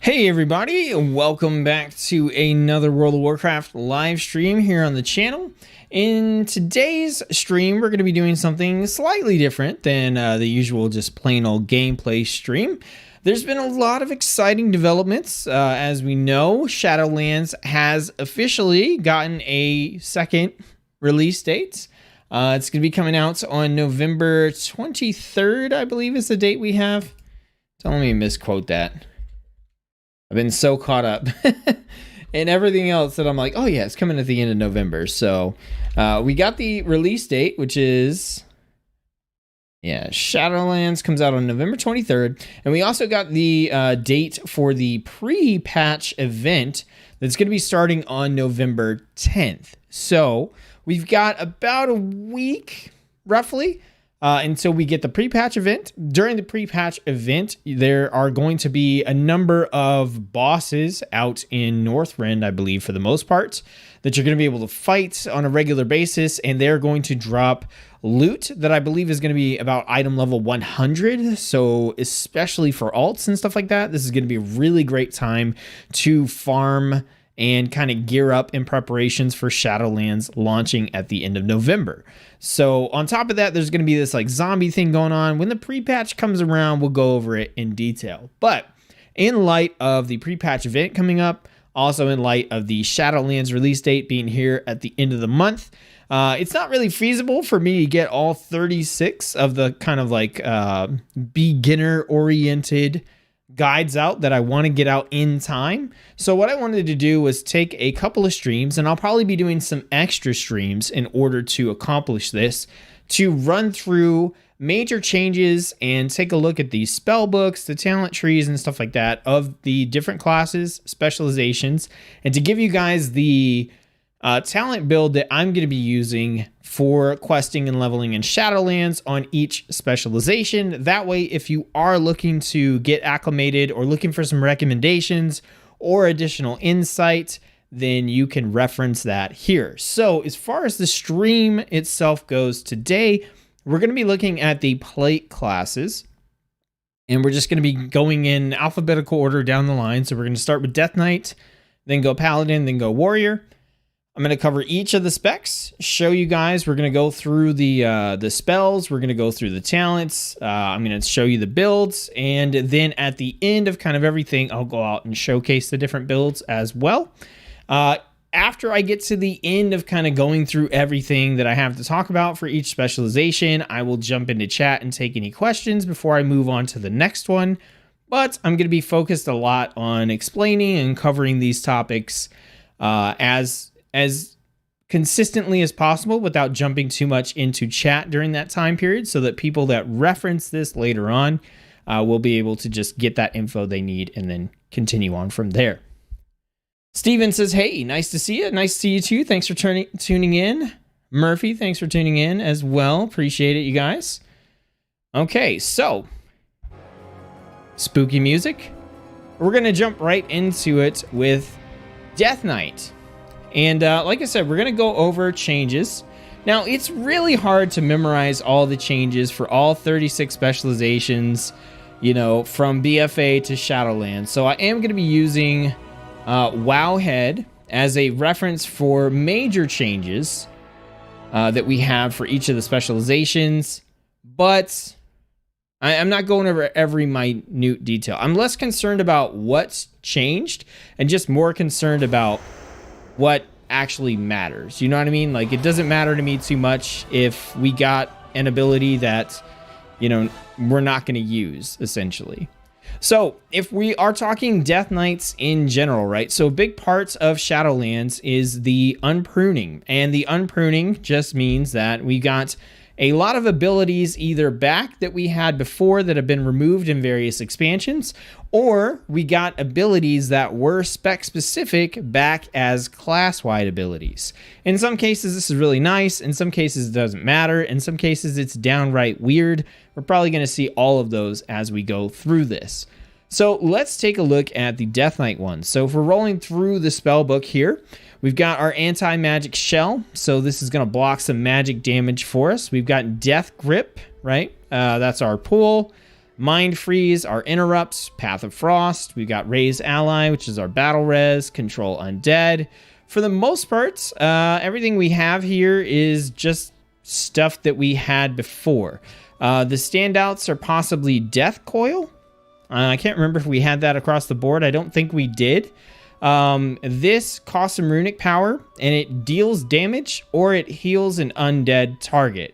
Hey everybody, welcome back to another World of Warcraft live stream here on the channel. In today's stream, we're going to be doing something slightly different than the usual just plain old gameplay stream. There's been a lot of exciting developments. As we know, Shadowlands has officially gotten a second release date. It's going to be coming out on November 23rd, I believe is the date we have. Don't let me misquote that. I've been so caught up in everything else that I'm like, oh yeah, it's coming at the end of November. So we got the release date, which is, Shadowlands comes out on November 23rd. And we also got the date for the pre-patch event that's going to be starting on November 10th. So we've got about a week, roughly, until we get the pre-patch event. During the pre-patch event, there are going to be a number of bosses out in Northrend, I believe, for the most part, that you're going to be able to fight on a regular basis, and they're going to drop loot that I believe is going to be about item level 100. So especially for alts and stuff like that, this is going to be a really great time to farm and kind of gear up in preparations for Shadowlands launching at the end of November. So on top of that, there's going to be this like zombie thing going on. When the pre-patch comes around, we'll go over it in detail. But in light of the pre-patch event coming up, also in light of the Shadowlands release date being here at the end of the month, it's not really feasible for me to get all 36 of the kind of like beginner-oriented guides out that I want to get out in time. So what I wanted to do was take a couple of streams, and I'll probably be doing some extra streams in order to accomplish this, to run through major changes and take a look at the spell books, the talent trees and stuff like that of the different classes, specializations, and to give you guys the talent build that I'm going to be using for questing and leveling in Shadowlands on each specialization. That way, if you are looking to get acclimated or looking for some recommendations or additional insight, then you can reference that here. So as far as the stream itself goes today, we're going to be looking at the plate classes, and we're just going to be going in alphabetical order down the line. So we're going to start with Death Knight, then go Paladin, then go Warrior. I'm going to cover each of the specs, show you guys. We're going to go through the spells. We're going to go through the talents. I'm going to show you the builds. And then at the end of kind of everything, I'll go out and showcase the different builds as well. After I get to the end of kind of going through everything that I have to talk about for each specialization, I will jump into chat and take any questions before I move on to the next one. But I'm going to be focused a lot on explaining and covering these topics as consistently as possible without jumping too much into chat during that time period, so that people that reference this later on will be able to just get that info they need and then continue on from there. Steven says, hey, nice to see you. Nice to see you too. Thanks for tuning in. Murphy, thanks for tuning in as well. Appreciate it, you guys. Okay, so spooky music. We're going to jump right into it with Death Knight. And like I said, we're going to go over changes. Now, it's really hard to memorize all the changes for all 36 specializations, you know, from BFA to Shadowlands. So I am going to be using Wowhead as a reference for major changes that we have for each of the specializations. But I'm not going over every minute detail. I'm less concerned about what's changed and just more concerned about what actually matters. You know what I mean? Like, it doesn't matter to me too much if we got an ability that, you know, we're not going to use, essentially. So if we are talking Death Knights in general, right? So big parts of Shadowlands is the unpruning. And the unpruning just means that we got a lot of abilities either back that we had before that have been removed in various expansions, or we got abilities that were spec specific back as class-wide abilities. In some cases, this is really nice. In some cases, it doesn't matter. In some cases, it's downright weird. We're probably going to see all of those as we go through this. So let's take a look at the Death Knight one. So if we're rolling through the spell book here, we've got our anti-magic shell. So this is going to block some magic damage for us. We've got Death Grip, right? That's our pool. Mind Freeze, our interrupts, Path of Frost. We've got Raise Ally, which is our battle res, Control Undead. For the most part, everything we have here is just stuff that we had before. The standouts are possibly Death Coil. I can't remember if we had that across the board. I don't think we did. This costs some runic power, and it deals damage or it heals an undead target.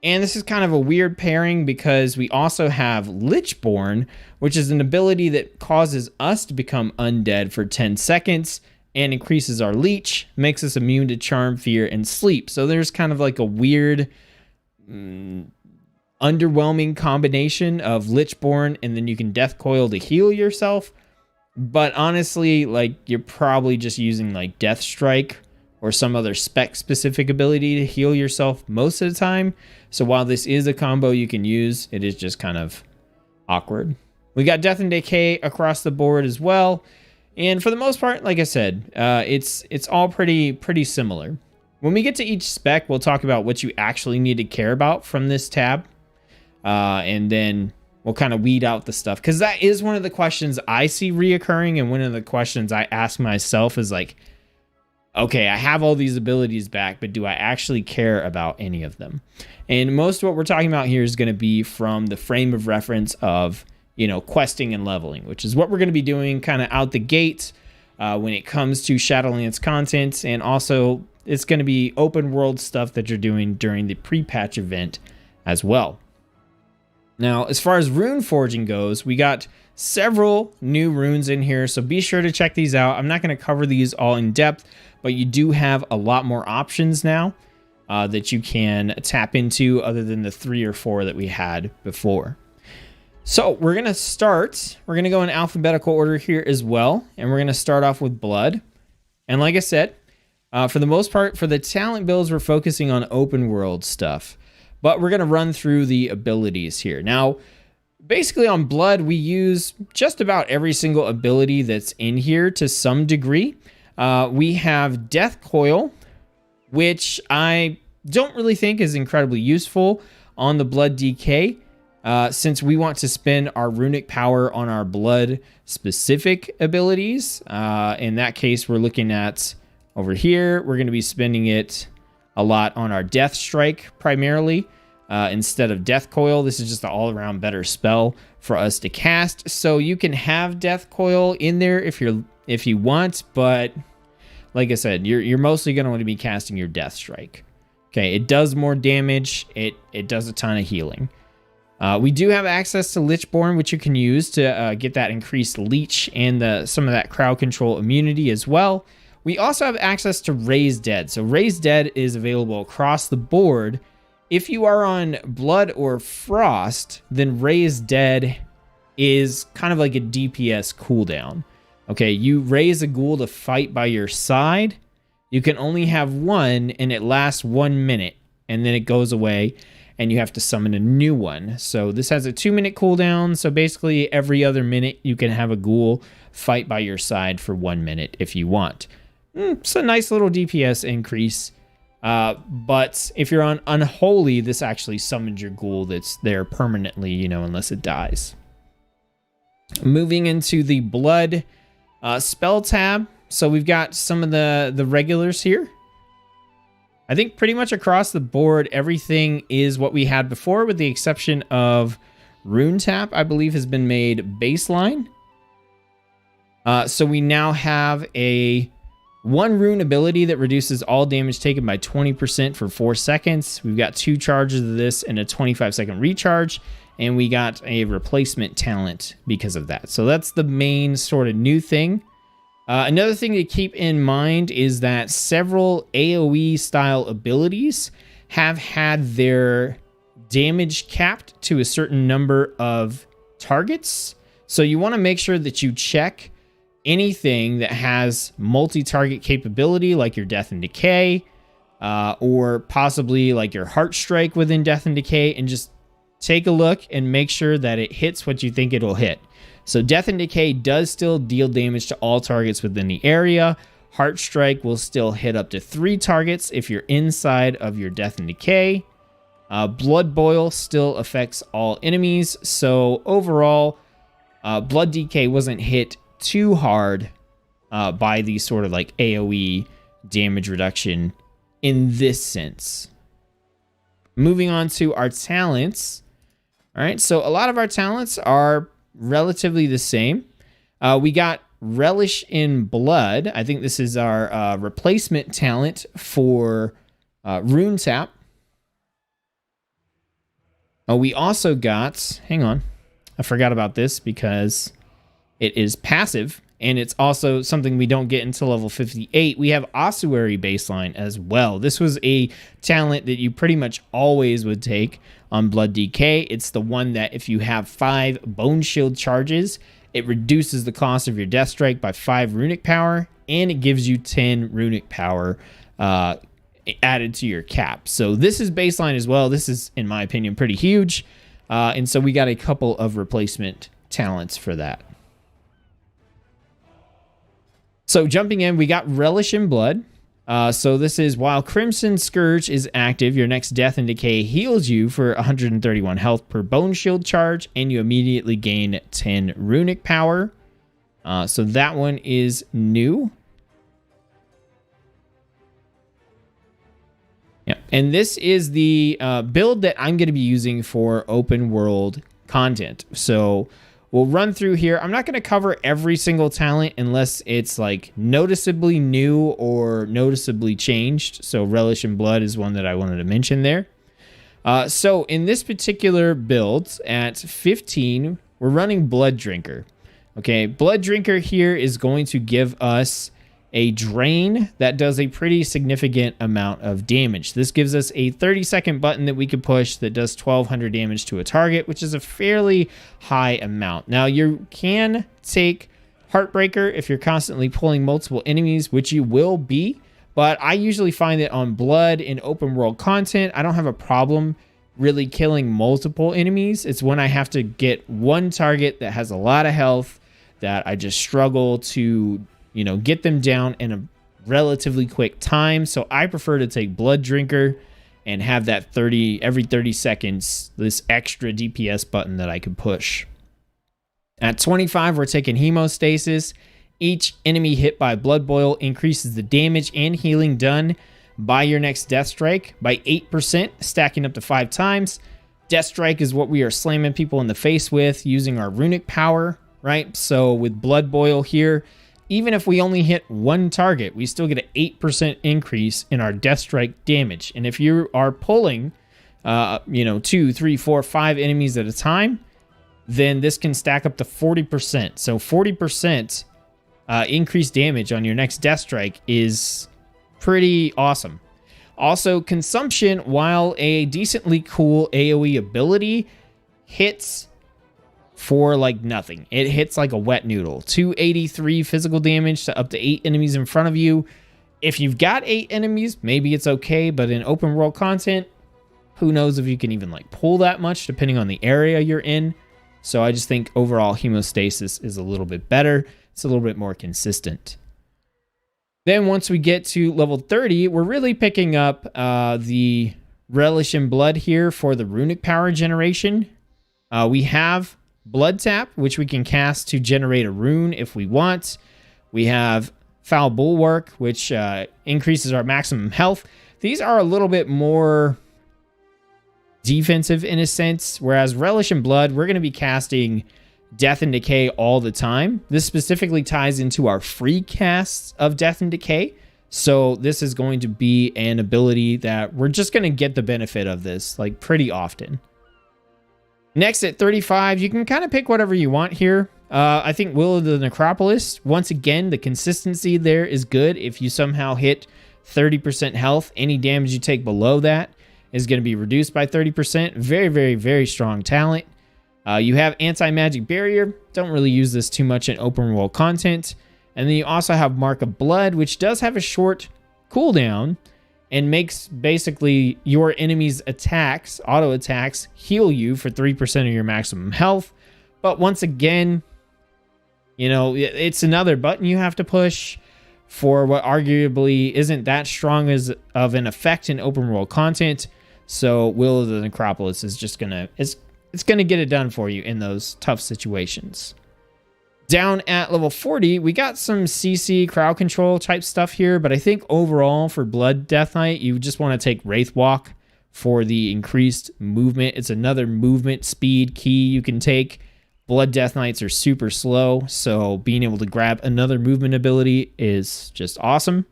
And this is kind of a weird pairing because we also have Lichborn, which is an ability that causes us to become undead for 10 seconds and increases our leech, makes us immune to charm, fear, and sleep. So there's kind of like a weird, underwhelming combination of Lichborn, and then you can Death Coil to heal yourself. But honestly, like, you're probably just using like Death Strike or some other spec-specific ability to heal yourself most of the time. So while this is a combo you can use, it is just kind of awkward. We got Death and Decay across the board as well. And for the most part, like I said, it's all pretty similar. When we get to each spec, we'll talk about what you actually need to care about from this tab. And then we'll kind of weed out the stuff. Because that is one of the questions I see reoccurring. And one of the questions I ask myself is like, okay, I have all these abilities back, but do I actually care about any of them? And most of what we're talking about here is going to be from the frame of reference of, you know, questing and leveling, which is what we're going to be doing kind of out the gate when it comes to Shadowlands content. And also, it's going to be open world stuff that you're doing during the pre-patch event as well. Now, as far as rune forging goes, we got several new runes in here, so be sure to check these out. I'm not going to cover these all in depth, but you do have a lot more options now that you can tap into other than the 3 or 4 that we had before. So we're going to start. We're going to go in alphabetical order here as well, and we're going to start off with Blood. And like I said, for the most part, for the talent builds, we're focusing on open world stuff, but we're going to run through the abilities here. Now, basically on Blood, we use just about every single ability that's in here to some degree. We have Death Coil, which I don't really think is incredibly useful on the Blood DK, since we want to spend our runic power on our Blood specific abilities. In that case, we're looking at over here, we're going to be spending it a lot on our Death Strike primarily. Instead of Death Coil, this is just an all-around better spell for us to cast. So you can have Death Coil in there if you want, but like I said, you're mostly going to want to be casting your Death Strike. Okay, it does more damage. It does a ton of healing. We do have access to Lichborn, which you can use to get that increased leech and some of that crowd control immunity as well. We also have access to Raise Dead. So Raise Dead is available across the board. If you are on Blood or Frost, then Raise Dead is kind of like a DPS cooldown. Okay, you raise a ghoul to fight by your side. You can only have one, and it lasts 1 minute, and then it goes away, and you have to summon a new one. So this has a 2-minute cooldown, so basically every other minute you can have a ghoul fight by your side for 1 minute if you want. It's a nice little DPS increase. But if you're on Unholy, this actually summons your ghoul that's there permanently, you know, unless it dies. Moving into the Blood spell tab. So we've got some of the regulars here. I think pretty much across the board, everything is what we had before, with the exception of Rune Tap, I believe, has been made baseline. So we now have a 1 rune ability that reduces all damage taken by 20% for 4 seconds. We've got 2 charges of this and a 25-second recharge. And we got a replacement talent because of that. So that's the main sort of new thing. Another thing to keep in mind is that several AoE style abilities have had their damage capped to a certain number of targets. So you want to make sure that you check anything that has multi-target capability, like your Death and Decay, or possibly like your Heart Strike within Death and Decay, and just take a look and make sure that it hits what you think it'll hit. So Death and Decay does still deal damage to all targets within the area. Heart Strike will still hit up to 3 targets if you're inside of your Death and Decay. Blood Boil still affects all enemies. So overall, Blood DK wasn't hit too hard by the sort of like AoE damage reduction in this sense. Moving on to our talents. All right, so a lot of our talents are relatively the same. We got Relish in Blood. I think this is our replacement talent for Rune Tap. We also got, hang on, I forgot about this because it is passive, and it's also something we don't get until level 58. We have Ossuary baseline as well. This was a talent that you pretty much always would take on Blood DK. It's the one that if you have 5 Bone Shield charges, it reduces the cost of your Death Strike by 5 runic power, and it gives you 10 runic power added to your cap. So this is baseline as well. This is, in my opinion, pretty huge. And so we got a couple of replacement talents for that. So jumping in, we got Relish in Blood. So this is while Crimson Scourge is active, your next Death and Decay heals you for 131 health per Bone Shield charge, and you immediately gain 10 runic power. So that one is new. Yeah, and this is the build that I'm going to be using for open world content. So we'll run through here. I'm not going to cover every single talent unless it's like noticeably new or noticeably changed. So Relish in Blood is one that I wanted to mention there. So in this particular build at 15, we're running Blood Drinker. Okay, Blood Drinker here is going to give us a drain that does a pretty significant amount of damage. This gives us a 30-second button that we could push that does 1200 damage to a target, which is a fairly high amount. Now, you can take Heartbreaker if you're constantly pulling multiple enemies, which you will be, but I usually find that on Blood in open world content, I don't have a problem really killing multiple enemies. It's when I have to get one target that has a lot of health that I just struggle to get them down in a relatively quick time. So I prefer to take Blood Drinker and have that every 30 seconds, this extra DPS button that I could push. At 25, we're taking Hemostasis. Each enemy hit by Blood Boil increases the damage and healing done by your next Death Strike by 8%, stacking up to 5 times. Death Strike is what we are slamming people in the face with using our runic power, right? So with Blood Boil here, even if we only hit one target, we still get an 8% increase in our Death Strike damage. And if you are pulling, 2, 3, 4, 5 enemies at a time, then this can stack up to 40%. So 40% increased damage on your next Death Strike is pretty awesome. Also, Consumption, while a decently cool AoE ability, hits for like nothing. It hits like a wet noodle. 283 physical damage to up to 8 enemies in front of you. If you've got 8 enemies, maybe it's okay, but in open world content, who knows if you can even like pull that much depending on the area you're in. So I just think overall Hemostasis is a little bit better. It's a little bit more consistent. Then once we get to level 30, we're really picking up the Relish in Blood here for the runic power generation. We have Blood Tap, which we can cast to generate a rune if we want. We have Foul Bulwark, which increases our maximum health. These are a little bit more defensive in a sense, whereas Relish in Blood, we're going to be casting Death and Decay all the time. This specifically ties into our free casts of Death and Decay. So this is going to be an ability that we're just going to get the benefit of this like pretty often. Next at 35, you can kind of pick whatever you want here. I think Will of the Necropolis, once again, the consistency there is good. If you somehow hit 30% health, any damage you take below that is going to be reduced by 30%. Very, very, very strong talent. You have Anti-Magic Barrier. Don't really use this too much in open world content. And then you also have Mark of Blood, which does have a short cooldown and makes basically your enemy's attacks, auto attacks, heal you for 3% of your maximum health. But once again, it's another button you have to push for what arguably isn't that strong of an effect in open world content. So Will of the Necropolis is just gonna it's gonna get it done for you in those tough situations. Down at level 40, we got some CC crowd control type stuff here, but I think overall for Blood Death Knight, you just want to take Wraith Walk for the increased movement. It's another movement speed key you can take. Blood Death Knights are super slow, so being able to grab another movement ability is just awesome.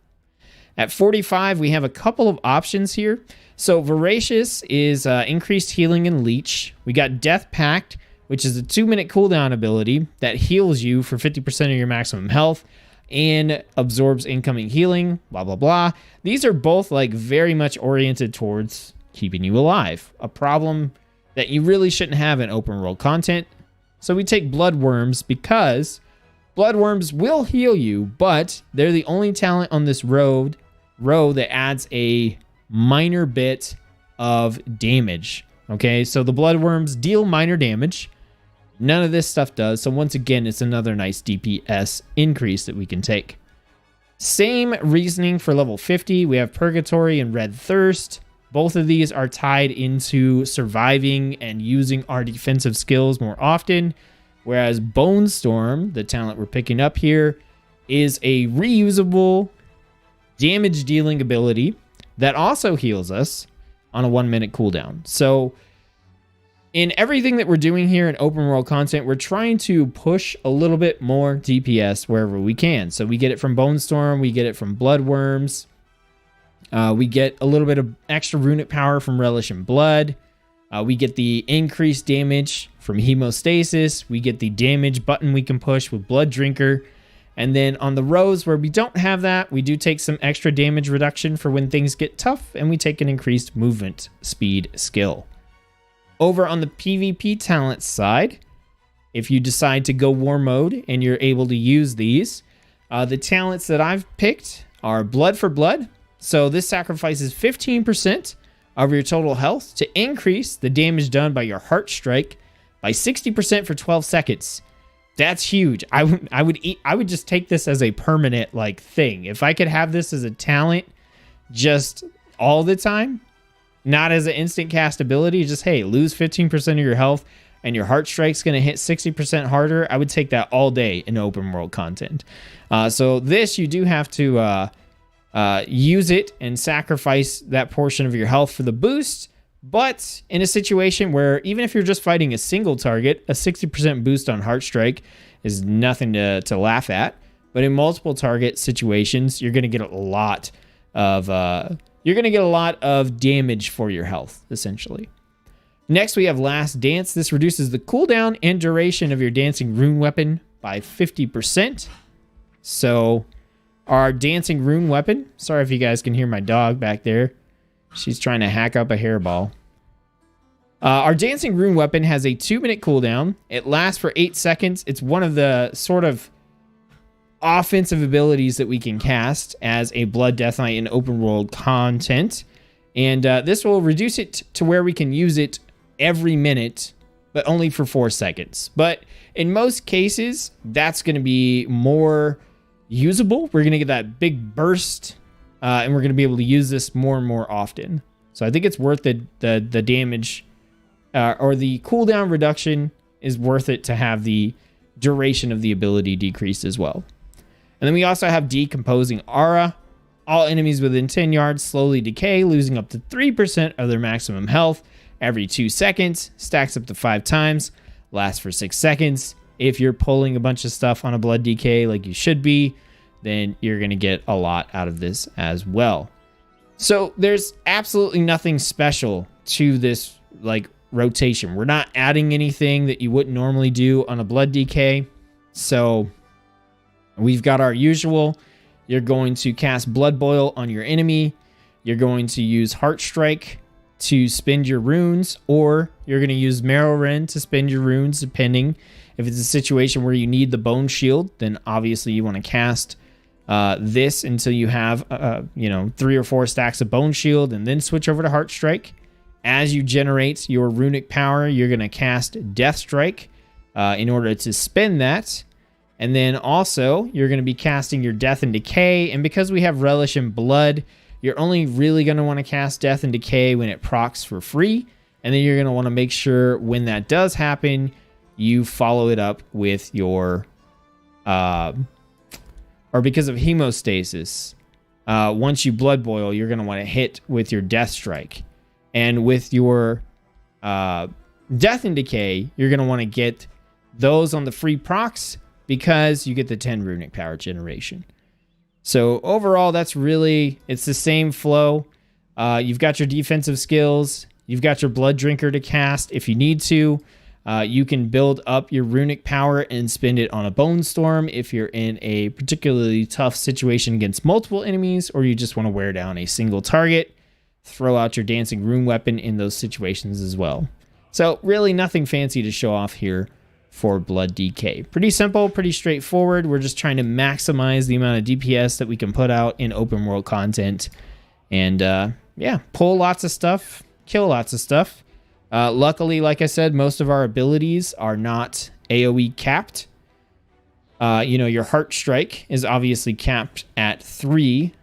At 45, we have a couple of options here. So Voracious is increased healing and leech. We got Death Pact, which is a 2-minute cooldown ability that heals you for 50% of your maximum health and absorbs incoming healing, blah, blah, blah. These are both like very much oriented towards keeping you alive, a problem that you really shouldn't have in open world content. So we take Bloodworms because Bloodworms will heal you, but they're the only talent on this row that adds a minor bit of damage. Okay, so the Bloodworms deal minor damage. None of this stuff does. So once again, it's another nice DPS increase that we can take. Same reasoning for level 50. We have Purgatory and Red Thirst. Both of these are tied into surviving and using our defensive skills more often. Whereas Bone Storm, the talent we're picking up here, is a reusable damage dealing ability that also heals us on a 1-minute cooldown. So in everything that we're doing here in open world content, we're trying to push a little bit more DPS wherever we can. So we get it from Bone Storm, we get it from Bloodworms, we get a little bit of extra runic power from Relish in Blood, we get the increased damage from Hemostasis, we get the damage button we can push with Blood Drinker, and then on the rows where we don't have that, we do take some extra damage reduction for when things get tough, and we take an increased movement speed skill. Over on the PvP talent side, if you decide to go war mode and you're able to use these, the talents that I've picked are Blood for Blood. So this sacrifices 15% of your total health to increase the damage done by your Heart Strike by 60% for 12 seconds. That's huge. I would just take this as a permanent like thing. If I could have this as a talent just all the time, not as an instant cast ability, just, hey, lose 15% of your health and your Heart Strike's going to hit 60% harder. I would take that all day in open world content. So this, you do have to use it and sacrifice that portion of your health for the boost. But in a situation where even if you're just fighting a single target, a 60% boost on Heart Strike is nothing to laugh at. But in multiple target situations, you're going to get a lot of damage for your health, essentially. Next, we have Last Dance. This reduces the cooldown and duration of your dancing rune weapon by 50%. So our dancing rune weapon, sorry if you guys can hear my dog back there. She's trying to hack up a hairball. Our dancing rune weapon has a 2-minute cooldown. It lasts for 8 seconds. It's one of the sort of offensive abilities that we can cast as a Blood Death Knight in open world content. And this will reduce it to where we can use it every minute, but only for 4 seconds. But in most cases, that's going to be more usable. We're going to get that big burst, and we're going to be able to use this more and more often. So I think it's worth the damage, or the cooldown reduction is worth it to have the duration of the ability decreased as well. And then we also have Decomposing Aura. All enemies within 10 yards slowly decay, losing up to 3% of their maximum health every 2 seconds. Stacks up to 5 times. Lasts for 6 seconds. If you're pulling a bunch of stuff on a Blood DK like you should be, then you're going to get a lot out of this as well. So there's absolutely nothing special to this like rotation. We're not adding anything that you wouldn't normally do on a Blood DK. So we've got our usual. You're going to cast Blood Boil on your enemy. You're going to use Heart Strike to spend your runes, or you're going to use Marrow Rend to spend your runes, depending. If it's a situation where you need the Bone Shield, then obviously you want to cast this until you have 3 or 4 stacks of Bone Shield, and then switch over to Heart Strike. As you generate your runic power, you're going to cast Death Strike in order to spend that. And then also, you're going to be casting your Death and Decay. And because we have Relish in Blood, you're only really going to want to cast Death and Decay when it procs for free. And then you're going to want to make sure when that does happen, you follow it up with your, or because of hemostasis, once you blood boil, you're going to want to hit with your Death Strike. And with your Death and Decay, you're going to want to get those on the free procs because you get the 10 runic power generation. So overall, that's really, it's the same flow. You've got your defensive skills. You've got your Blood Drinker to cast if you need to. You can build up your runic power and spend it on a Bone Storm if you're in a particularly tough situation against multiple enemies, or you just want to wear down a single target. Throw out your Dancing Rune Weapon in those situations as well. So really nothing fancy to show off here for Blood DK. Pretty simple, pretty straightforward. We're just trying to maximize the amount of DPS that we can put out in open world content. And yeah, pull lots of stuff, kill lots of stuff. Luckily, like I said, most of our abilities are not AoE capped. You know, your Heart Strike is obviously capped at 3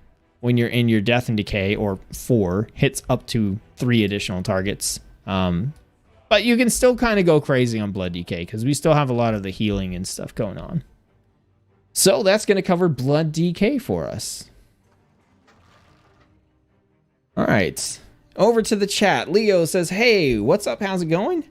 when you're in your Death and Decay, or 4, hits up to 3 additional targets. But you can still kind of go crazy on Blood DK because we still have a lot of the healing and stuff going on. So that's going to cover Blood DK for us. All right. Over to the chat. Leo says, hey, what's up? How's it going?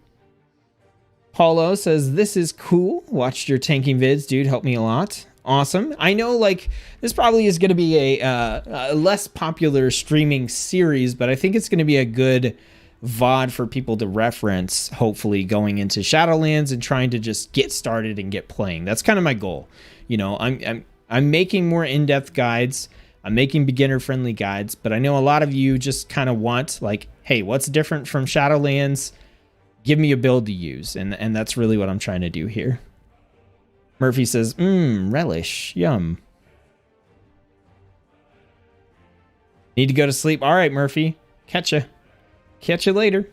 Paulo says, this is cool. Watched your tanking vids, dude. Helped me a lot. Awesome. I know, like, this probably is going to be a less popular streaming series, but I think it's going to be a good VOD for people to reference, hopefully going into Shadowlands and trying to just get started and get playing. That's kind of my goal. You know, I'm making more in-depth guides. I'm making beginner-friendly guides, but I know a lot of you just kind of want, like, hey, what's different from Shadowlands? Give me a build to use, and that's really what I'm trying to do here. Murphy says, relish, yum. Need to go to sleep. All right, Murphy, catch ya. Catch you later.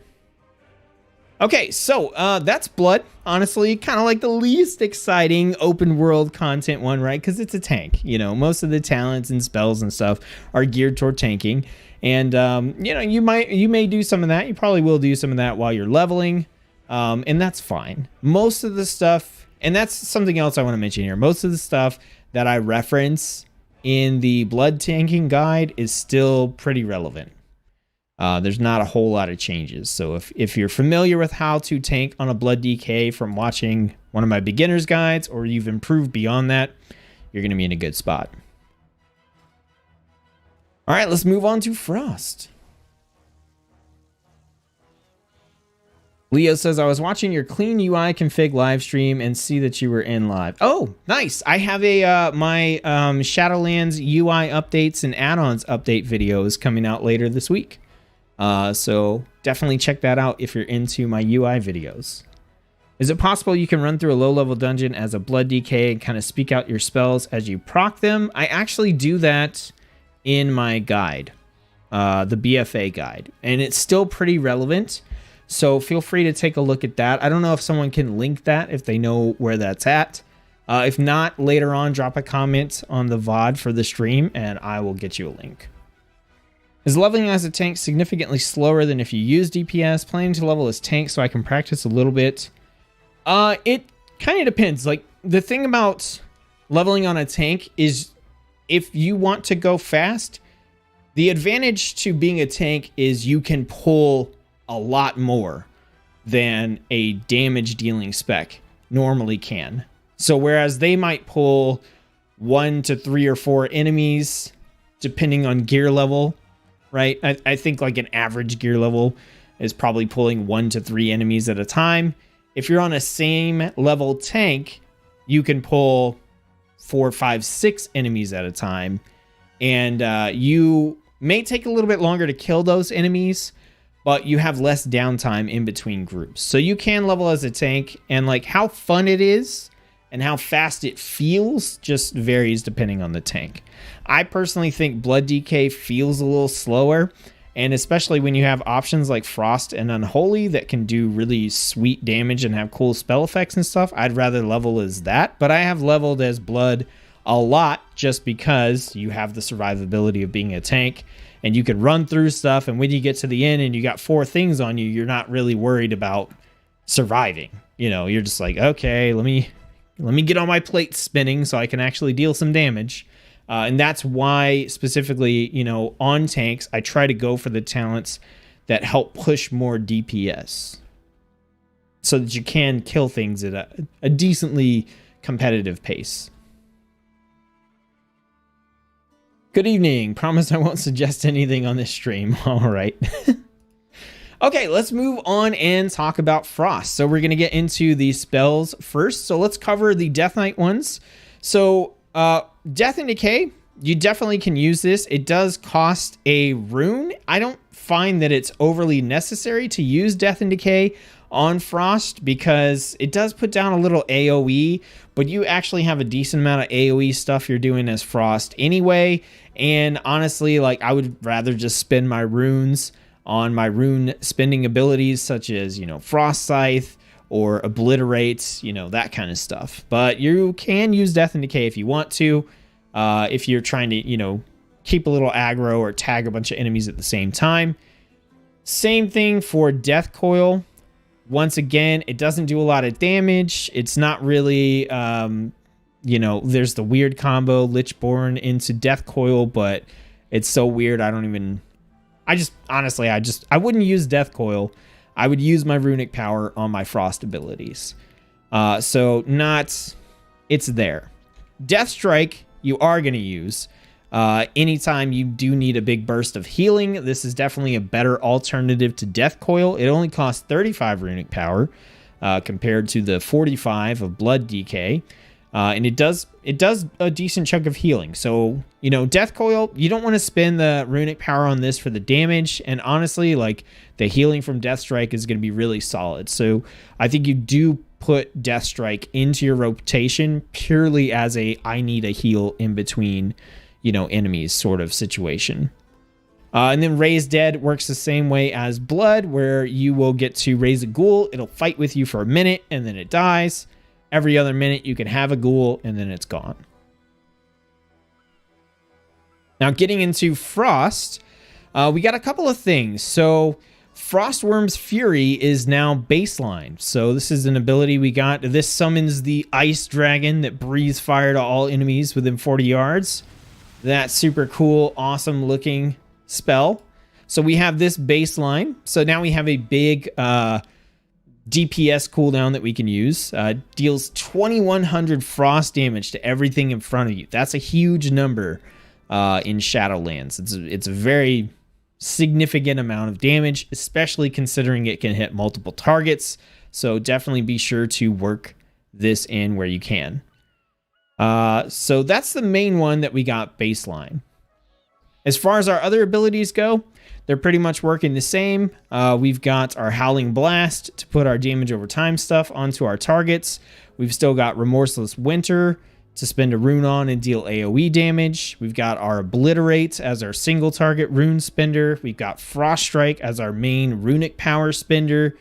Okay, so that's Blood. Honestly, kind of like the least exciting open world content one, right? Because it's a tank. You know, most of the talents and spells and stuff are geared toward tanking. And, you know, you may do some of that. You probably will do some of that while you're leveling. And that's fine. Most of the stuff, and that's something else I want to mention here. Most of the stuff that I reference in the Blood tanking guide is still pretty relevant. There's not a whole lot of changes. So if you're familiar with how to tank on a Blood DK from watching one of my beginner's guides, or you've improved beyond that, you're going to be in a good spot. All right, let's move on to Frost. Leo says, I was watching your clean UI config live stream and see that you were in live. Oh, nice. I have my Shadowlands UI updates and add-ons update videos coming out later this week. So definitely check that out if you're into my UI videos. Is it possible you can run through a low-level dungeon as a Blood DK and kind of speak out your spells as you proc them? I actually do that in my guide, the BFA guide, and it's still pretty relevant. So feel free to take a look at that. I don't know if someone can link that if they know where that's at. If not, later on, drop a comment on the VOD for the stream and I will get you a link. Is leveling as a tank significantly slower than if you use DPS? Planning to level as tank so I can practice a little bit. It kind of depends. Like, the thing about leveling on a tank is if you want to go fast, the advantage to being a tank is you can pull a lot more than a damage dealing spec normally can. So whereas they might pull 1 to 3 or 4 enemies depending on gear level, right? I think like an average gear level is probably pulling 1 to 3 enemies at a time. If you're on a same level tank, you can pull 4, 5, 6 enemies at a time. And you may take a little bit longer to kill those enemies, but you have less downtime in between groups. So you can level as a tank, and like how fun it is and how fast it feels just varies depending on the tank. I personally think Blood DK feels a little slower, and especially when you have options like Frost and Unholy that can do really sweet damage and have cool spell effects and stuff, I'd rather level as that. But I have leveled as Blood a lot just because you have the survivability of being a tank, and you can run through stuff. And when you get to the end and you got 4 things on you, you're not really worried about surviving. You know, you're just like, okay, let me get all my plates spinning so I can actually deal some damage. And that's why specifically, you know, on tanks, I try to go for the talents that help push more DPS so that you can kill things at a decently competitive pace. Good evening. Promise I won't suggest anything on this stream. All right. Okay, let's move on and talk about Frost. So we're going to get into the spells first. So let's cover the Death Knight ones. So Death and Decay, you definitely can use this. It does cost a rune. I don't find that it's overly necessary to use Death and Decay on Frost because it does put down a little AoE, but you actually have a decent amount of AoE stuff you're doing as Frost anyway. And honestly, like, I would rather just spend my runes on my rune spending abilities such as, you know, Frost Scythe or Obliterate, you know, that kind of stuff. But you can use Death and Decay if you want to, if you're trying to, you know, keep a little aggro or tag a bunch of enemies at the same time. Same thing for Death Coil. Once again, it doesn't do a lot of damage. It's not really, you know, there's the weird combo Lichborn into Death Coil, but it's so weird. I wouldn't use Death Coil. I would use my runic power on my Frost abilities. It's there. Death Strike, you are going to use. Anytime you do need a big burst of healing, this is definitely a better alternative to Death Coil. It only costs 35 runic power compared to the 45 of Blood DK. And it does a decent chunk of healing. So, you know, Death Coil, you don't want to spend the runic power on this for the damage. And honestly, like, the healing from Death Strike is going to be really solid. So I think you do put Death Strike into your rotation purely as I need a heal in between, you know, enemies sort of situation. And then Raise Dead works the same way as Blood, where you will get to raise a ghoul. It'll fight with you for a minute and then it dies. Every other minute you can have a ghoul and then it's gone. Now getting into Frost, we got a couple of things. So Frostworm's Fury is now baseline. So this is an ability we got. This summons the Ice Dragon that breathes fire to all enemies within 40 yards. That's super cool, awesome looking spell. So we have this baseline. So now we have a big DPS cooldown that we can use. Deals 2100 frost damage to everything in front of you. That's a huge number in Shadowlands. It's a very significant amount of damage, especially considering it can hit multiple targets. So definitely be sure to work this in where you can. So that's the main one that we got baseline. As far as our other abilities go, they're pretty much working the same. We've got our Howling Blast to put our damage over time stuff onto our targets. We've still got Remorseless Winter to spend a rune on and deal AoE damage. We've got our Obliterate as our single target rune spender. We've got Frost Strike as our main runic power spender.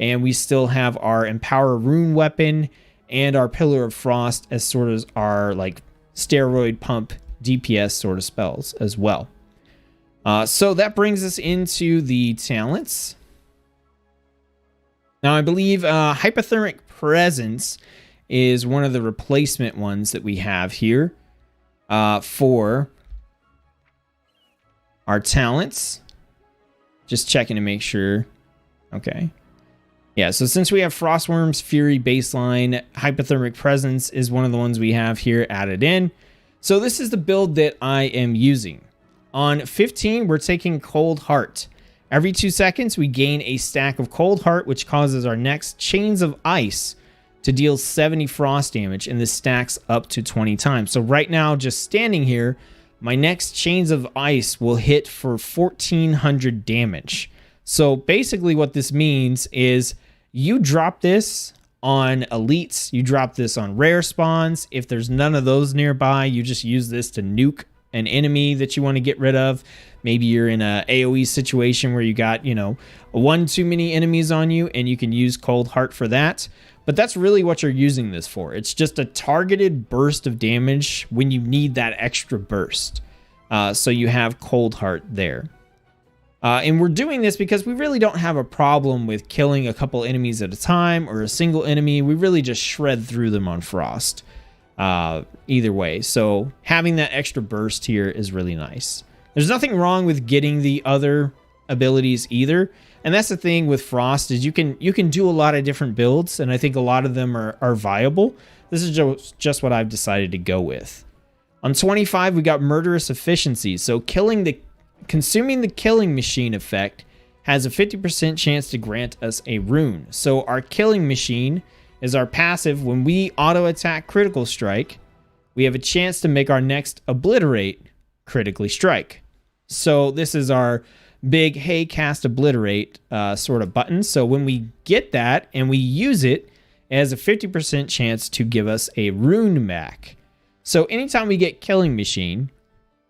And we still have our Empower Rune Weapon and our Pillar of Frost as sort of our like steroid pump DPS sort of spells as well. So that brings us into the talents. Now I believe Hypothermic Presence is one of the replacement ones that we have here for our talents. Just checking to make sure. Okay. Yeah, so since we have Frostworm's Fury baseline, Hypothermic Presence is one of the ones we have here added in. So this is the build that I am using. On 15, we're taking Cold Heart. Every 2 seconds, we gain a stack of Cold Heart, which causes our next Chains of Ice to deal 70 frost damage, and this stacks up to 20 times. So right now, just standing here, my next Chains of Ice will hit for 1400 damage. So basically what this means is you drop this on elites, you drop this on rare spawns. If there's none of those nearby, you just use this to nuke an enemy that you want to get rid of. Maybe you're in a AoE situation where you got, you know, one too many enemies on you and you can use Cold Heart for that. But that's really what you're using this for. It's just a targeted burst of damage when you need that extra burst. So you have Cold Heart there. And we're doing this because we really don't have a problem with killing a couple enemies at a time or a single enemy. We really just shred through them on Frost. Either way. So having that extra burst here is really nice. There's nothing wrong with getting the other abilities either. And that's the thing with Frost is you can do a lot of different builds, and I think a lot of them are viable. This is just what I've decided to go with. On 25, we got Murderous Efficiency. So consuming the Killing Machine effect has a 50% chance to grant us a rune. So our Killing Machine is our passive. When we auto attack critical strike, we have a chance to make our next Obliterate critically strike. So this is our big, hey, cast Obliterate sort of button. So when we get that and we use it, it has a 50% chance to give us a rune back. So anytime we get Killing Machine,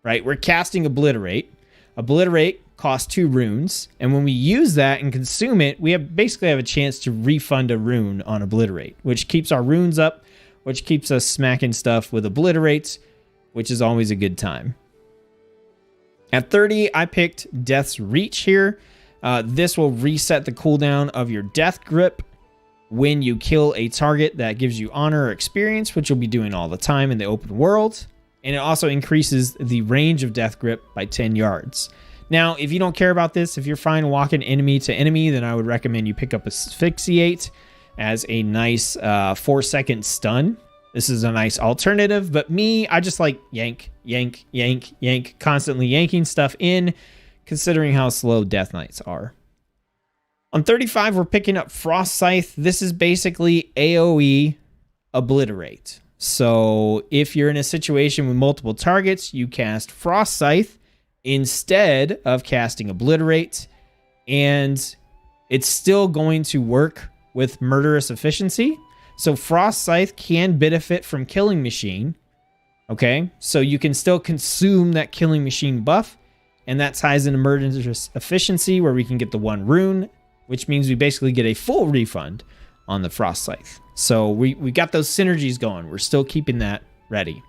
right, we're casting Obliterate. Obliterate costs 2 runes, and when we use that and consume it, we basically have a chance to refund a rune on Obliterate, which keeps our runes up, which keeps us smacking stuff with Obliterates, which is always a good time. At 30, I picked Death's Reach here. This will reset the cooldown of your Death Grip when you kill a target that gives you honor or experience, which you'll be doing all the time in the open world. And it also increases the range of Death Grip by 10 yards. Now, if you don't care about this, if you're fine walking enemy to enemy, then I would recommend you pick up Asphyxiate as a nice 4-second stun. This is a nice alternative, but me, I just like yank, yank, yank, yank, constantly yanking stuff in, considering how slow Death Knights are. On 35, we're picking up Frost Scythe. This is basically AoE Obliterate. So if you're in a situation with multiple targets, you cast Frost Scythe instead of casting Obliterate, and it's still going to work with Murderous Efficiency. So Frost Scythe can benefit from Killing Machine, okay? So you can still consume that Killing Machine buff, and that ties into Murderous Efficiency, where we can get the 1 rune, which means we basically get a full refund on the Frost Scythe. So we got those synergies going. We're still keeping that ready.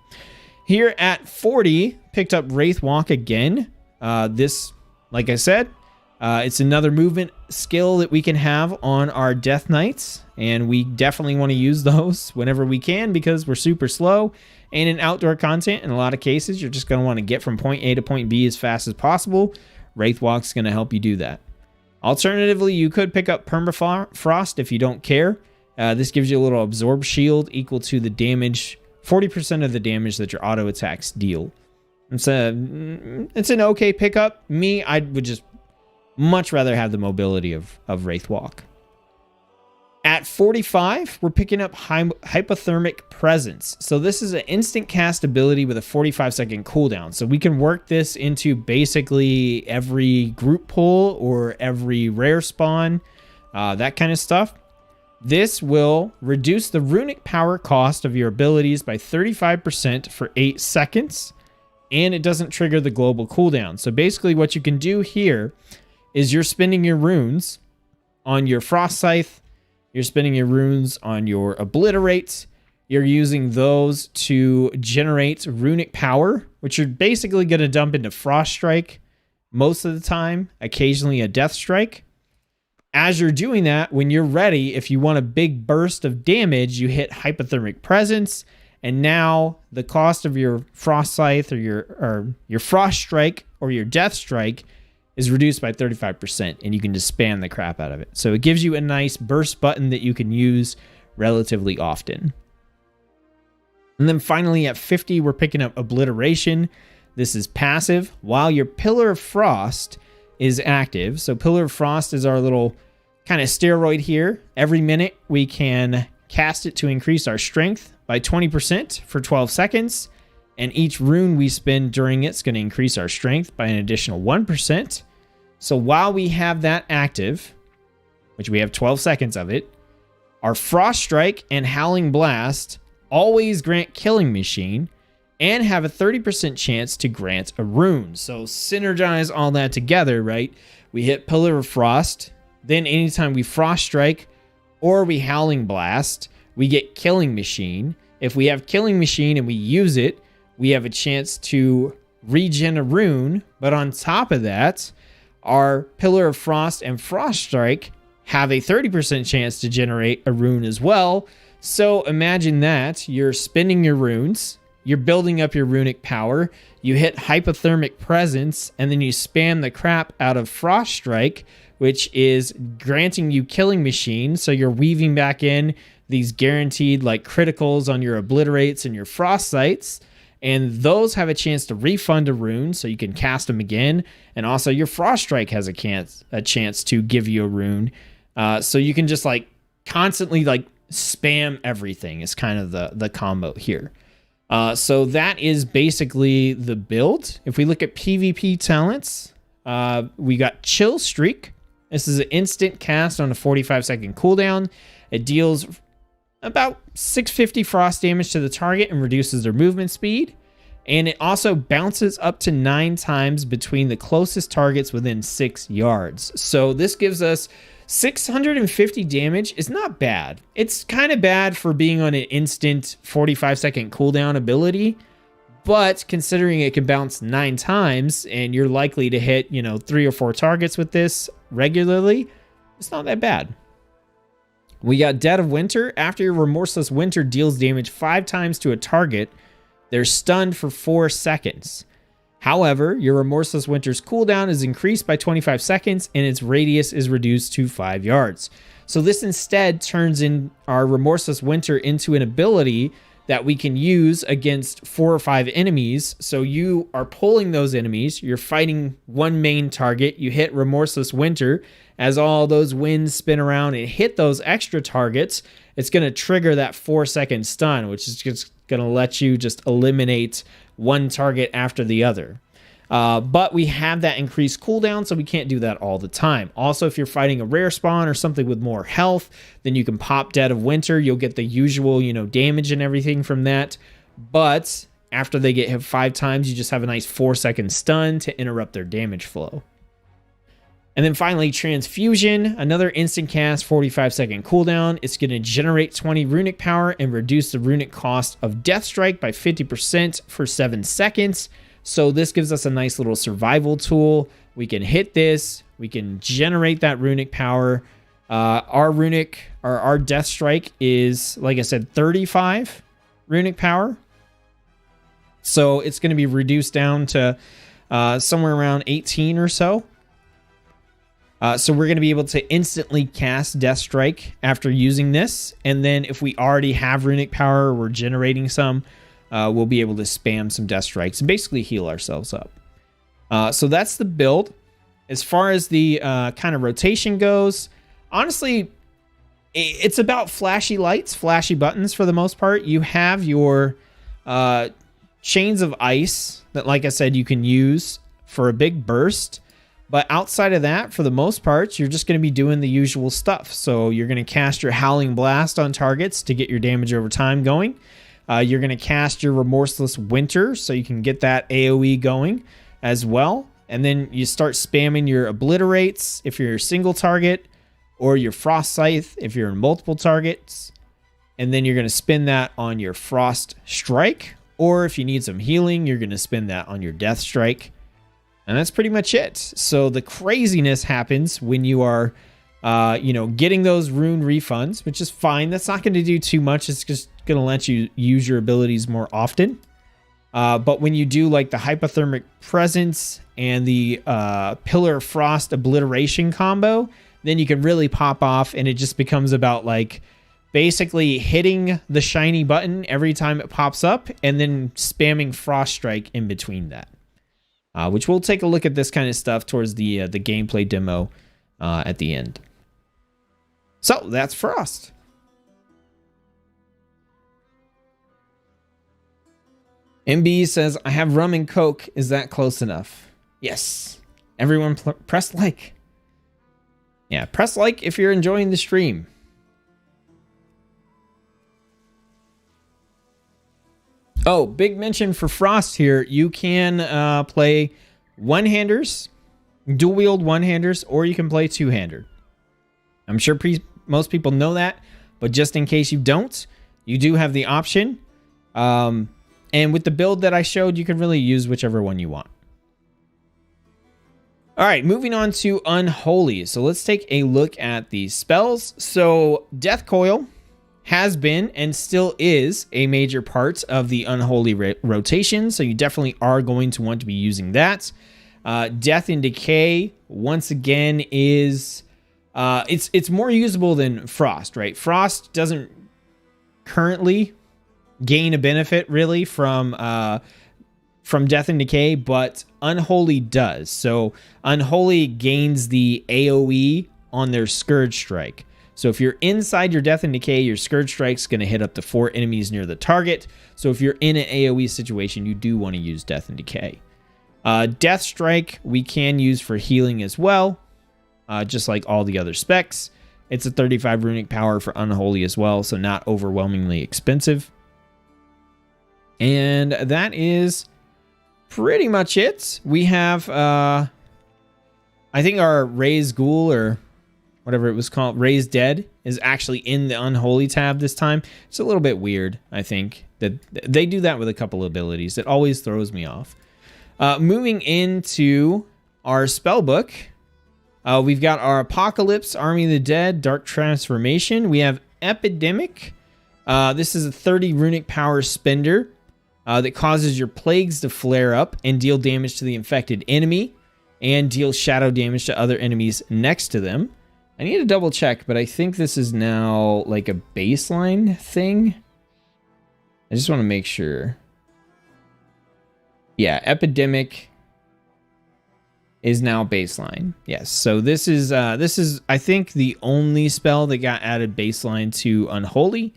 Here at 40, picked up Wraith Walk again. This, like I said, it's another movement skill that we can have on our Death Knights, and we definitely want to use those whenever we can because we're super slow. And in outdoor content, in a lot of cases, you're just going to want to get from point A to point B as fast as possible. Wraith Walk's going to help you do that. Alternatively, you could pick up Permafrost if you don't care. This gives you a little absorb shield equal to the damage, 40% of the damage that your auto attacks deal. It's an okay pickup. Me, I would just much rather have the mobility of Wraith Walk. At 45, we're picking up Hypothermic Presence. So this is an instant cast ability with a 45-second cooldown. So we can work this into basically every group pull or every rare spawn, that kind of stuff. This will reduce the runic power cost of your abilities by 35% for 8 seconds, and it doesn't trigger the global cooldown. So basically what you can do here is you're spending your runes on your Frost Scythe, you're spending your runes on your Obliterate, you're using those to generate runic power, which you're basically going to dump into Frost Strike most of the time, occasionally a Death Strike. As you're doing that, when you're ready, if you want a big burst of damage, you hit Hypothermic Presence, and now the cost of your Frost Scythe or your Frost Strike or your Death Strike is reduced by 35%, and you can just spam the crap out of it. So it gives you a nice burst button that you can use relatively often. And then finally at 50, we're picking up Obliteration. This is passive while your Pillar of Frost is active. So Pillar of Frost is our little kind of steroid here. Every minute we can cast it to increase our strength by 20% for 12 seconds. And each rune we spend during it's going to increase our strength by an additional 1%. So while we have that active, which we have 12 seconds of it, our Frost Strike and Howling Blast always grant Killing Machine and have a 30% chance to grant a rune. So synergize all that together, right? We hit Pillar of Frost, then anytime we Frost Strike or we Howling Blast, we get Killing Machine. If we have Killing Machine and we use it, we have a chance to regen a rune, but on top of that, our Pillar of Frost and Frost Strike have a 30% chance to generate a rune as well. So imagine that you're spending your runes, you're building up your runic power, you hit Hypothermic Presence, and then you spam the crap out of Frost Strike, which is granting you Killing Machine. So you're weaving back in these guaranteed like criticals on your Obliterates and your Frost Sites. And those have a chance to refund a rune, so you can cast them again. And also your Frost Strike has a chance to give you a rune. So you can just like constantly like spam everything is kind of the combo here. So that is basically the build. If we look at PvP talents, we got Chill Streak. This is an instant cast on a 45-second cooldown. It deals about 650 frost damage to the target and reduces their movement speed. And it also bounces up to 9 times between the closest targets within 6 yards. So this gives us 650 damage. Is not bad. It's kind of bad for being on an instant 45-second cooldown ability. But considering it can bounce 9 times and you're likely to hit, 3 or 4 targets with this regularly, it's not that bad. We got Dead of Winter. After your Remorseless Winter deals damage 5 times to a target, they're stunned for 4 seconds. However, your Remorseless Winter's cooldown is increased by 25 seconds and its radius is reduced to 5 yards. So this instead turns in our Remorseless Winter into an ability that we can use against 4 or 5 enemies. So you are pulling those enemies, you're fighting one main target, you hit Remorseless Winter. As all those winds spin around and hit those extra targets, it's going to trigger that 4-second stun, which is just going to let you just eliminate one target after the other. But we have that increased cooldown, so we can't do that all the time. Also, if you're fighting a rare spawn or something with more health, then you can pop Dead of Winter. You'll get the usual, damage and everything from that. But after they get hit 5 times, you just have a nice 4-second stun to interrupt their damage flow. And then finally, Transfusion, another instant cast, 45-second cooldown. It's going to generate 20 runic power and reduce the runic cost of Death Strike by 50% for 7 seconds. So this gives us a nice little survival tool. We can hit this. We can generate that runic power. Our Death Strike is, like I said, 35 runic power. So it's going to be reduced down to somewhere around 18 or so. So we're going to be able to instantly cast Death Strike after using this. And then if we already have runic power or we're generating some, we'll be able to spam some Death Strikes and basically heal ourselves up. So that's the build. As far as the kind of rotation goes, honestly, it's about flashy lights, flashy buttons for the most part. You have your Chains of Ice that, like I said, you can use for a big burst. But outside of that, for the most part, you're just going to be doing the usual stuff. So you're going to cast your Howling Blast on targets to get your damage over time going. You're going to cast your Remorseless Winter so you can get that AoE going as well. And then you start spamming your Obliterates if you're a single target, or your Frost Scythe if you're in multiple targets. And then you're going to spin that on your Frost Strike. Or if you need some healing, you're going to spin that on your Death Strike. And that's pretty much it. So the craziness happens when you are, getting those rune refunds, which is fine. That's not going to do too much. It's just going to let you use your abilities more often. But when you do like the Hypothermic Presence and the Pillar of Frost Obliteration combo, then you can really pop off, and it just becomes about like basically hitting the shiny button every time it pops up and then spamming Frost Strike in between that. Which we'll take a look at this kind of stuff towards the gameplay demo at the end. So that's Frost. MB says, I have rum and coke. Is that close enough? Yes. Everyone press like. Yeah, press like if you're enjoying the stream. Oh, big mention for Frost here. You can play one-handers, dual-wield one-handers, or you can play two-hander. I'm sure most people know that, but just in case you don't, you do have the option. And with the build that I showed, you can really use whichever one you want. All right, moving on to Unholy. So let's take a look at these spells. So Death Coil has been and still is a major part of the Unholy rotation. So you definitely are going to want to be using that. Death and Decay, once again, is... it's more usable than Frost, right? Frost doesn't currently gain a benefit really from Death and Decay, but Unholy does. So Unholy gains the AoE on their Scourge Strike. So if you're inside your Death and Decay, your Scourge Strike's going to hit up to 4 enemies near the target. So if you're in an AoE situation, you do want to use Death and Decay. Death Strike we can use for healing as well, just like all the other specs. It's a 35 runic power for Unholy as well, so not overwhelmingly expensive. And that is pretty much it. We have, I think our Raise Ghoul, or whatever it was called, Raise Dead, is actually in the Unholy tab this time. It's a little bit weird, I think, that they do that with a couple of abilities. It always throws me off. Moving into our spellbook, we've got our Apocalypse, Army of the Dead, Dark Transformation. We have Epidemic. This is a 30 runic power spender that causes your plagues to flare up and deal damage to the infected enemy and deal shadow damage to other enemies next to them. I need to double check, but I think this is now like a baseline thing. I just want to make sure. Yeah, Epidemic is now baseline. Yes, so this is I think the only spell that got added baseline to Unholy.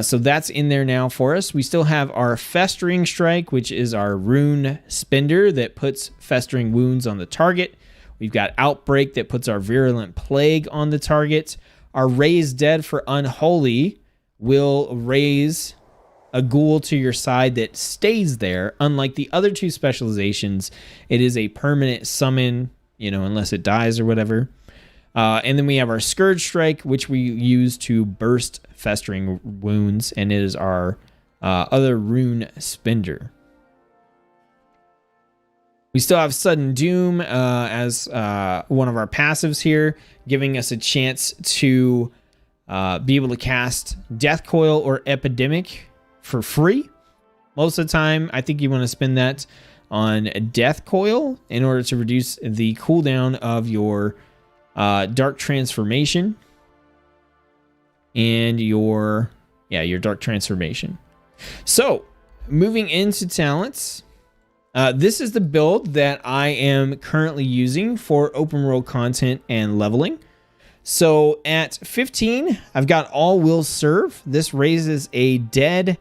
So that's in there now for us. We still have our Festering Strike, which is our rune spender that puts festering wounds on the target. We've got Outbreak that puts our Virulent Plague on the target. Our Raise Dead for Unholy will raise a ghoul to your side that stays there. Unlike the other two specializations, it is a permanent summon, unless it dies or whatever. And then we have our Scourge Strike, which we use to burst festering wounds, and it is our other rune spender. We still have Sudden Doom as one of our passives here, giving us a chance to be able to cast Death Coil or Epidemic for free. Most of the time, I think you want to spend that on Death Coil in order to reduce the cooldown of your Dark Transformation and your Dark Transformation. So, moving into talents, this is the build that I am currently using for open world content and leveling. So at 15, I've got All Will Serve. This raises a dead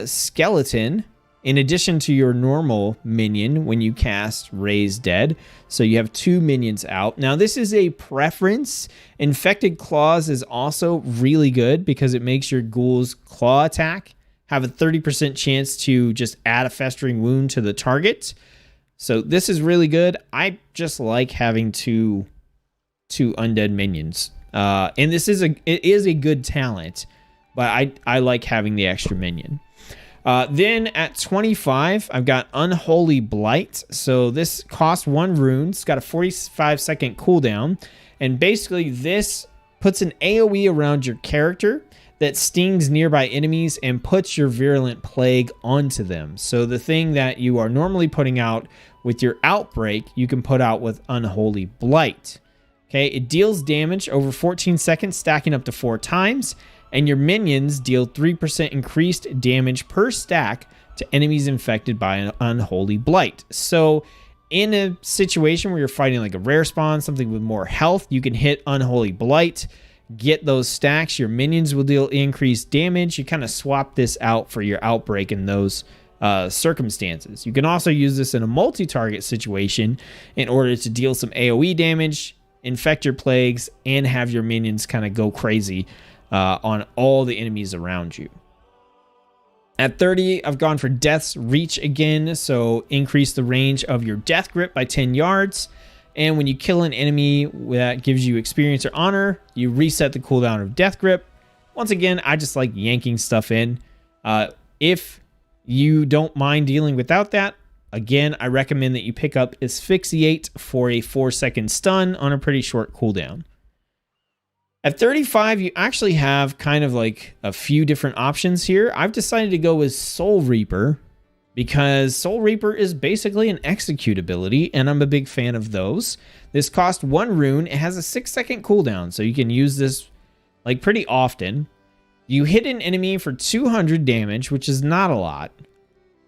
skeleton in addition to your normal minion when you cast Raise Dead. So you have 2 minions out. Now this is a preference. Infected Claws is also really good because it makes your ghoul's claw attack have a 30% chance to just add a festering wound to the target. So this is really good. I just like having two undead minions. And it is a good talent, but I like having the extra minion. Then at 25, I've got Unholy Blight. So this costs 1 rune. It's got a 45-second cooldown. And basically this puts an AoE around your character that stings nearby enemies and puts your Virulent Plague onto them. So the thing that you are normally putting out with your Outbreak, you can put out with Unholy Blight. Okay, it deals damage over 14 seconds, stacking up to 4 times. And your minions deal 3% increased damage per stack to enemies infected by an Unholy Blight. So in a situation where you're fighting like a rare spawn, something with more health, you can hit Unholy Blight, get those stacks. Your minions will deal increased damage. You kind of swap this out for your Outbreak in those circumstances. You can also use this in a multi-target situation in order to deal some AoE damage, infect your plagues, and have your minions kind of go crazy on all the enemies around you. At 30, I've gone for Death's Reach again, so increase the range of your Death Grip by 10 yards. And when you kill an enemy that gives you experience or honor, you reset the cooldown of Death Grip. Once again, I just like yanking stuff in. If you don't mind dealing without that, again, I recommend that you pick up Asphyxiate for a 4-second stun on a pretty short cooldown. At 35, you actually have kind of like a few different options here. I've decided to go with Soul Reaper because Soul Reaper is basically an execute ability, and I'm a big fan of those. This costs 1 rune. It has a 6-second cooldown, so you can use this like pretty often. You hit an enemy for 200 damage, which is not a lot,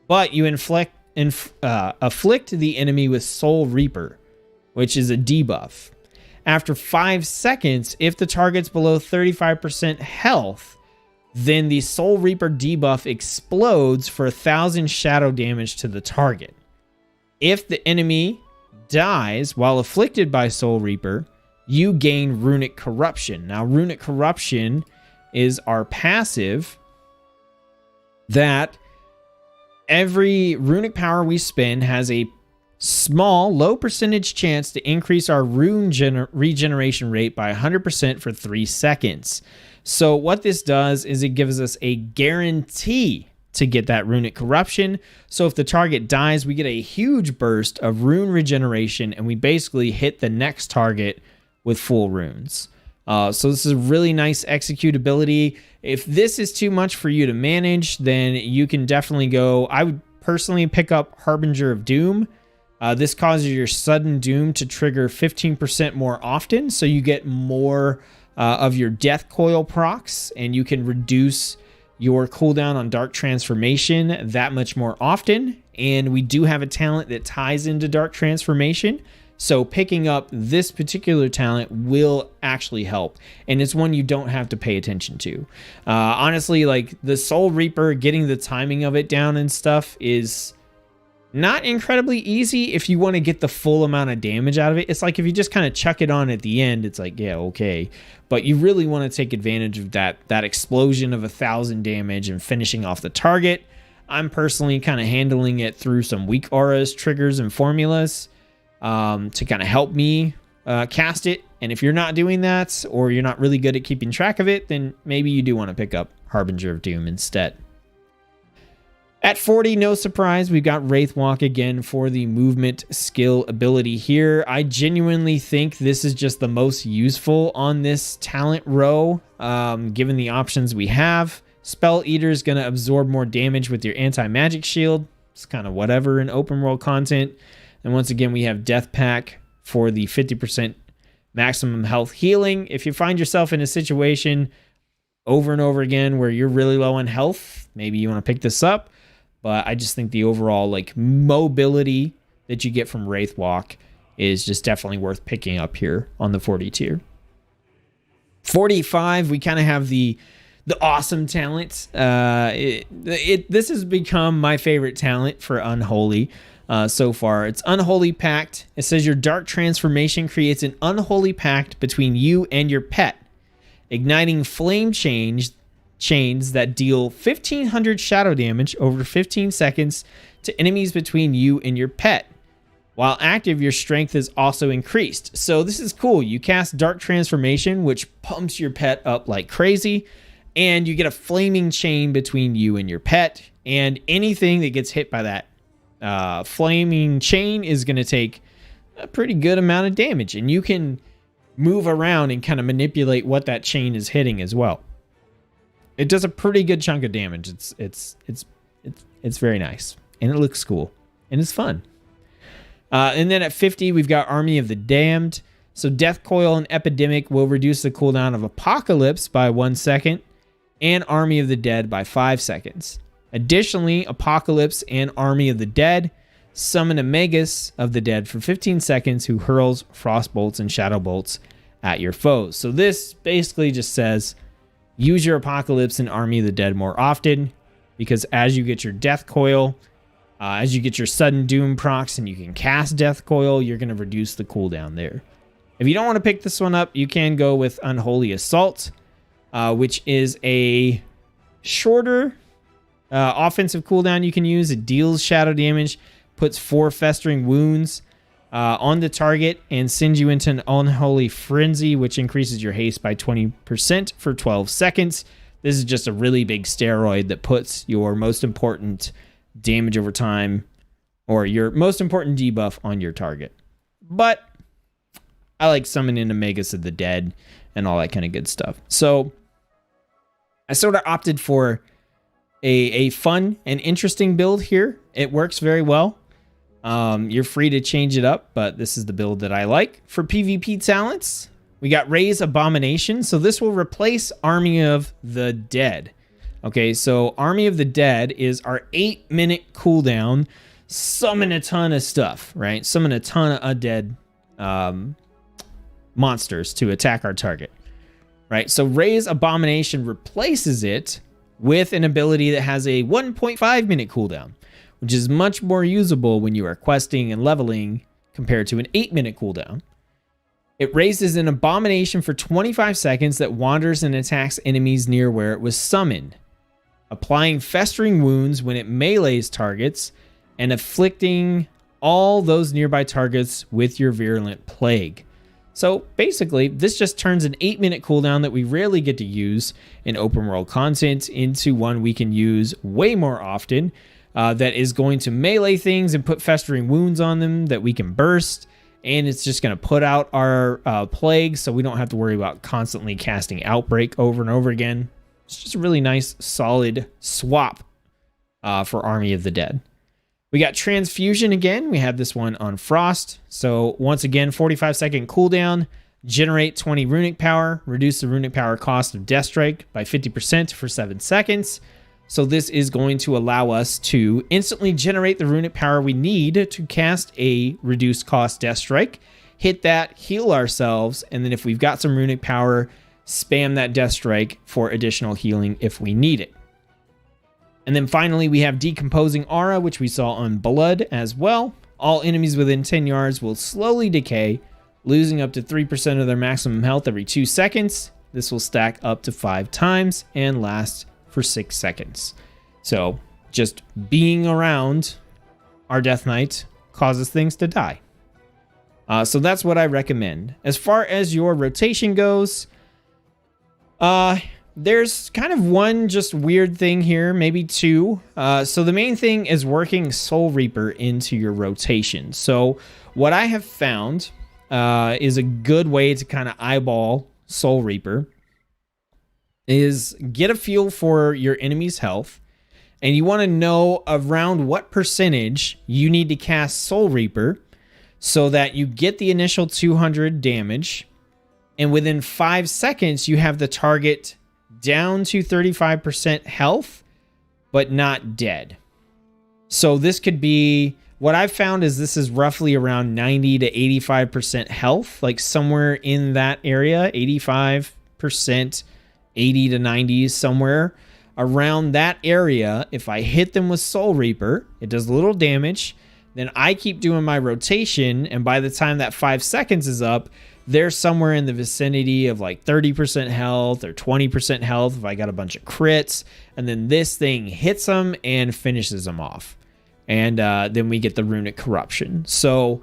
but you afflict the enemy with Soul Reaper, which is a debuff. After 5 seconds, if the target's below 35% health, then the Soul Reaper debuff explodes for 1,000 shadow damage to the target. If the enemy dies while afflicted by Soul Reaper, you gain Runic Corruption. Now, Runic Corruption is our passive that every runic power we spend has a small, low percentage chance to increase our rune regeneration rate by 100% for 3 seconds. So what this does is it gives us a guarantee to get that runic corruption. So if the target dies, we get a huge burst of rune regeneration, and we basically hit the next target with full runes. So this is a really nice executability. If this is too much for you to manage, then you can definitely go. I would personally pick up Harbinger of Doom. This causes your sudden doom to trigger 15% more often, so you get more of your death coil procs, and you can reduce your cooldown on Dark Transformation that much more often. And we do have a talent that ties into Dark Transformation, so picking up this particular talent will actually help, and it's one you don't have to pay attention to. Honestly, like the Soul Reaper, getting the timing of it down and stuff is not incredibly easy if you want to get the full amount of damage out of it. It's like if you just kind of chuck it on at the end, it's like, yeah, okay. But you really want to take advantage of that explosion of 1,000 damage and finishing off the target. I'm personally kind of handling it through some weak auras, triggers, and formulas to kind of help me cast it. And if you're not doing that, or you're not really good at keeping track of it, then maybe you do want to pick up Harbinger of Doom instead. At 40, no surprise, we've got Wraithwalk again for the movement skill ability here. I genuinely think this is just the most useful on this talent row, given the options we have. Spell Eater is going to absorb more damage with your anti-magic shield. It's kind of whatever in open world content. And once again, we have Death Pack for the 50% maximum health healing. If you find yourself in a situation over and over again where you're really low on health, maybe you want to pick this up. But I just think the overall like mobility that you get from Wraithwalk is just definitely worth picking up here on the 40 tier. 45, we kind of have the awesome talent. This has become my favorite talent for Unholy so far. It's Unholy Pact. It says your Dark Transformation creates an unholy pact between you and your pet, igniting flame chains that deal 1,500 shadow damage over 15 seconds to enemies between you and your pet. While active, your strength is also increased. So this is cool. You cast Dark Transformation, which pumps your pet up like crazy, and you get a flaming chain between you and your pet, and anything that gets hit by that flaming chain is going to take a pretty good amount of damage, and you can move around and kind of manipulate what that chain is hitting as well. It does a pretty good chunk of damage. It's very nice, and it looks cool, and it's fun. And then at 50, we've got Army of the Damned. So Death Coil and Epidemic will reduce the cooldown of Apocalypse by 1 second, and Army of the Dead by 5 seconds. Additionally, Apocalypse and Army of the Dead summon a Magus of the Dead for 15 seconds who hurls Frost Bolts and Shadow Bolts at your foes. So this basically just says, use your Apocalypse and Army of the Dead more often, because as you get your Death Coil, as you get your Sudden Doom procs and you can cast Death Coil, you're going to reduce the cooldown there. If you don't want to pick this one up, you can go with Unholy Assault, which is a shorter offensive cooldown you can use. It deals shadow damage, puts 4 festering wounds on the target, and sends you into an Unholy Frenzy, which increases your haste by 20% for 12 seconds. This is just a really big steroid that puts your most important damage over time or your most important debuff on your target. But I like summoning Magus of the Dead and all that kind of good stuff. So I sort of opted for a fun and interesting build here. It works very well. You're free to change it up, but this is the build that I like. For PvP talents, we got Raise Abomination. So this will replace Army of the Dead. Okay, so Army of the Dead is our 8-minute cooldown. Summon a ton of stuff, right? Summon a ton of undead monsters to attack our target, right? So Raise Abomination replaces it with an ability that has a 1.5-minute cooldown, which is much more usable when you are questing and leveling compared to an 8-minute cooldown. It raises an abomination for 25 seconds that wanders and attacks enemies near where it was summoned, applying festering wounds when it melees targets and afflicting all those nearby targets with your virulent plague. So basically, this just turns an 8-minute cooldown that we rarely get to use in open world content into one we can use way more often, that is going to melee things and put festering wounds on them that we can burst, and it's just going to put out our plague so we don't have to worry about constantly casting Outbreak over and over again. It's just a really nice, solid swap for Army of the Dead. We got Transfusion again. We have this one on Frost. So once again, 45-second cooldown, generate 20 runic power, reduce the runic power cost of Death Strike by 50% for 7 seconds. So this is going to allow us to instantly generate the runic power we need to cast a reduced cost Death Strike, hit that, heal ourselves, and then if we've got some runic power, spam that Death Strike for additional healing if we need it. And then finally, we have Decomposing Aura, which we saw on Blood as well. All enemies within 10 yards will slowly decay, losing up to 3% of their maximum health every 2 seconds. This will stack up to 5 times and last for 6 seconds. So just being around our Death Knight causes things to die. So that's what I recommend. As far as your rotation goes, there's kind of one just weird thing here, maybe two. So the main thing is working Soul Reaper into your rotation. So what I have found is a good way to kind of eyeball Soul Reaper is get a feel for your enemy's health, and you want to know around what percentage you need to cast Soul Reaper so that you get the initial 200 damage, and within 5 seconds you have the target down to 35% health, but not dead. So this could be, what I've found is this is roughly around 90 to 85% health, like somewhere in that area, 85%, 80 to 90, somewhere around that area. If I hit them with Soul Reaper, it does a little damage. Then I keep doing my rotation, and by the time that 5 seconds is up, they're somewhere in the vicinity of like 30% health or 20% health if I got a bunch of crits. And then this thing hits them and finishes them off. And then we get the Runic Corruption. So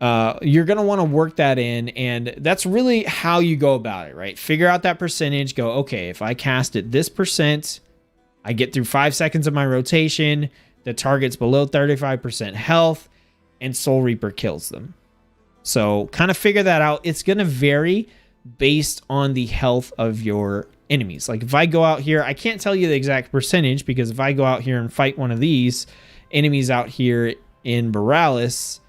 you're going to want to work that in. And that's really how you go about it, right? Figure out that percentage. Go, okay, if I cast it this percent, I get through 5 seconds of my rotation. The target's below 35% health, and Soul Reaper kills them. So kind of figure that out. It's going to vary based on the health of your enemies. Like if I go out here, I can't tell you the exact percentage, because if I go out here and fight one of these enemies out here in Borealis,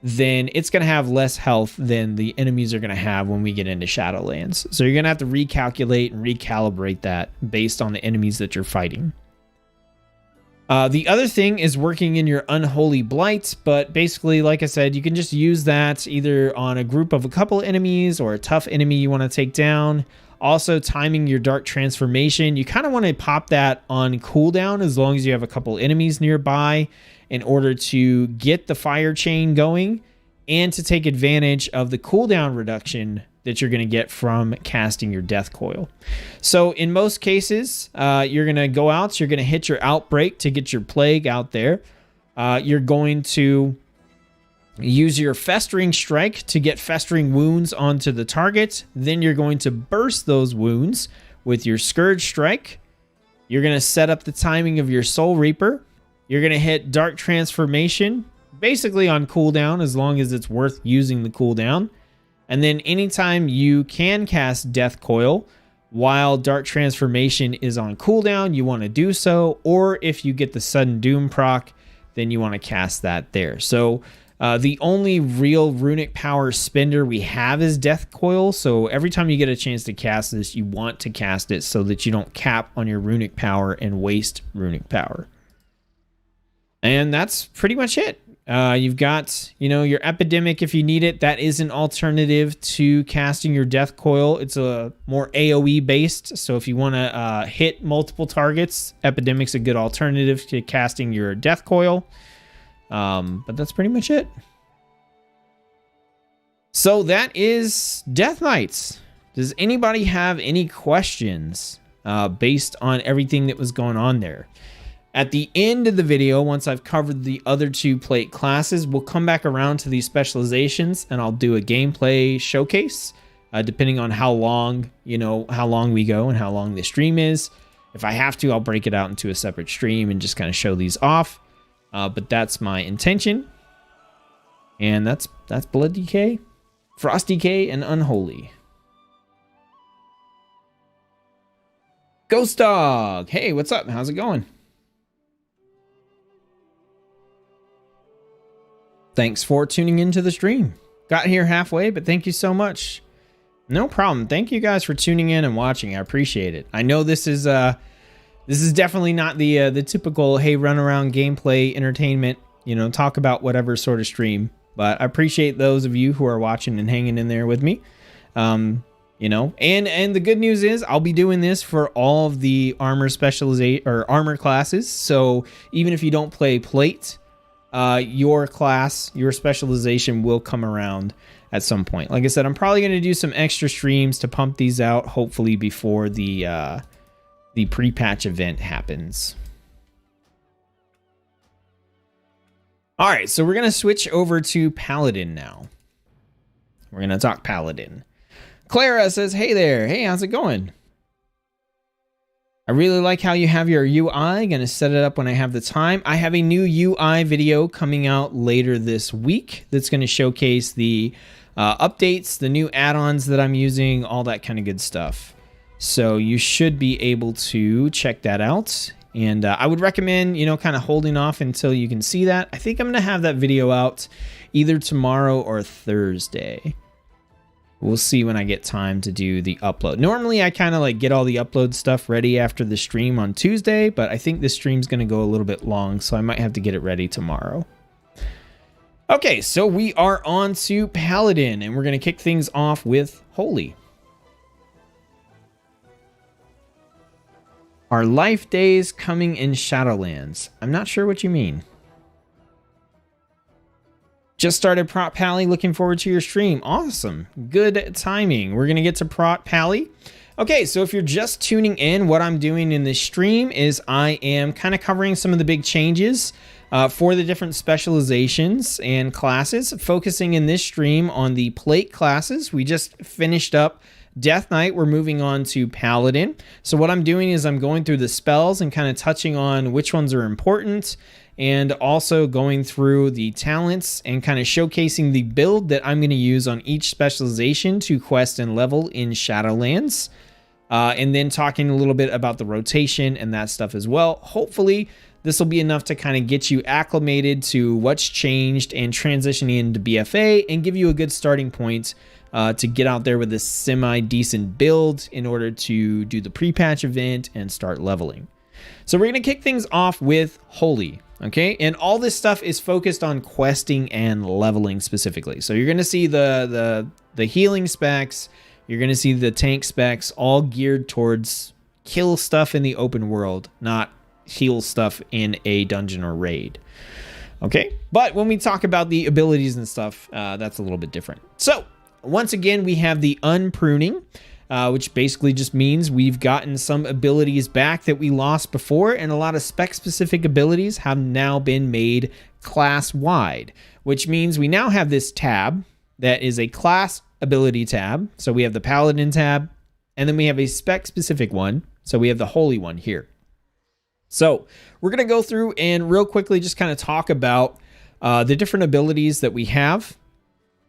then it's going to have less health than the enemies are going to have when we get into Shadowlands. So you're going to have to recalculate and recalibrate that based on the enemies that you're fighting. The other thing is working in your Unholy Blight, but basically, like I said, you can just use that either on a group of a couple enemies or a tough enemy you want to take down. Also, timing your Dark Transformation. You kind of want to pop that on cooldown as long as you have a couple enemies nearby in order to get the fire chain going and to take advantage of the cooldown reduction that you're going to get from casting your Death Coil. So in most cases, you're going to go out, you're going to hit your Outbreak to get your Plague out there. You're going to use your Festering Strike to get Festering Wounds onto the target. Then you're going to burst those wounds with your Scourge Strike. You're going to set up the timing of your Soul Reaper. You're going to hit Dark Transformation, basically on cooldown, as long as it's worth using the cooldown. And then anytime you can cast Death Coil while Dark Transformation is on cooldown, you want to do so. Or if you get the Sudden Doom proc, then you want to cast that there. So the only real runic power spender we have is Death Coil. So every time you get a chance to cast this, you want to cast it so that you don't cap on your runic power and waste runic power. And that's pretty much it. You've got, your Epidemic if you need it. That is an alternative to casting your Death Coil. It's a more AoE based. So if you want to hit multiple targets, Epidemic's a good alternative to casting your Death Coil. But that's pretty much it. So that is Death Knights. Does anybody have any questions based on everything that was going on there? At the end of the video, once I've covered the other 2 plate classes, we'll come back around to these specializations and I'll do a gameplay showcase, depending on how long we go and how long the stream is. If I have to, I'll break it out into a separate stream and just kind of show these off. But that's my intention. And that's Blood DK, Frost DK, and Unholy. Ghost Dog! Hey, what's up? How's it going? Thanks for tuning into the stream. Got here halfway, but thank you so much. No problem. Thank you guys for tuning in and watching. I appreciate it. I know this is definitely not the typical, hey, run around gameplay entertainment, talk about whatever sort of stream. But I appreciate those of you who are watching and hanging in there with me. And the good news is I'll be doing this for all of the armor specialization or armor classes. So even if you don't play plate, your class, your specialization will come around at some point. Like I said, I'm probably going to do some extra streams to pump these out, hopefully before the pre-patch event happens. All right, so we're going to switch over to Paladin now. We're going to talk Paladin. Clara says, hey there. Hey, how's it going? I really like how you have your UI. Going to set it up when I have the time. I have a new UI video coming out later this week that's going to showcase the updates, the new add-ons that I'm using, all that kind of good stuff. So you should be able to check that out. And I would recommend, kind of holding off until you can see that. I think I'm going to have that video out either tomorrow or Thursday. We'll see when I get time to do the upload. Normally, I kind of get all the upload stuff ready after the stream on Tuesday, but I think this stream's going to go a little bit long, so I might have to get it ready tomorrow. Okay, so we are on to Paladin, and we're going to kick things off with Holy. Are life days coming in Shadowlands? I'm not sure what you mean. Just started Prot Pally. Looking forward to your stream. Awesome. Good timing. We're going to get to Prot Pally. Okay, so if you're just tuning in, what I'm doing in this stream is I am kind of covering some of the big changes for the different specializations and classes, focusing in this stream on the plate classes. We just finished up Death Knight. We're moving on to Paladin. So what I'm doing is I'm going through the spells and kind of touching on which ones are important, and also going through the talents and kind of showcasing the build that I'm going to use on each specialization to quest and level in Shadowlands. And then talking a little bit about the rotation and that stuff as well. Hopefully, this will be enough to kind of get you acclimated to what's changed and transitioning into BFA and give you a good starting point to get out there with a semi-decent build in order to do the pre-patch event and start leveling. So we're going to kick things off with Holy. Okay, and all this stuff is focused on questing and leveling specifically. So you're going to see the healing specs, you're going to see the tank specs, all geared towards kill stuff in the open world, not heal stuff in a dungeon or raid. Okay, but when we talk about the abilities and stuff, that's a little bit different. So once again, we have the Unpruning, which basically just means we've gotten some abilities back that we lost before, and a lot of spec-specific abilities have now been made class-wide, which means we now have this tab that is a class ability tab. So we have the Paladin tab, And then we have a spec specific one. So we have the holy one here. So we're going to go through and real quickly just kind of talk about the different abilities that we have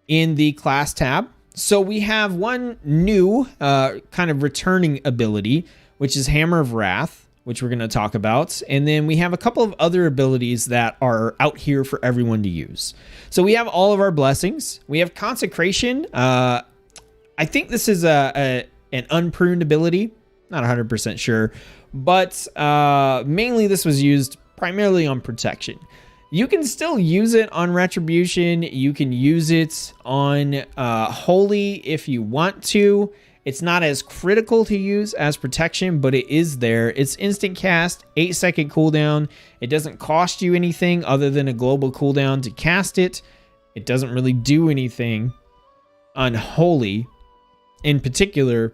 in the class tab. So we have one new kind of returning ability, which is Hammer of Wrath, which we're going to talk about. And then we have a couple of other abilities that are out here for everyone to use. So we have all of our blessings. We have Consecration. I think this is an unpruned ability. Not 100% sure. But mainly this was used primarily on protection. You can still use it on Retribution. You can use it on Holy if you want to. It's not as critical to use as protection, but it is there. It's instant cast, 8-second cooldown. It doesn't cost you anything other than a global cooldown to cast it. It doesn't really do anything on Holy in particular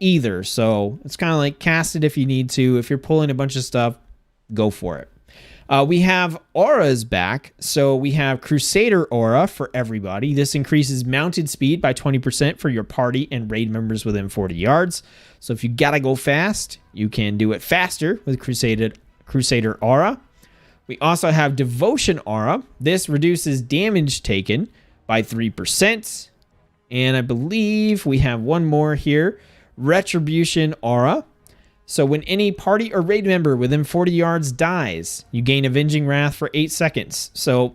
either. So it's kind of like cast it if you need to. If you're pulling a bunch of stuff, go for it. We have auras back. So we have Crusader Aura for everybody. This increases mounted speed by 20% for your party and raid members within 40 yards. So if you gotta go fast, you can do it faster with Crusader Aura. We also have Devotion Aura. This reduces damage taken by 3%. And I believe we have one more here, Retribution Aura. So when any party or raid member within 40 yards dies, you gain Avenging Wrath for 8 seconds. So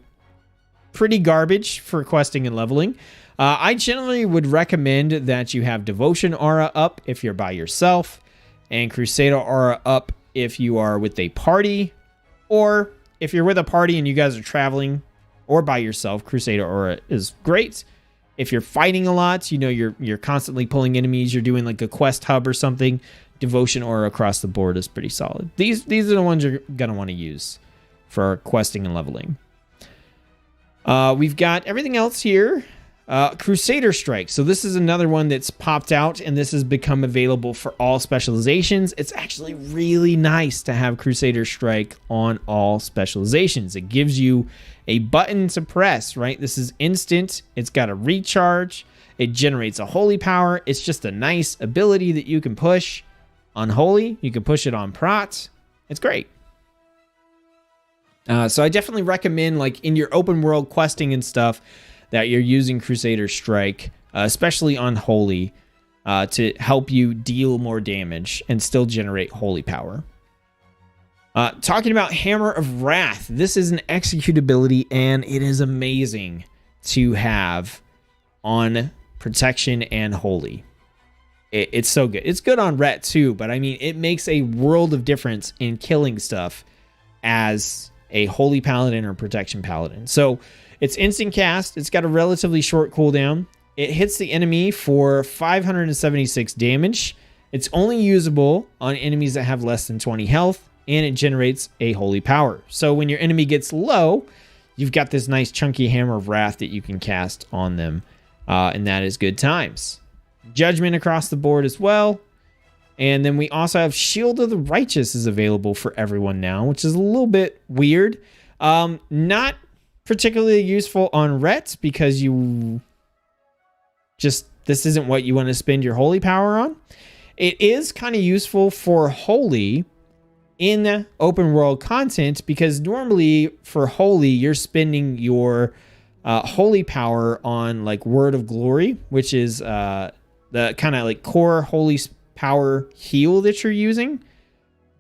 pretty garbage for questing and leveling. I generally would recommend that you have Devotion Aura up if you're by yourself, and Crusader Aura up if you are with a party, or if you're with a party and you guys are traveling or by yourself, Crusader Aura is great. If you're fighting a lot, you know, you're constantly pulling enemies, you're doing like a quest hub or something, Devotion Aura across the board is pretty solid. These are the ones you're going to want to use for questing and leveling. We've got everything else here. Crusader Strike. So this is another one that's popped out, and this has become available for all specializations. It's actually really nice to have Crusader Strike on all specializations. It gives you a button to press, right? This is instant. It's got a recharge. It generates a holy power. It's just a nice ability that you can push on Holy. You can push it on Prot. It's great. So I definitely recommend, like in your open world questing and stuff, that you're using Crusader Strike, especially on Holy, to help you deal more damage and still generate holy power. Talking about Hammer of Wrath, this is an execute ability, and it is amazing to have on protection and holy. It's so good. It's good on Ret too, but I mean, it makes a world of difference in killing stuff as a holy paladin or protection paladin. So it's instant cast. It's got a relatively short cooldown. It hits the enemy for 576 damage. It's only usable on enemies that have less than 20 health, and it generates a holy power. So when your enemy gets low, you've got this nice chunky Hammer of Wrath that you can cast on them, and that is good times. Judgment across the board as well. And then we also have Shield of the Righteous is available for everyone now, which is a little bit weird. Not particularly useful on Ret because this isn't what you want to spend your holy power on. It is kind of useful for holy in open world content because normally for holy, you're spending your holy power on like Word of Glory, which is the kind of like core holy power heal that you're using.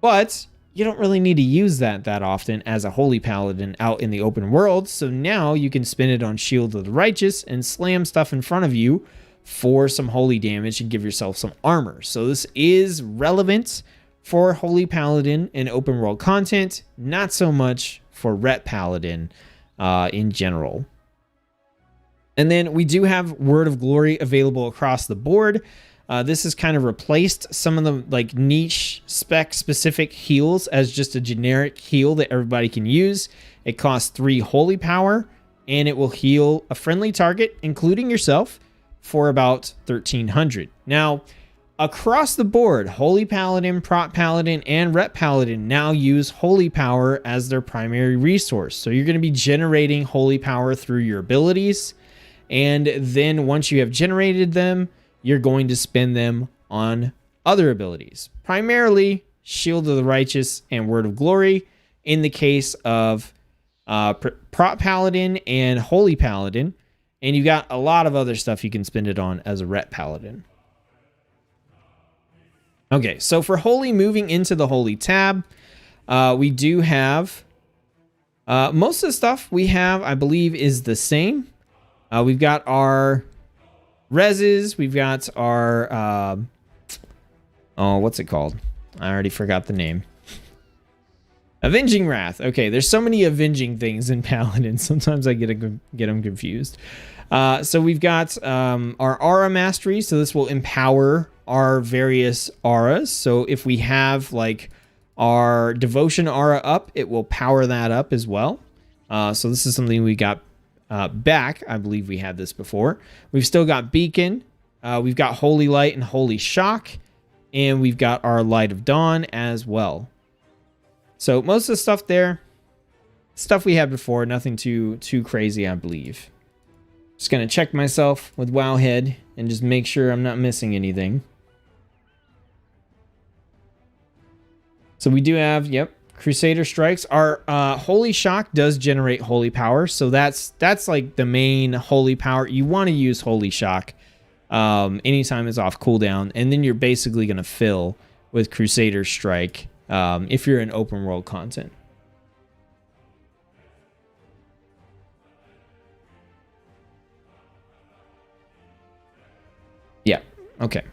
But you don't really need to use that often as a holy paladin out in the open world. So now you can spend it on Shield of the Righteous and slam stuff in front of you for some holy damage and give yourself some armor. So this is relevant for holy paladin in open world content, not so much for Ret paladin in general. And then we do have Word of Glory available across the board. This has kind of replaced some of the like niche spec specific heals as just a generic heal that everybody can use. It costs 3 holy power, and it will heal a friendly target, including yourself, for about 1300. Now, across the board, Holy Paladin, Prot Paladin, and Ret Paladin now use holy power as their primary resource. So you're going to be generating holy power through your abilities. And then once you have generated them, you're going to spend them on other abilities, primarily Shield of the Righteous and Word of Glory in the case of Prop Paladin and Holy Paladin, and you've got a lot of other stuff you can spend it on as a Ret Paladin. Okay, so for Holy, moving into the Holy tab, we do have most of the stuff we have, I believe, is the same. We've got our reses, we've got our oh, what's it called? I already forgot the name. Avenging Wrath. Okay, there's so many avenging things in Paladin. Sometimes I get them confused. So we've got our aura mastery. So this will empower our various auras. So if we have like our devotion aura up, it will power that up as well. So this is something we got back. I believe we had this before. We've still got Beacon. We've got Holy Light and Holy Shock. And we've got our Light of Dawn as well. So most of the stuff there, stuff we had before, nothing too crazy, I believe. Just going to check myself with Wowhead and just make sure I'm not missing anything. So we do have, yep, Crusader Strikes. Our Holy Shock does generate Holy Power. So that's like the main Holy Power. You want to use Holy Shock anytime it's off cooldown. And then you're basically going to fill with Crusader Strike if you're in open world content. Yeah, okay.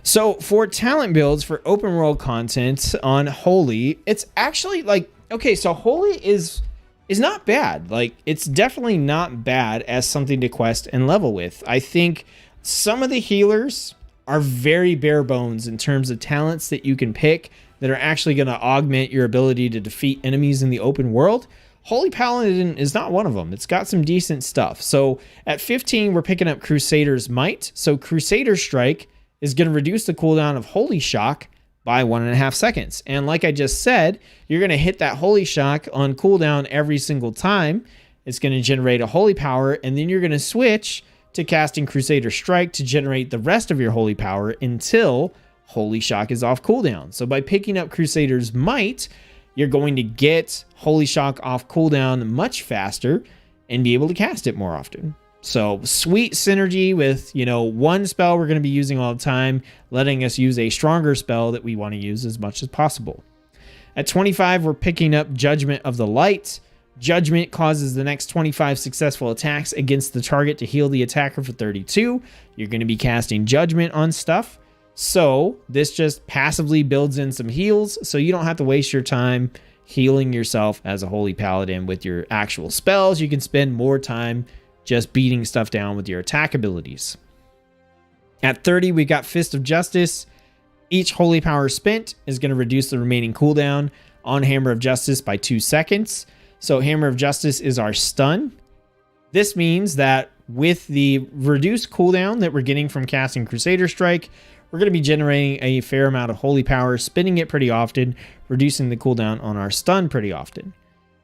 So for talent builds for open world content on Holy, it's actually like, okay, so Holy is not bad. Like, it's definitely not bad as something to quest and level with. I think some of the healers are very bare bones in terms of talents that you can pick that are actually going to augment your ability to defeat enemies in the open world. Holy Paladin is not one of them. It's got some decent stuff. So at 15, we're picking up Crusader's Might. So Crusader Strike is going to reduce the cooldown of Holy Shock by 1.5 seconds. And like I just said, you're going to hit that Holy Shock on cooldown every single time. It's going to generate a Holy Power, and then you're going to switch to casting Crusader Strike to generate the rest of your Holy Power until Holy Shock is off cooldown. So by picking up Crusader's Might, you're going to get Holy Shock off cooldown much faster and be able to cast it more often. So sweet synergy with, you know, one spell we're going to be using all the time, letting us use a stronger spell that we want to use as much as possible. At 25, we're picking up Judgment of the Light. Judgment causes the next 25 successful attacks against the target to heal the attacker for 32. You're going to be casting Judgment on stuff. So this just passively builds in some heals, so you don't have to waste your time healing yourself as a Holy Paladin with your actual spells. You can spend more time just beating stuff down with your attack abilities. At 30, we got Fist of Justice. Each Holy Power spent is going to reduce the remaining cooldown on Hammer of Justice by 2 seconds. So Hammer of Justice is our stun. This means that with the reduced cooldown that we're getting from casting Crusader Strike, we're going to be generating a fair amount of Holy Power, spinning it pretty often, reducing the cooldown on our stun pretty often.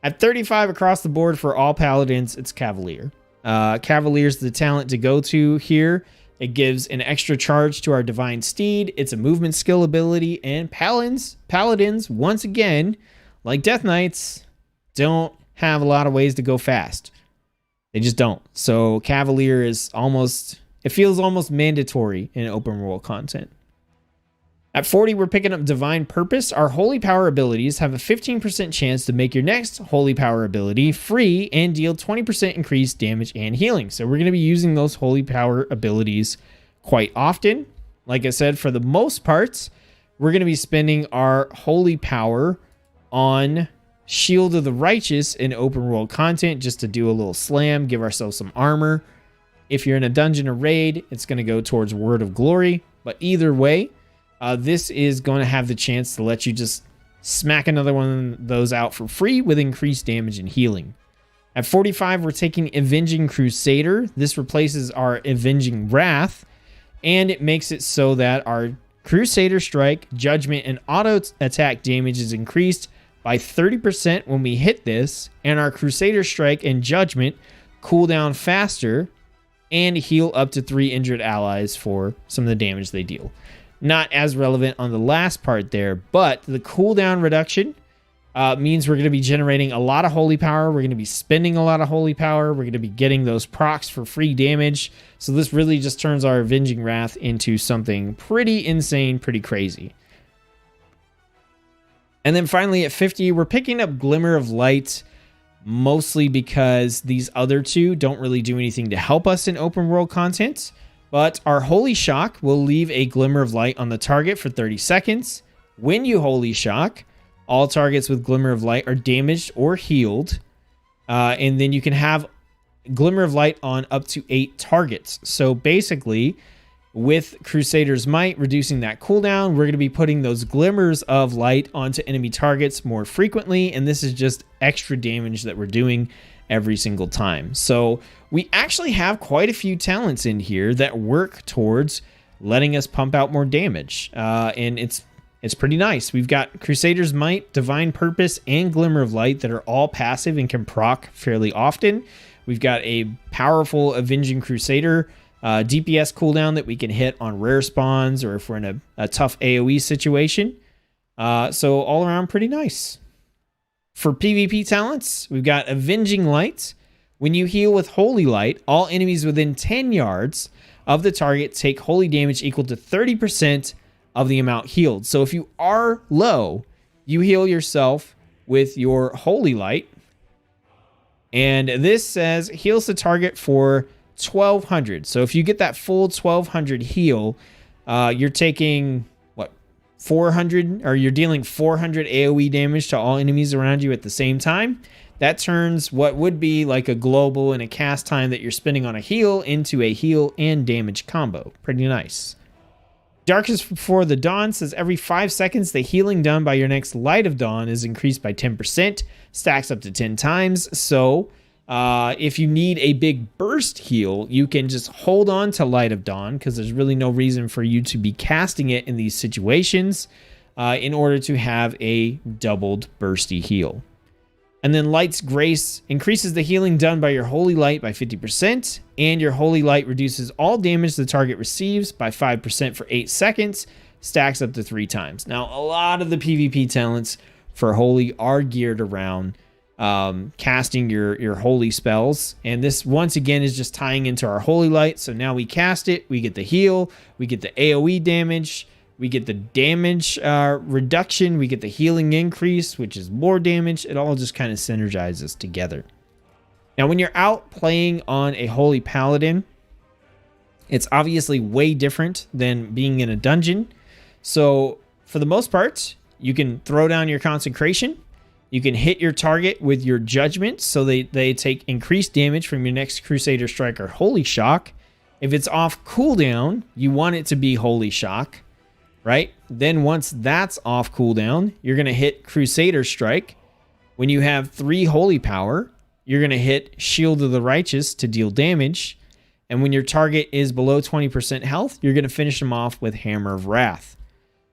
At 35 across the board for all Paladins, it's Cavalier. Cavalier's the talent to go to here. It gives an extra charge to our Divine Steed. It's a movement skill ability, and Paladins, once again, like Death Knights, don't have a lot of ways to go fast. They just don't. So Cavalier is almost, it feels almost mandatory in open world content. At 40, we're picking up Divine Purpose. Our Holy Power abilities have a 15% chance to make your next Holy Power ability free and deal 20% increased damage and healing. So we're going to be using those Holy Power abilities quite often. Like I said, for the most part, we're going to be spending our Holy Power on Shield of the Righteous in open world content just to do a little slam, give ourselves some armor. If you're in a dungeon or raid, it's going to go towards Word of Glory. But either way, this is going to have the chance to let you just smack another one of those out for free with increased damage and healing. At 45, we're taking Avenging Crusader. This replaces our Avenging Wrath, and it makes it so that our Crusader Strike, Judgment, and auto attack damage is increased by 30% when we hit this, and our Crusader Strike and Judgment cool down faster and heal up to 3 injured allies for some of the damage they deal. not as relevant on the last part there, but the cooldown reduction means we're going to be generating a lot of holy power. We're going to be spending a lot of holy power. We're going to be getting those procs for free damage. So this really just turns our Avenging Wrath into something pretty insane, pretty crazy. And then finally at 50, we're picking up Glimmer of Light, mostly because these other two don't really do anything to help us in open world content. But our Holy Shock will leave a Glimmer of Light on the target for 30 seconds. When you Holy Shock, all targets with Glimmer of Light are damaged or healed. And then you can have Glimmer of Light on up to 8 targets. So basically, with Crusader's Might reducing that cooldown, we're going to be putting those glimmers of light onto enemy targets more frequently, and this is just extra damage that we're doing every single time. So we actually have quite a few talents in here that work towards letting us pump out more damage, and it's pretty nice. We've got Crusader's Might, Divine Purpose, and Glimmer of Light that are all passive and can proc fairly often. We've got a powerful Avenging Crusader DPS cooldown that we can hit on rare spawns or if we're in a tough AoE situation. So all around pretty nice. For PvP talents, we've got Avenging Light. When you heal with Holy Light, all enemies within 10 yards of the target take holy damage equal to 30% of the amount healed. So if you are low, you heal yourself with your Holy Light. And this says heals the target for 1200. So if you get that full 1200 heal, you're taking what, 400, or you're dealing 400 AoE damage to all enemies around you at the same time. That turns what would be like a global and a cast time that you're spending on a heal into a heal and damage combo. Pretty nice. Darkest Before the Dawn says every 5 seconds the healing done by your next Light of Dawn is increased by 10%, stacks up to 10 times. So if you need a big burst heal, you can just hold on to Light of Dawn because there's really no reason for you to be casting it in these situations in order to have a doubled bursty heal. And then Light's Grace increases the healing done by your Holy Light by 50%, and your Holy Light reduces all damage the target receives by 5% for 8 seconds, stacks up to 3 times. Now, a lot of the PvP talents for Holy are geared around casting your holy spells, and this once again is just tying into our Holy Light. So now we cast it, we get the heal, we get the AoE damage, we get the damage reduction, we get the healing increase, which is more damage. It all just kind of synergizes together. Now when you're out playing on a Holy Paladin, it's obviously way different than being in a dungeon. So for the most part, you can throw down your Consecration. You can hit your target with your Judgment, so they take increased damage from your next Crusader Strike or Holy Shock. If it's off cooldown, you want it to be Holy Shock, right? Then once that's off cooldown, you're going to hit Crusader Strike. When you have 3 Holy Power, you're going to hit Shield of the Righteous to deal damage. And when your target is below 20% health, you're going to finish them off with Hammer of Wrath.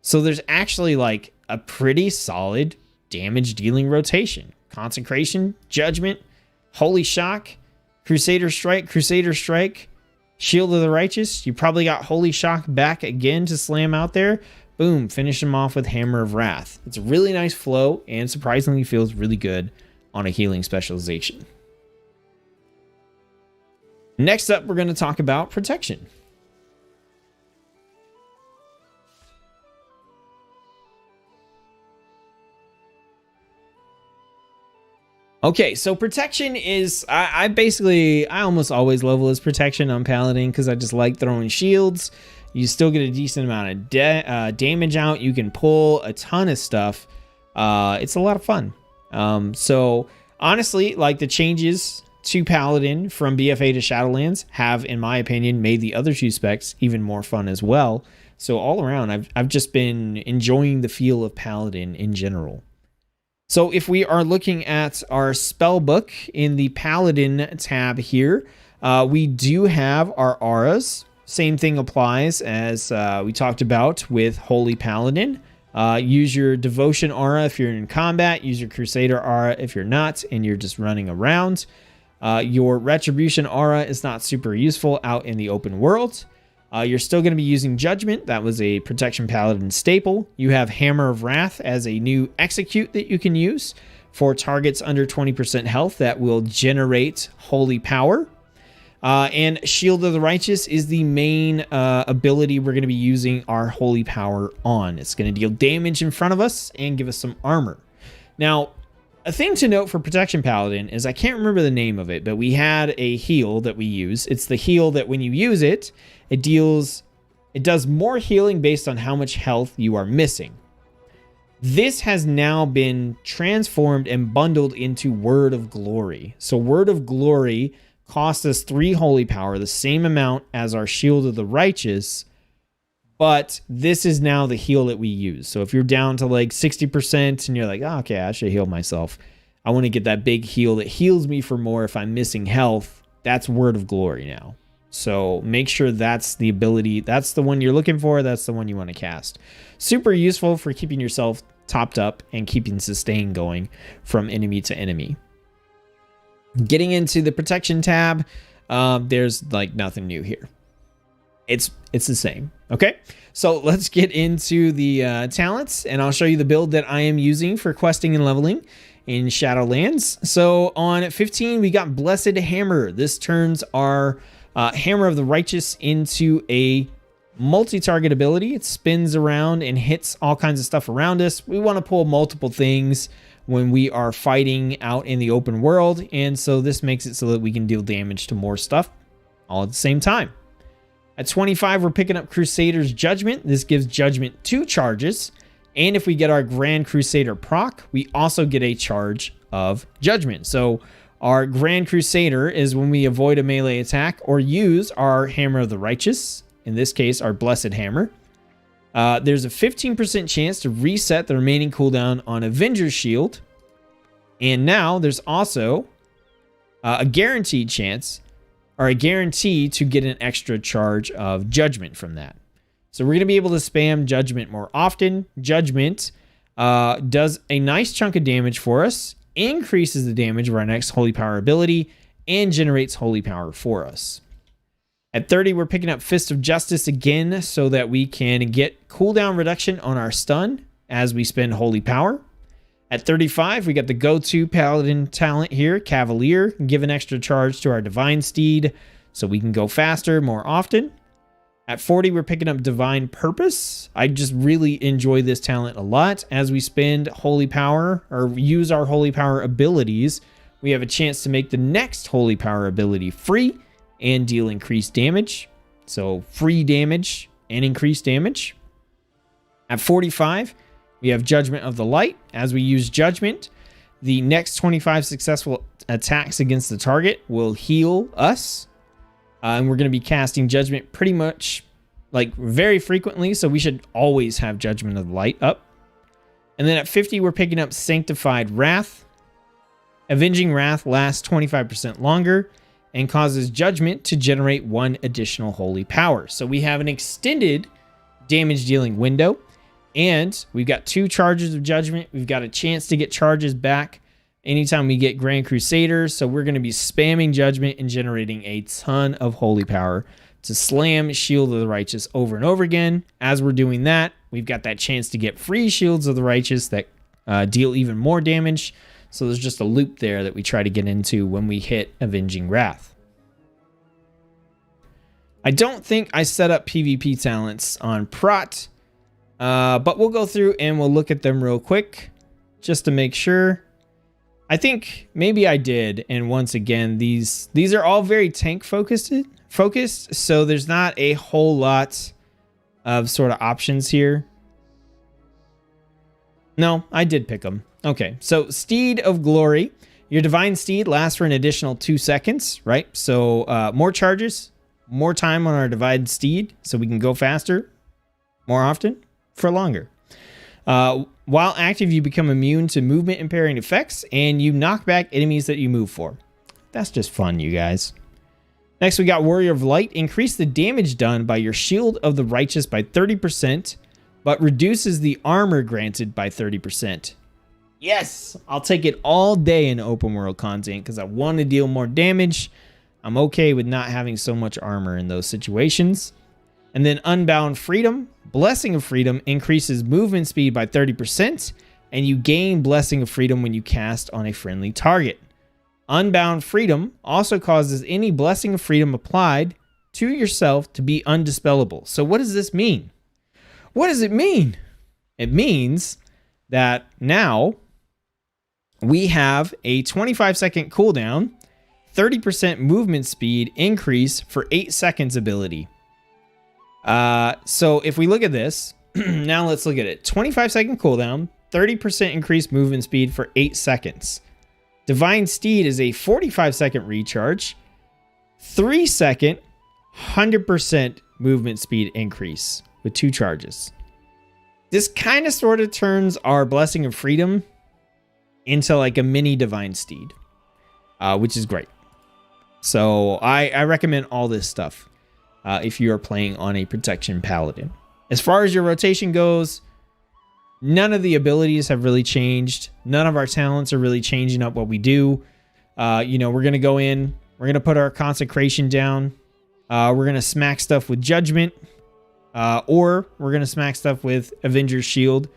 So there's actually like a pretty solid damage dealing rotation. Consecration, Judgment, Holy Shock, Crusader Strike, Shield of the Righteous. You probably got Holy Shock back again to slam out there. Boom, finish them off with Hammer of Wrath. It's a really nice flow and surprisingly feels really good on a healing specialization. Next up, we're going to talk about protection. Okay, so protection is, I almost always level as protection on Paladin because I just like throwing shields. You still get a decent amount of damage out. You can pull a ton of stuff. It's a lot of fun. So honestly, like the changes to Paladin from BFA to Shadowlands have, in my opinion, made the other 2 specs even more fun as well. So all around, I've just been enjoying the feel of Paladin in general. So if we are looking at our spell book in the Paladin tab here, we do have our auras. Same thing applies as we talked about with Holy Paladin. Use your Devotion aura if you're in combat. Use your Crusader aura if you're not and you're just running around. Your Retribution aura is not super useful out in the open world. You're still going to be using Judgment. That was a Protection Paladin staple. You have Hammer of Wrath as a new execute that you can use for targets under 20% health that will generate holy power. And Shield of the Righteous is the main ability we're going to be using our holy power on. It's going to deal damage in front of us and give us some armor. Now, a thing to note for Protection Paladin is I can't remember the name of it, but we had a heal that we use. It's the heal that when you use it, it does more healing based on how much health you are missing. This has now been transformed and bundled into Word of Glory. So Word of Glory costs us 3 holy power, the same amount as our Shield of the Righteous, but this is now the heal that we use. So if you're down to like 60% and you're like, oh, okay, I should heal myself. I want to get that big heal that heals me for more if I'm missing health. That's Word of Glory now. So make sure that's the ability. That's the one you're looking for. That's the one you want to cast. Super useful for keeping yourself topped up and keeping sustain going from enemy to enemy. Getting into the protection tab, there's like nothing new here. It's the same. Okay, so let's get into the talents, and I'll show you the build that I am using for questing and leveling in Shadowlands. So on 15, we got Blessed Hammer. This turns our Hammer of the Righteous into a multi-target ability. It spins around and hits all kinds of stuff around us. We want to pull multiple things when we are fighting out in the open world, and so this makes it so that we can deal damage to more stuff all at the same time. At 25, we're picking up Crusader's Judgment. This gives Judgment 2 charges, and if we get our Grand Crusader proc, we also get a charge of Judgment. So our Grand Crusader is when we avoid a melee attack or use our Hammer of the Righteous, in this case, our Blessed Hammer. There's a 15% chance to reset the remaining cooldown on Avenger's Shield. And now there's also a guaranteed chance, or a guarantee to get an extra charge of Judgment from that. So we're going to be able to spam Judgment more often. Judgment does a nice chunk of damage for us, increases the damage of our next Holy Power ability, and generates Holy Power for us. At 30, we're picking up Fist of Justice again so that we can get cooldown reduction on our stun as we spend Holy Power. At 35, we got the go-to Paladin talent here, Cavalier. Give an extra charge to our Divine Steed so we can go faster more often. At 40, we're picking up Divine Purpose. I just really enjoy this talent a lot. As we spend Holy Power or use our Holy Power abilities, we have a chance to make the next Holy Power ability free and deal increased damage. So free damage and increased damage. At 45, we have Judgment of the Light. As we use Judgment, the next 25 successful attacks against the target will heal us. And we're going to be casting Judgment pretty much like very frequently, so we should always have Judgment of the Light up. And then at 50, we're picking up Sanctified Wrath. Avenging Wrath lasts 25% longer and causes Judgment to generate 1 additional holy power. So we have an extended damage dealing window, and we've got 2 charges of Judgment. We've got a chance to get charges back anytime we get Grand Crusader. So we're going to be spamming Judgment and generating a ton of holy power to slam Shield of the Righteous over and over again. As we're doing that, we've got that chance to get free Shields of the Righteous that deal even more damage. So there's just a loop there that we try to get into when we hit Avenging Wrath. I don't think I set up PvP talents on Prot, but we'll go through and we'll look at them real quick just to make sure. I think maybe I did, and once again, these are all very tank focused, so there's not a whole lot of sort of options here. No, I did pick them. Okay, so Steed of Glory. Your Divine Steed lasts for an additional 2 seconds, right? So more charges, more time on our Divine Steed, so we can go faster, more often, for longer. While active, you become immune to movement impairing effects, and you knock back enemies that you move for. That's just fun, you guys. Next, we got Warrior of Light. Increase the damage done by your Shield of the Righteous by 30%, but reduces the armor granted by 30%. Yes, I'll take it all day in open world content because I want to deal more damage. I'm okay with not having so much armor in those situations. And then Unbound Freedom, Blessing of Freedom increases movement speed by 30%, and you gain Blessing of Freedom when you cast on a friendly target. Unbound Freedom also causes any Blessing of Freedom applied to yourself to be undispellable. So what does this mean? What does it mean? It means that now we have a 25-second cooldown, 30% movement speed increase for 8 seconds ability. So if we look at this, now let's look at it. 25-second cooldown, 30% increased movement speed for 8 seconds. Divine Steed is a 45-second recharge, 3-second, 100% movement speed increase with 2 charges. This kind of sort of turns our Blessing of Freedom into like a mini Divine Steed, which is great. So I recommend all this stuff if you are playing on a Protection Paladin. As far as your rotation goes, none of the abilities have really changed. None of our talents are really changing up what we do. We're going to go in. We're going to put our Consecration down. We're going to smack stuff with Judgment. Or we're going to smack stuff with Avenger's Shield.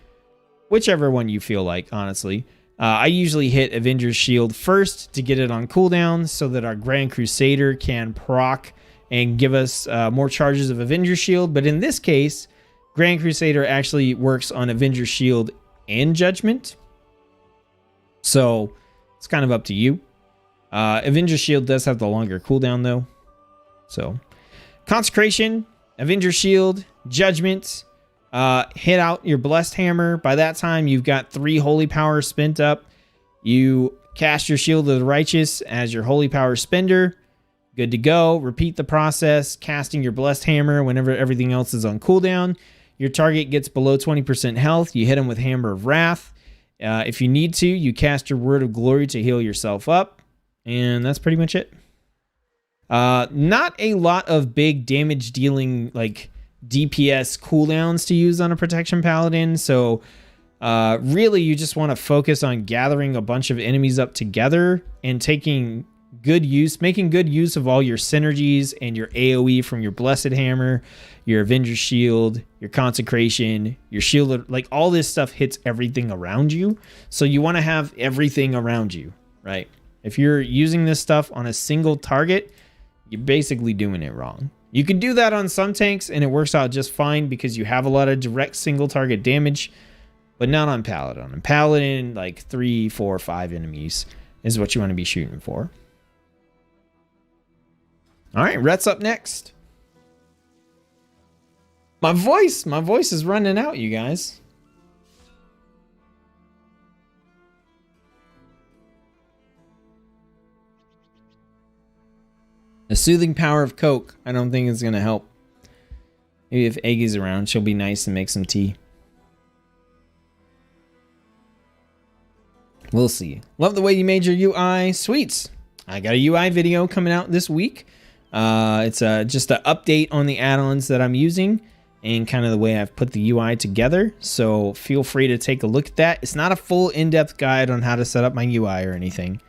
Whichever one you feel like, honestly. I usually hit Avenger's Shield first to get it on cooldown so that our Grand Crusader can proc and give us more charges of Avenger's Shield. But in this case, Grand Crusader actually works on Avenger's Shield and Judgment. So it's kind of up to you. Avenger's Shield does have the longer cooldown though. So Consecration, Avenger's Shield, Judgment, hit out your Blessed Hammer. By that time, you've got 3 Holy Power spent up. You cast your Shield of the Righteous as your Holy Power spender. Good to go. Repeat the process, casting your Blessed Hammer whenever everything else is on cooldown. Your target gets below 20% health. You hit them with Hammer of Wrath. If you need to, you cast your Word of Glory to heal yourself up. And that's pretty much it. Not a lot of big damage dealing like DPS cooldowns to use on a Protection Paladin. So really you just want to focus on gathering a bunch of enemies up together and making good use of all your synergies and your AoE from your Blessed Hammer, your Avenger's Shield, your Consecration, your Shield, like all this stuff hits everything around you. So you want to have everything around you, right? If you're using this stuff on a single target, you're basically doing it wrong. You can do that on some tanks and it works out just fine because you have a lot of direct single target damage, but not on Paladin. On Paladin, like 3, 4, 5 enemies is what you want to be shooting for. All right, Rhett's up next. My voice is running out, you guys. The soothing power of Coke, I don't think is going to help. Maybe if Eggy's around, she'll be nice and make some tea. We'll see. Love the way you made your UI. Sweets. I got a UI video coming out this week. It's just an update on the add-ons that I'm using and kind of the way I've put the UI together. So feel free to take a look at that. It's not a full in-depth guide on how to set up my UI or anything.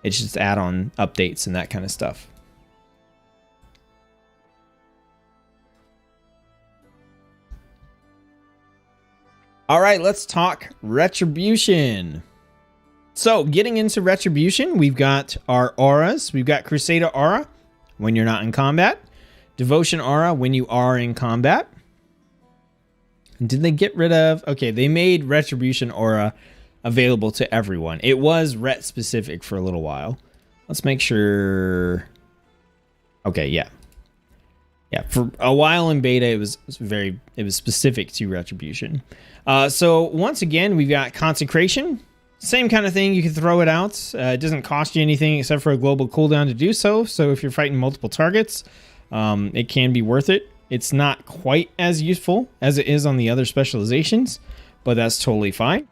It's just add-on updates and that kind of stuff. All right, let's talk Retribution. So getting into Retribution, we've got our auras. We've got Crusader Aura when you're not in combat. Devotion Aura when you are in combat. And did they get rid of... Okay, they made Retribution Aura available to everyone. It was Ret specific for a little while. Let's make sure... Okay, yeah. Yeah, for a while in beta, it was specific to Retribution. So once again, we've got Consecration. Same kind of thing. You can throw it out. It doesn't cost you anything except for a global cooldown to do so. So if you're fighting multiple targets, it can be worth it. It's not quite as useful as it is on the other specializations, but that's totally fine.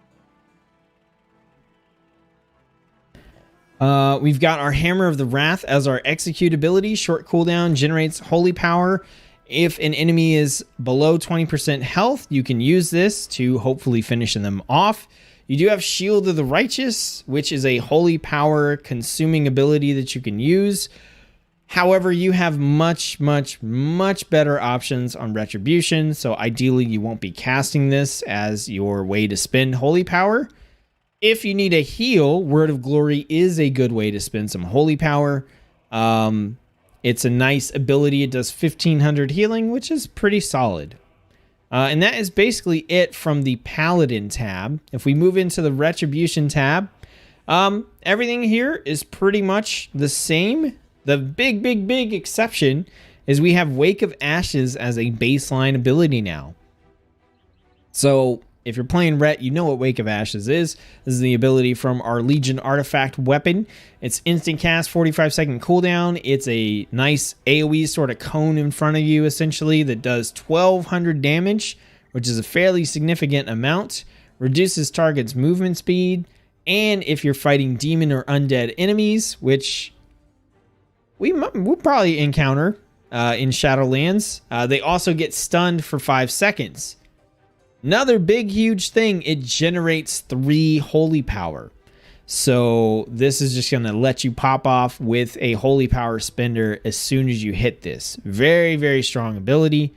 We've got our Hammer of the Wrath as our execute ability. Short cooldown, generates holy power. If an enemy is below 20% health, you can use this to hopefully finish them off. You do have Shield of the Righteous, which is a holy power consuming ability that you can use. However, you have much better options on Retribution, so ideally you won't be casting this as your way to spend holy power. If you need a heal, Word of Glory is a good way to spend some holy power. It's a nice ability. It does 1500 healing, which is pretty solid. And that is basically it from the Paladin tab. If we move into the Retribution tab, everything here is pretty much the same. The big exception is we have Wake of Ashes as a baseline ability now. So if you're playing Ret, you know what Wake of Ashes is. This is the ability from our Legion artifact weapon. It's instant cast, 45-second cooldown. It's a nice AoE sort of cone in front of you, essentially, that does 1200 damage, which is a fairly significant amount. Reduces target's movement speed. And if you're fighting demon or undead enemies, which we'll probably encounter in Shadowlands, they also get stunned for 5 seconds. Another big, huge thing, it generates 3 holy power. So this is just going to let you pop off with a holy power spender as soon as you hit this. Very strong ability.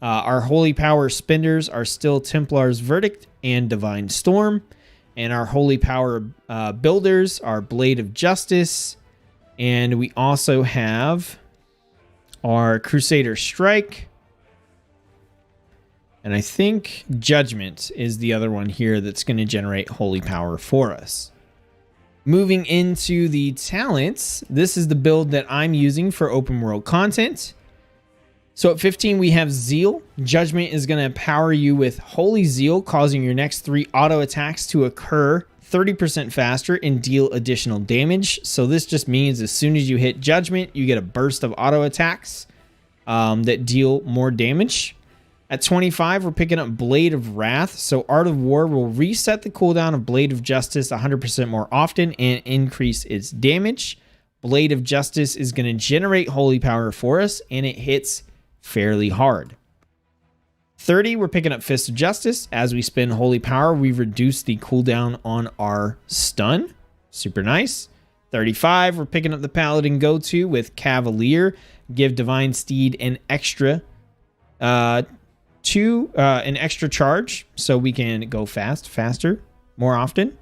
Our holy power spenders are still Templar's Verdict and Divine Storm. And our holy power builders are Blade of Justice. And we also have our Crusader Strike. And I think Judgment is the other one here that's going to generate holy power for us. Moving into the talents, this is the build that I'm using for open world content. So at 15, we have Zeal. Judgment is going to empower you with Holy Zeal, causing your next 3 auto attacks to occur 30% faster and deal additional damage. So this just means as soon as you hit Judgment, you get a burst of auto attacks that deal more damage. At 25, we're picking up Blade of Wrath. So Art of War will reset the cooldown of Blade of Justice 100% more often and increase its damage. Blade of Justice is going to generate holy power for us, and it hits fairly hard. 30, we're picking up Fist of Justice. As we spend holy power, we reduce the cooldown on our stun. Super nice. 35, we're picking up the Paladin go-to with Cavalier. Give Divine Steed an extra charge so we can go faster, more often.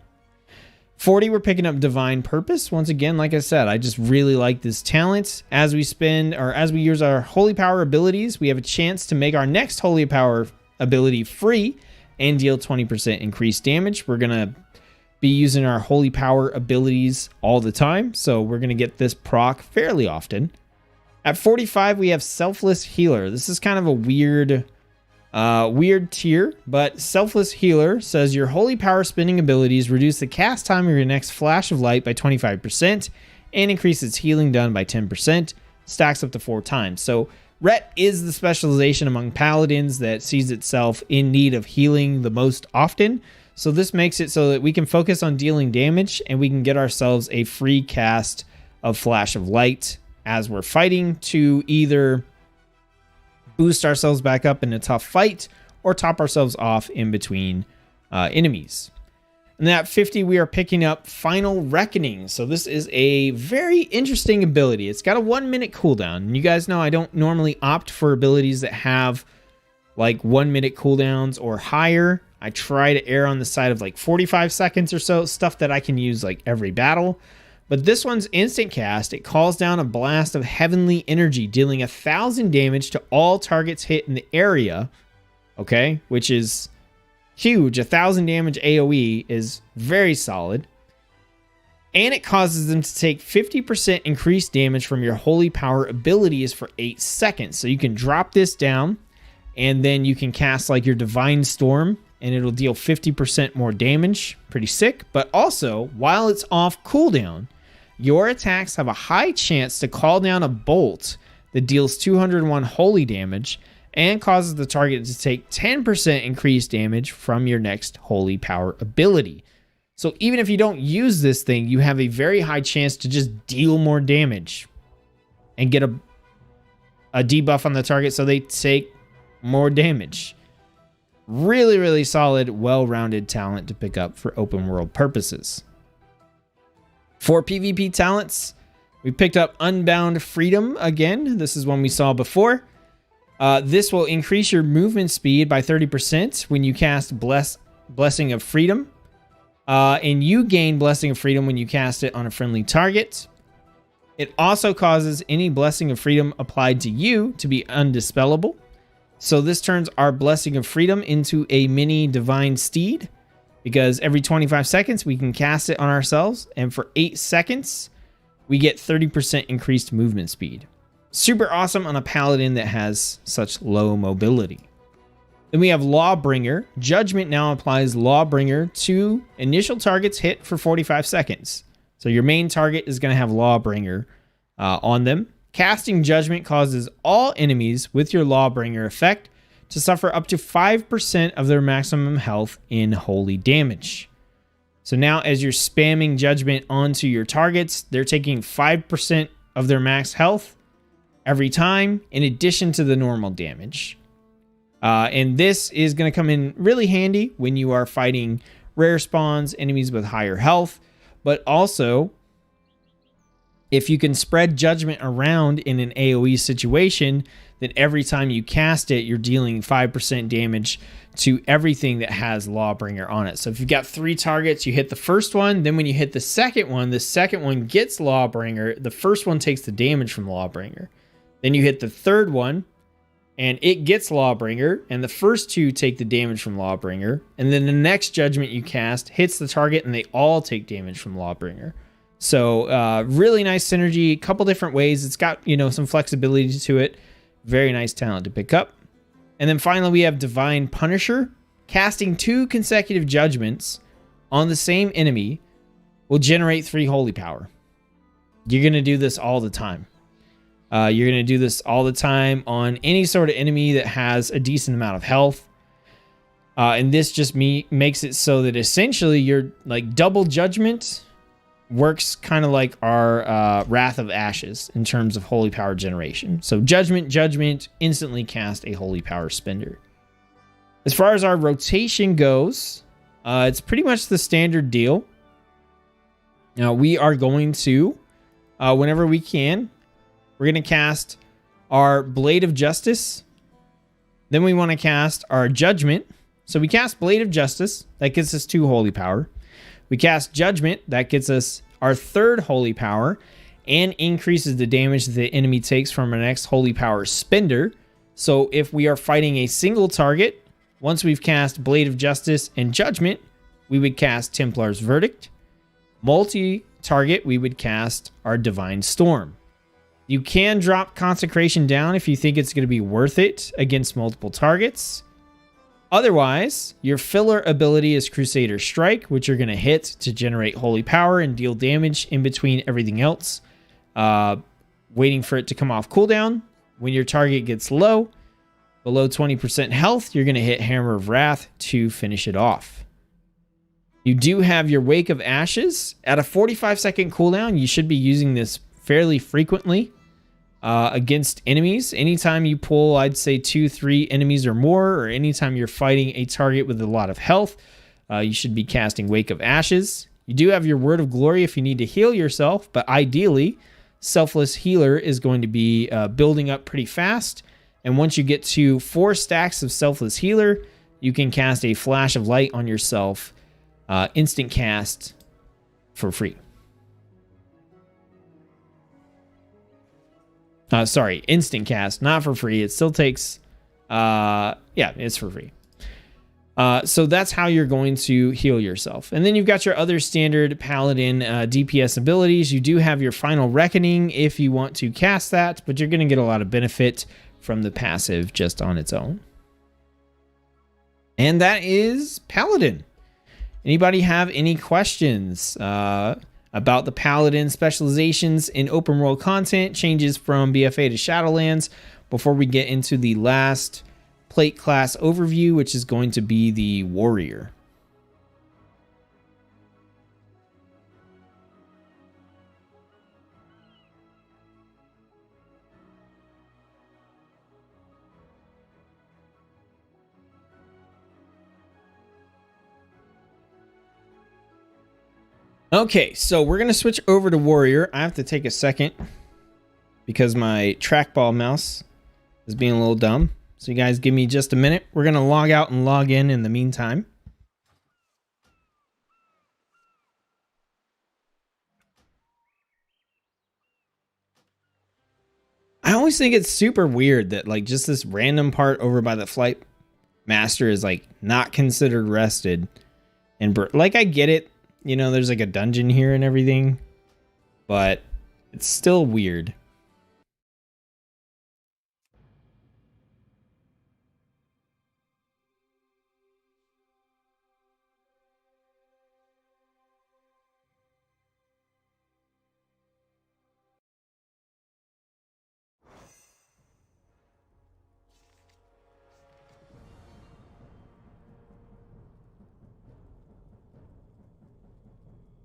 40, we're picking up Divine Purpose. Once again, like I said, I just really like this talent. As we use our holy power abilities, we have a chance to make our next holy power ability free and deal 20% increased damage. We're going to be using our holy power abilities all the time, so we're going to get this proc fairly often. At 45, we have Selfless Healer. This is kind of a weird tier, but Selfless Healer says your holy power spending abilities reduce the cast time of your next flash of light by 25% and increase its healing done by 10%, stacks up to 4 times. So Ret is the specialization among paladins that sees itself in need of healing the most often. So this makes it so that we can focus on dealing damage and we can get ourselves a free cast of Flash of Light as we're fighting to either boost ourselves back up in a tough fight or top ourselves off in between enemies. And at 50, we are picking up Final Reckoning. So this is a very interesting ability. It's got a 1-minute cooldown. And you guys know I don't normally opt for abilities that have like 1-minute cooldowns or higher. I try to err on the side of like 45 seconds or so, stuff that I can use like every battle. But this one's instant cast. It calls down a blast of heavenly energy, dealing 1,000 damage to all targets hit in the area. Okay, which is huge. 1,000 damage AoE is very solid. And it causes them to take 50% increased damage from your holy power abilities for 8 seconds. So you can drop this down, and then you can cast like your Divine Storm, and it'll deal 50% more damage. Pretty sick. But also, while it's off cooldown, your attacks have a high chance to call down a bolt that deals 201 holy damage and causes the target to take 10% increased damage from your next holy power ability. So even if you don't use this thing, you have a very high chance to just deal more damage and get a debuff on the target so they take more damage. Really solid, well-rounded talent to pick up for open world purposes. For PvP talents, We picked up Unbound Freedom again. This is one we saw before. This will increase your movement speed by 30% when you cast Blessing of Freedom. And you gain Blessing of Freedom when you cast it on a friendly target. It also causes any Blessing of Freedom applied to you to be undispellable. So this turns our Blessing of Freedom into a mini Divine Steed, because every 25 seconds we can cast it on ourselves, and for 8 seconds we get 30% increased movement speed. Super awesome on a paladin that has such low mobility. Then we have Lawbringer. Judgment now applies Lawbringer to initial targets hit for 45 seconds. So your main target is going to have Lawbringer on them. Casting Judgment causes all enemies with your Lawbringer effect to suffer up to 5% of their maximum health in holy damage. So now as you're spamming Judgment onto your targets, they're taking 5% of their max health every time, in addition to the normal damage. And this is going to come in really handy when you are fighting rare spawns, enemies with higher health, but also if you can spread Judgment around in an AoE situation, then every time you cast it, you're dealing 5% damage to everything that has Lawbringer on it. So if you've got 3 targets, you hit the first one, then when you hit the second one gets Lawbringer, the first one takes the damage from Lawbringer. Then you hit the third one, and it gets Lawbringer, and the first 2 take the damage from Lawbringer, and then the next Judgment you cast hits the target, and they all take damage from Lawbringer. So really nice synergy, a couple different ways. It's got, some flexibility to it. Very nice talent to pick up. And then finally we have Divine Punisher. Casting 2 consecutive judgments on the same enemy will generate 3 holy power. You're going to do this all the time. You're going to do this all the time on any sort of enemy that has a decent amount of health. And this just makes it so that essentially your double judgment works kind of like our Wrath of Ashes in terms of holy power generation. So judgment, instantly cast a holy power spender. As far as our rotation goes, it's pretty much the standard deal. Now we are going to, whenever we can, we're going to cast our Blade of Justice. Then we want to cast our Judgment. So we cast Blade of Justice. That gets us 2 holy power. We cast Judgment. That gets us our 3rd holy power and increases the damage the enemy takes from our next holy power spender. So if we are fighting a single target, once we've cast Blade of Justice and Judgment, we would cast Templar's Verdict. Multi-target, we would cast our Divine Storm. You can drop Consecration down if you think it's going to be worth it against multiple targets. Otherwise, your filler ability is Crusader Strike, which you're going to hit to generate holy power and deal damage in between everything else, waiting for it to come off cooldown. When your target gets low, below 20% health, you're going to hit Hammer of Wrath to finish it off. You do have your Wake of Ashes. At a 45-second cooldown, you should be using this fairly frequently against enemies. Anytime you pull, I'd say 2-3 enemies or more, or anytime you're fighting a target with a lot of health, you should be casting Wake of Ashes. You do have your Word of Glory if you need to heal yourself, but ideally, Selfless Healer is going to be building up pretty fast. And once you get to 4 stacks of Selfless Healer, you can cast a Flash of Light on yourself, instant cast for free. Sorry, instant cast, not for free. It still takes, it's for free. So that's how you're going to heal yourself. And then you've got your other standard Paladin DPS abilities. You do have your Final Reckoning if you want to cast that, but you're going to get a lot of benefit from the passive just on its own. And that is Paladin. Anybody have any questions about the Paladin specializations in open world content, changes from BFA to Shadowlands, before we get into the last plate class overview, which is going to be the Warrior? Okay, so we're going to switch over to Warrior. I have to take a second because my trackball mouse is being a little dumb. So you guys give me just a minute. We're going to log out and log in the meantime. I always think it's super weird that like just this random part over by the flight master is like not considered rested. And like I get it, you know, there's like a dungeon here and everything, but it's still weird.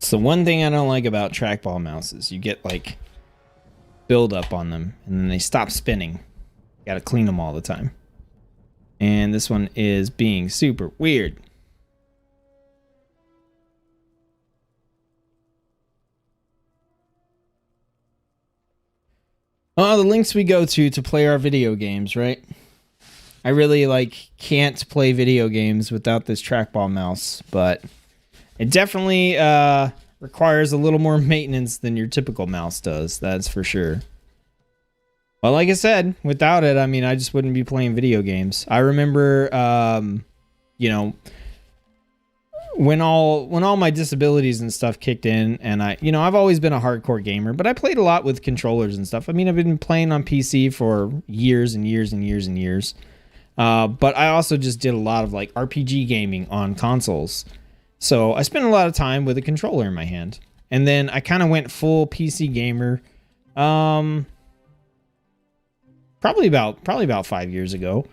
So one thing I don't like about trackball mouses, you get like build up on them and then they stop spinning. You gotta clean them all the time. And this one is being super weird. Oh, the links we go to play our video games, right? I really like can't play video games without this trackball mouse, but it definitely requires a little more maintenance than your typical mouse does, that's for sure. Well, like I said, without it, I mean, I just wouldn't be playing video games. I remember, you know, when all my disabilities and stuff kicked in, and I've always been a hardcore gamer, but I played a lot with controllers and stuff. I mean, I've been playing on PC for years and years and years and years. But I also just did a lot of like RPG gaming on consoles. So I spent a lot of time with a controller in my hand. And then I kind of went full PC gamer. Probably about 5 years ago.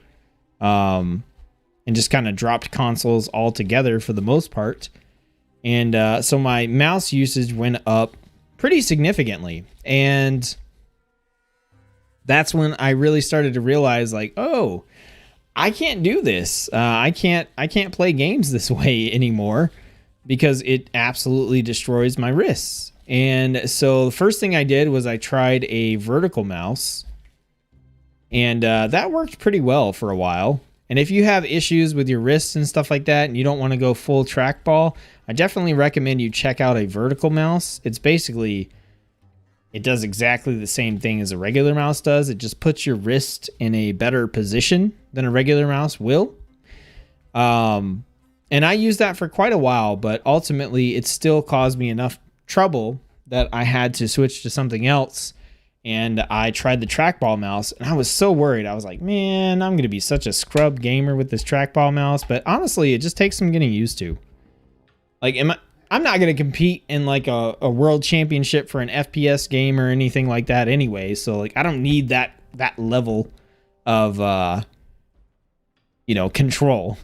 And just kind of dropped consoles altogether for the most part. And so my mouse usage went up pretty significantly. And that's when I really started to realize like, oh, I can't do this. I can't play games this way anymore because it absolutely destroys my wrists. And so the first thing I did was I tried a vertical mouse, and that worked pretty well for a while. And if you have issues with your wrists and stuff like that, and you don't want to go full trackball, I definitely recommend you check out a vertical mouse. It's basically, it does exactly the same thing as a regular mouse does. It just puts your wrist in a better position than a regular mouse will. And I used that for quite a while, but ultimately it still caused me enough trouble that I had to switch to something else. And I tried the trackball mouse, and I was so worried. I was like, man, I'm going to be such a scrub gamer with this trackball mouse. But honestly, it just takes some getting used to. Like, I'm not going to compete in like a world championship for an FPS game or anything like that anyway. So like, I don't need that level of, control.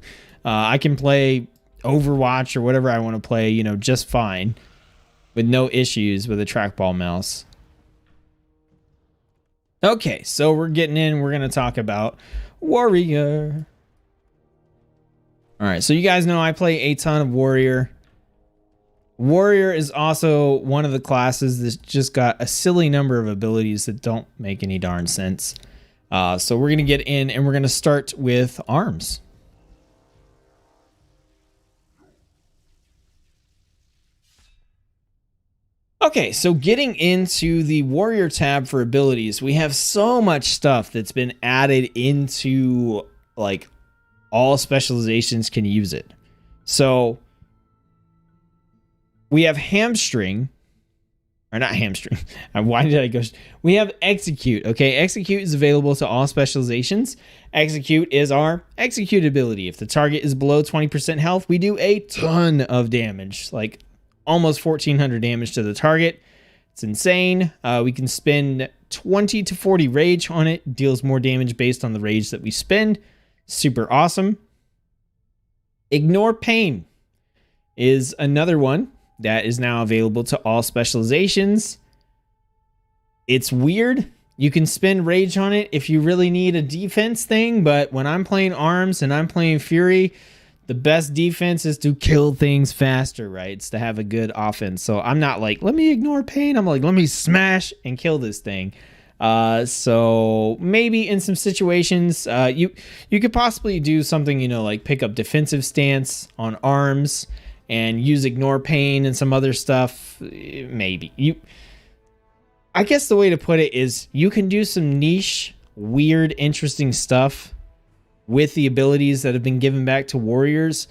I can play Overwatch or whatever I want to play, just fine with no issues with a trackball mouse. Okay, so we're getting in. We're going to talk about Warrior. All right, so you guys know I play a ton of Warrior. Warrior is also one of the classes that's just got a silly number of abilities that don't make any darn sense. So we're going to get in, and we're going to start with arms. Okay, so getting into the Warrior tab for abilities, we have so much stuff that's been added into, like, all specializations can use it. So we have hamstring, or not hamstring. Why did I go? We have execute. Okay, execute is available to all specializations. Execute is our execute ability. If the target is below 20% health, we do a ton of damage, like almost 1,400 damage to the target. It's insane. We can spend 20 to 40 rage on it. Deals more damage based on the rage that we spend. Super awesome. Ignore pain is another one that is now available to all specializations. It's weird. You can spend rage on it if you really need a defense thing, but when I'm playing arms and I'm playing fury, the best defense is to kill things faster, right? It's to have a good offense. So I'm not like, let me ignore pain. I'm like, let me smash and kill this thing. So maybe in some situations, you could possibly do something, you know, like pick up defensive stance on arms and use ignore pain and some other stuff. Maybe I guess the way to put it is you can do some niche, weird, interesting stuff with the abilities that have been given back to warriors,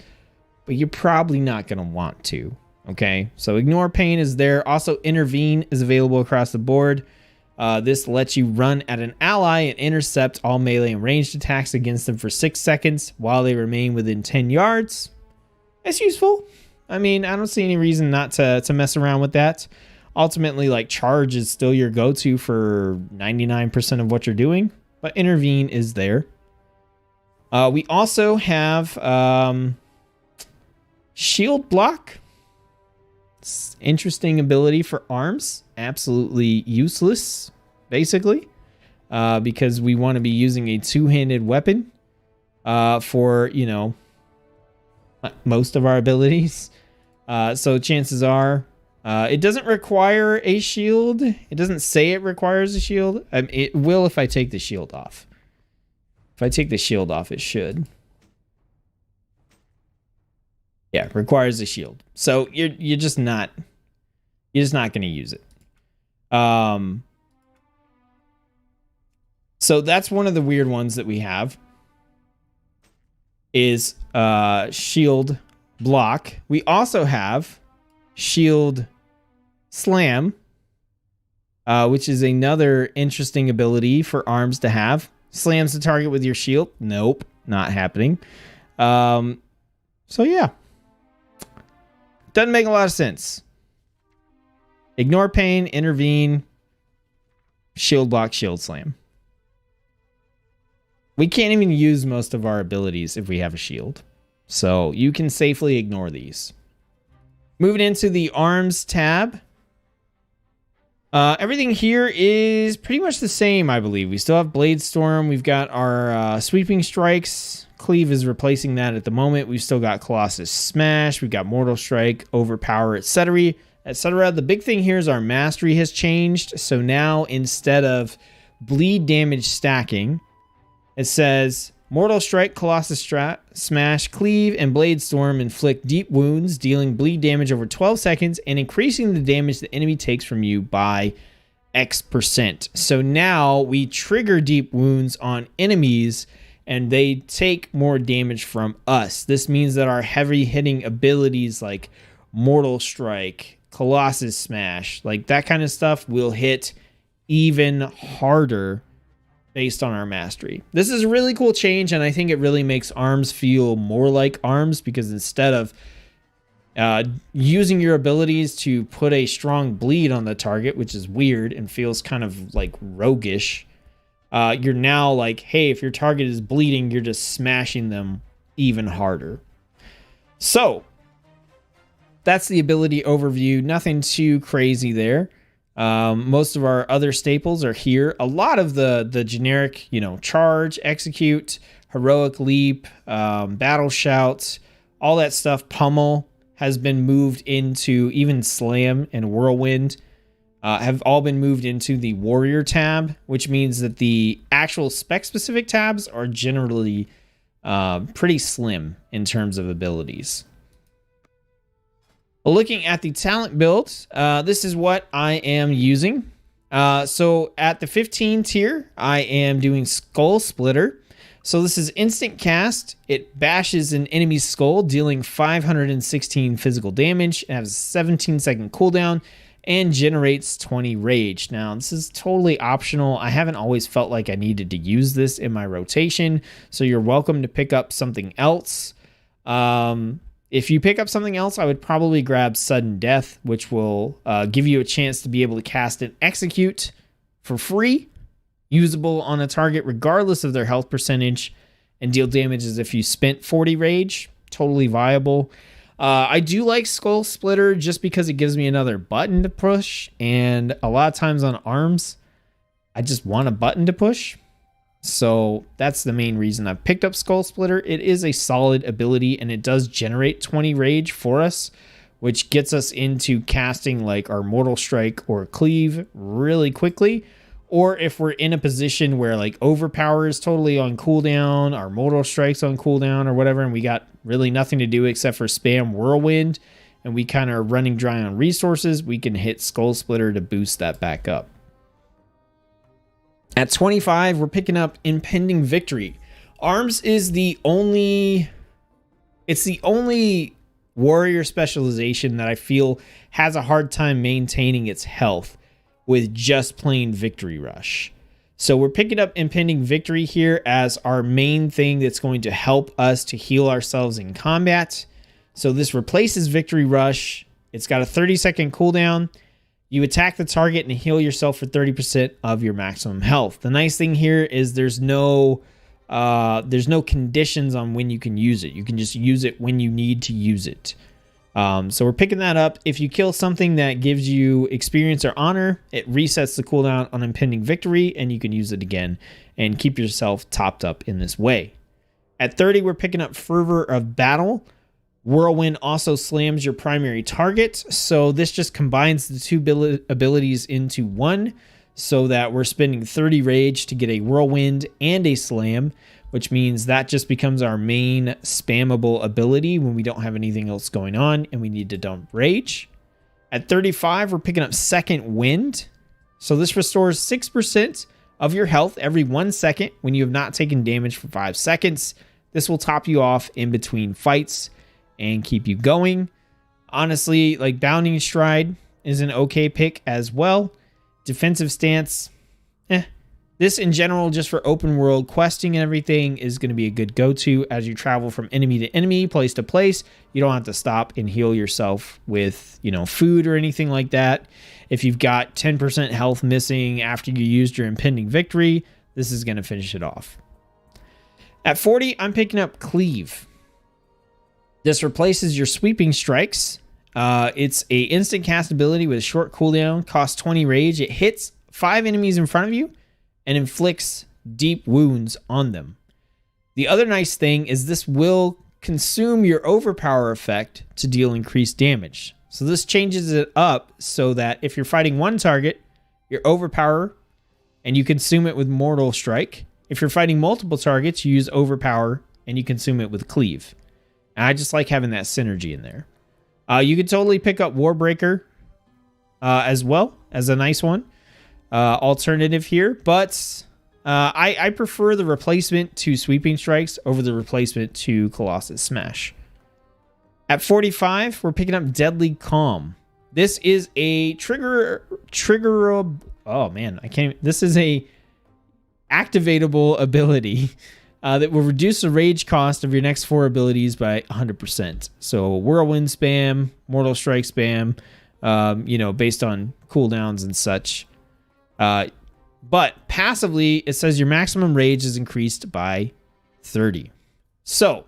but you're probably not going to want to. Okay. So ignore pain is there. Also intervene is available across the board. This lets you run at an ally and intercept all melee and ranged attacks against them for 6 seconds while they remain within 10 yards. It's useful. I mean, I don't see any reason not to mess around with that. Ultimately, like, charge is still your go-to for 99% of what you're doing, but intervene is there. We also have shield block. It's interesting ability for arms. Absolutely useless, basically, because we want to be using a two-handed weapon for, you know, most of our abilities. So chances are it doesn't require a shield. It doesn't say it requires a shield. It will if I take the shield off. If I take the shield off, it should. Yeah, requires a shield. So you're just not going to use it. So that's one of the weird ones that we have is shield block. We also have shield slam, which is another interesting ability for arms to have. Slams the target with your shield. Nope, not happening. So yeah, doesn't make a lot of sense. Ignore pain, intervene, shield block, shield slam. We can't even use most of our abilities if we have a shield. So you can safely ignore these. Moving into the arms tab. Everything here is pretty much the same, I believe. We still have Blade Storm. We've got our sweeping strikes. Cleave is replacing that at the moment. We've still got Colossus Smash. We've got Mortal Strike, Overpower, etc. etc. The big thing here is our mastery has changed. So now instead of bleed damage stacking, it says Mortal Strike, Colossus Smash, Cleave, and Blade Storm inflict deep wounds, dealing bleed damage over 12 seconds and increasing the damage the enemy takes from you by X%. So now we trigger deep wounds on enemies and they take more damage from us. This means that our heavy hitting abilities like Mortal Strike, Colossus Smash, like that kind of stuff will hit even harder based on our mastery. This is a really cool change, and I think it really makes arms feel more like arms, because instead of using your abilities to put a strong bleed on the target, which is weird and feels kind of like roguish, you're now like, hey, if your target is bleeding, you're just smashing them even harder. So that's the ability overview. Nothing too crazy there. Most of our other staples are here. A lot of the generic, you know, charge, execute, heroic leap, battle shout, all that stuff, pummel has been moved into, even slam and whirlwind have all been moved into the warrior tab, which means that the actual spec specific tabs are generally pretty slim in terms of abilities. Looking at the talent builds, this is what I am using. So at the 15 tier, I am doing Skull Splitter. So this is instant cast. It bashes an enemy's skull, dealing 516 physical damage. It has a 17-second cooldown and generates 20 rage. Now, this is totally optional. I haven't always felt like I needed to use this in my rotation, so you're welcome to pick up something else. If you pick up something else, I would probably grab Sudden Death, which will give you a chance to be able to cast and execute for free, usable on a target regardless of their health percentage, and deal damage as if you spent 40 rage. Totally viable. I do like Skull Splitter just because it gives me another button to push, and a lot of times on arms, I just want a button to push. So that's the main reason I've picked up Skull Splitter. It is a solid ability, and it does generate 20 rage for us, which gets us into casting like our Mortal Strike or Cleave really quickly. Or if we're in a position where like Overpower is totally on cooldown, our Mortal Strike's on cooldown or whatever, and we got really nothing to do except for spam Whirlwind, and we kind of are running dry on resources, we can hit Skull Splitter to boost that back up. At 25, we're picking up Impending Victory. Arms is the only warrior specialization that I feel has a hard time maintaining its health with just plain Victory Rush. So we're picking up Impending Victory here as our main thing that's going to help us to heal ourselves in combat. So this replaces Victory Rush. It's got a 30-second cooldown. You attack the target and heal yourself for 30% of your maximum health. The nice thing here is there's no conditions on when you can use it. You can just use it when you need to use it. So we're picking that up. If you kill something that gives you experience or honor, it resets the cooldown on Impending Victory, and you can use it again and keep yourself topped up in this way. At 30, we're picking up Fervor of Battle. Whirlwind also slams your primary target, so this just combines the two abilities into one, so that we're spending 30 rage to get a Whirlwind and a Slam, which means that just becomes our main spammable ability when we don't have anything else going on and we need to dump rage. At 35, we're picking up Second Wind. So this restores 6% of your health every 1 second when you have not taken damage for 5 seconds. This will top you off in between fights and keep you going. Honestly, like Bounding Stride is an okay pick as well. Defensive Stance, This in general, just for open world questing and everything, is going to be a good go-to as you travel from enemy to enemy, place to place. You don't have to stop and heal yourself with, food or anything like that. If you've got 10% health missing after you used your Impending Victory, this is going to finish it off. At 40, I'm picking up Cleave. This replaces your Sweeping Strikes. It's a instant cast ability with a short cooldown, costs 20 rage. It hits 5 enemies in front of you and inflicts deep wounds on them. The other nice thing is this will consume your Overpower effect to deal increased damage. So this changes it up so that if you're fighting one target, you Overpower and you consume it with Mortal Strike. If you're fighting multiple targets, you use Overpower and you consume it with Cleave. And I just like having that synergy in there. You could totally pick up Warbreaker as well as a nice one. Alternative here, but I prefer the replacement to Sweeping Strikes over the replacement to Colossus Smash. At 45, we're picking up Deadly Calm. This is a this is a activatable ability that will reduce the rage cost of your next 4 abilities by 100%. So Whirlwind spam, Mortal Strike spam, based on cooldowns and such. But passively, it says your maximum rage is increased by 30. So,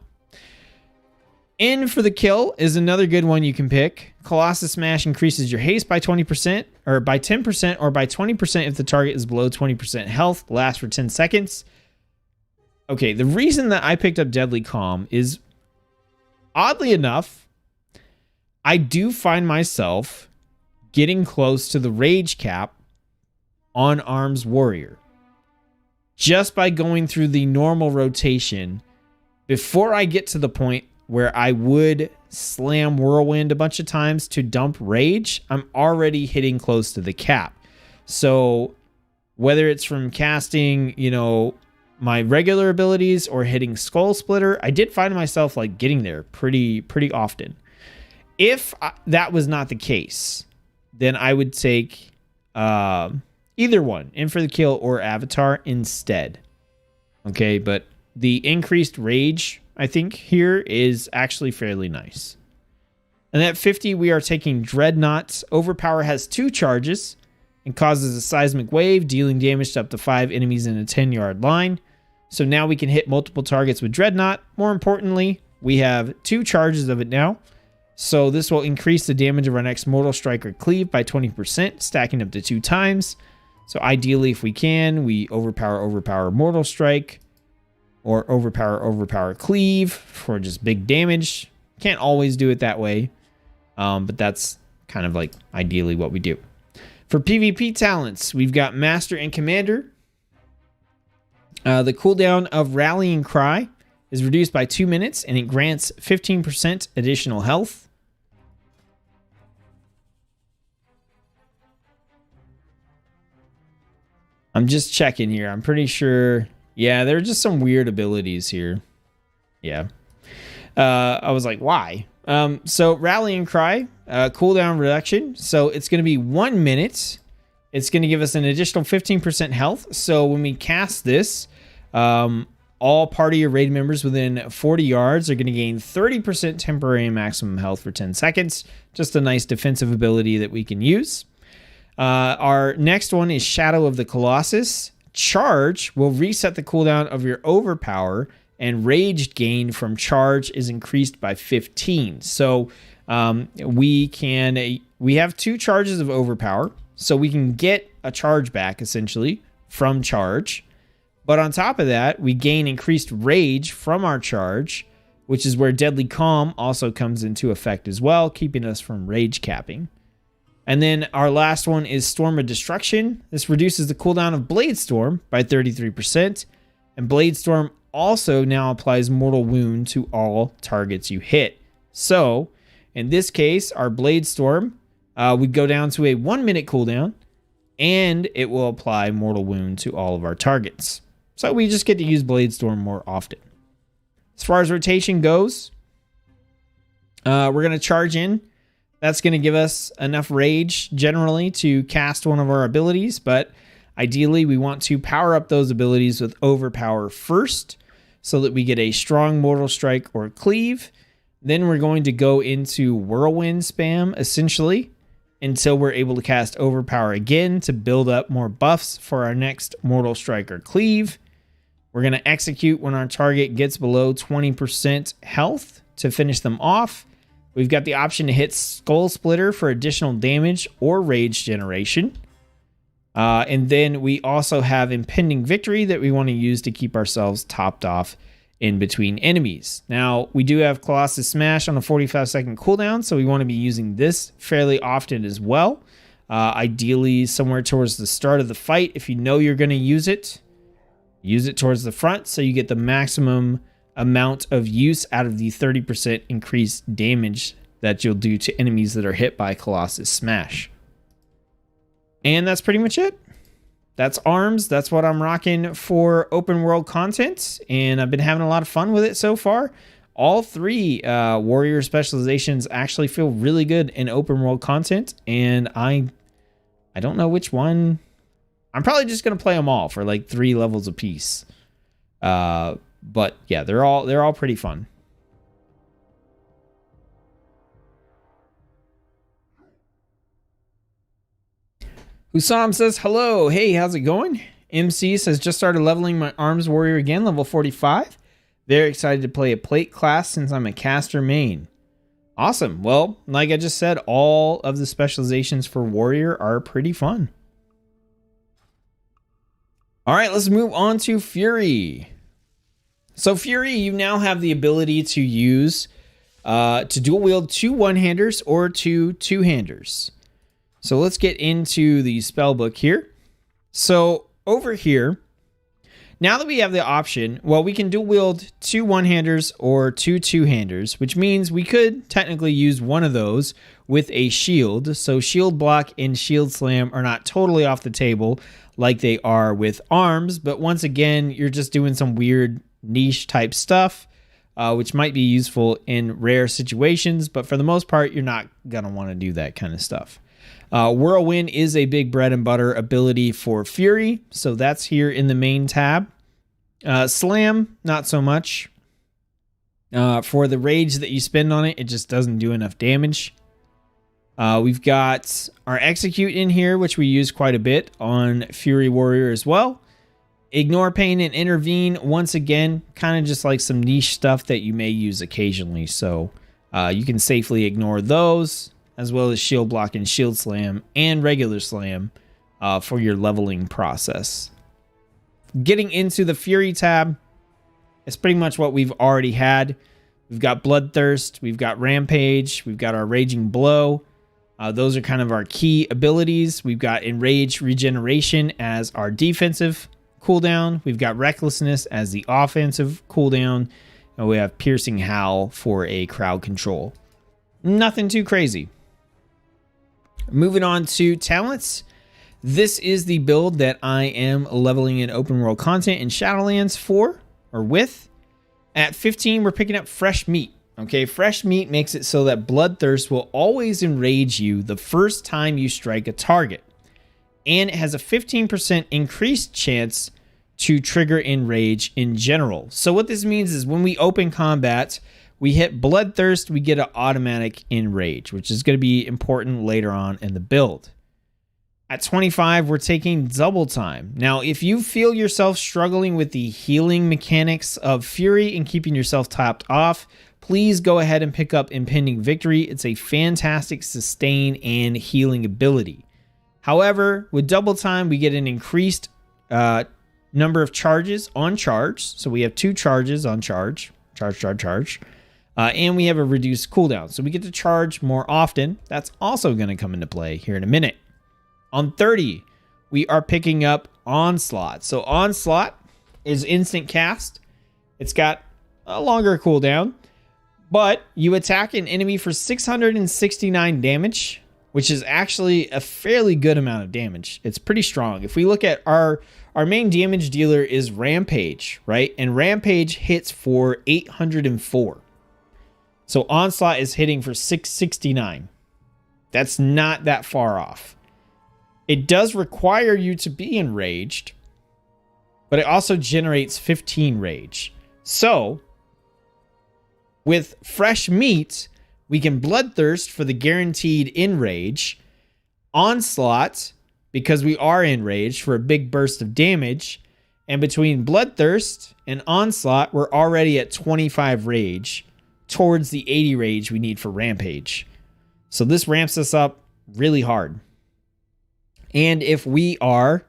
In for the Kill is another good one you can pick. Colossus Smash increases your haste by 20%, or by 10%, or by 20% if the target is below 20% health. Lasts for 10 seconds. Okay, the reason that I picked up Deadly Calm is, oddly enough, I do find myself getting close to the rage cap on Arms Warrior just by going through the normal rotation before I get to the point where I would slam Whirlwind a bunch of times to dump rage. I'm already hitting close to the cap. So whether it's from casting, my regular abilities or hitting Skull Splitter, I did find myself like getting there pretty often. If that was not the case, then I would take either one, In for the Kill or Avatar instead. Okay, but the increased rage, I think, here is actually fairly nice. And at 50, we are taking Dreadnought. Overpower has 2 charges and causes a seismic wave, dealing damage to up to 5 enemies in a 10-yard line. So now we can hit multiple targets with Dreadnought. More importantly, we have 2 charges of it now. So this will increase the damage of our next Mortal Strike or Cleave by 20%, stacking up to 2 times. So ideally, if we can, we overpower Mortal Strike, or overpower Cleave for just big damage. Can't always do it that way, but that's kind of like ideally what we do. For PvP talents, we've got Master and Commander. The cooldown of Rallying Cry is reduced by 2 minutes, and it grants 15% additional health. I'm just checking here. I'm pretty sure. Yeah, there are just some weird abilities here. Yeah. I was like, why? So Rallying Cry, cooldown reduction. So it's going to be 1 minute. It's going to give us an additional 15% health. So when we cast this, all party or raid members within 40 yards are going to gain 30% temporary and maximum health for 10 seconds. Just a nice defensive ability that we can use. Our next one is Shadow of the Colossus. Charge will reset the cooldown of your overpower, and rage gain from charge is increased by 15. So we have 2 charges of overpower, so we can get a charge back essentially from charge. But on top of that, we gain increased rage from our charge, which is where Deadly Calm also comes into effect as well, keeping us from rage capping. And then our last one is Storm of Destruction. This reduces the cooldown of Blade Storm by 33%. And Blade Storm also now applies Mortal Wound to all targets you hit. So, in this case, our Blade Storm would go down to a 1 minute cooldown, and it will apply Mortal Wound to all of our targets. So we just get to use Blade Storm more often. As far as rotation goes, we're going to charge in. That's going to give us enough rage generally to cast one of our abilities, but ideally we want to power up those abilities with Overpower first so that we get a strong Mortal Strike or Cleave. Then we're going to go into Whirlwind spam essentially until we're able to cast Overpower again to build up more buffs for our next Mortal Strike or Cleave. We're going to execute when our target gets below 20% health to finish them off. We've got the option to hit Skull Splitter for additional damage or rage generation. And then we also have Impending Victory that we want to use to keep ourselves topped off in between enemies. Now, we do have Colossus Smash on a 45-second cooldown, so we want to be using this fairly often as well. Ideally, somewhere towards the start of the fight. If you know you're going to use it towards the front so you get the maximum amount of use out of the 30% increased damage that you'll do to enemies that are hit by Colossus Smash. And that's pretty much it. That's ARMS. That's what I'm rocking for open world content, and I've been having a lot of fun with it so far. All 3 warrior specializations actually feel really good in open world content, and I don't know which one. I'm probably just gonna play them all for like 3 levels apiece. But yeah, they're all pretty fun. Husam says, hello. Hey, how's it going? MC says, just started leveling my arms warrior again, level 45. Very excited to play a plate class since I'm a caster main. Awesome. Well, like I just said, all of the specializations for warrior are pretty fun. All right, let's move on to Fury. So Fury, you now have the ability to use, to dual wield 2 one-handers or 2 two-handers. So let's get into the spell book here. So over here, now that we have the option, well, we can dual wield 2 one-handers or 2 two-handers, which means we could technically use one of those with a shield. So shield block and shield slam are not totally off the table like they are with arms, but once again, you're just doing some weird niche type stuff, which might be useful in rare situations, but for the most part, you're not gonna want to do that kind of stuff. Whirlwind is a big bread and butter ability for Fury, so that's here in the main tab. Slam, not so much. For the rage that you spend on it, it just doesn't do enough damage. We've got our Execute in here, which we use quite a bit on Fury Warrior as well. Ignore Pain and Intervene, once again, kind of just like some niche stuff that you may use occasionally. So you can safely ignore those, as well as Shield Block and Shield Slam and regular Slam for your leveling process. Getting into the Fury tab, it's pretty much what we've already had. We've got Bloodthirst, we've got Rampage, we've got our Raging Blow. Those are kind of our key abilities. We've got Enrage Regeneration as our defensive cooldown. We've got Recklessness as the offensive cooldown. And we have Piercing Howl for a crowd control. Nothing too crazy. Moving on to talents. This is the build that I am leveling in open world content in Shadowlands for, or with. At 15, we're picking up Fresh Meat. Okay, Fresh Meat makes it so that Bloodthirst will always enrage you the first time you strike a target. And it has a 15% increased chance to trigger Enrage in general. So what this means is when we open combat, we hit Bloodthirst, we get an automatic Enrage, which is going to be important later on in the build. At 25, we're taking Double Time. Now, if you feel yourself struggling with the healing mechanics of Fury and keeping yourself topped off, please go ahead and pick up Impending Victory. It's a fantastic sustain and healing ability. However, with Double Time, we get an increased number of charges on charge. So we have 2 charges on charge. And we have a reduced cooldown. So we get to charge more often. That's also going to come into play here in a minute. On 30, we are picking up Onslaught. So Onslaught is instant cast. It's got a longer cooldown, but you attack an enemy for 669 damage, which is actually a fairly good amount of damage. It's pretty strong. If we look at our main damage dealer is Rampage, right? And Rampage hits for 804. So Onslaught is hitting for 669. That's not that far off. It does require you to be enraged, but it also generates 15 rage. So, with Fresh Meat, we can Bloodthirst for the guaranteed enrage, Onslaught, because we are enraged for a big burst of damage, and between Bloodthirst and Onslaught, we're already at 25 rage, towards the 80 rage we need for Rampage. So this ramps us up really hard. And if we are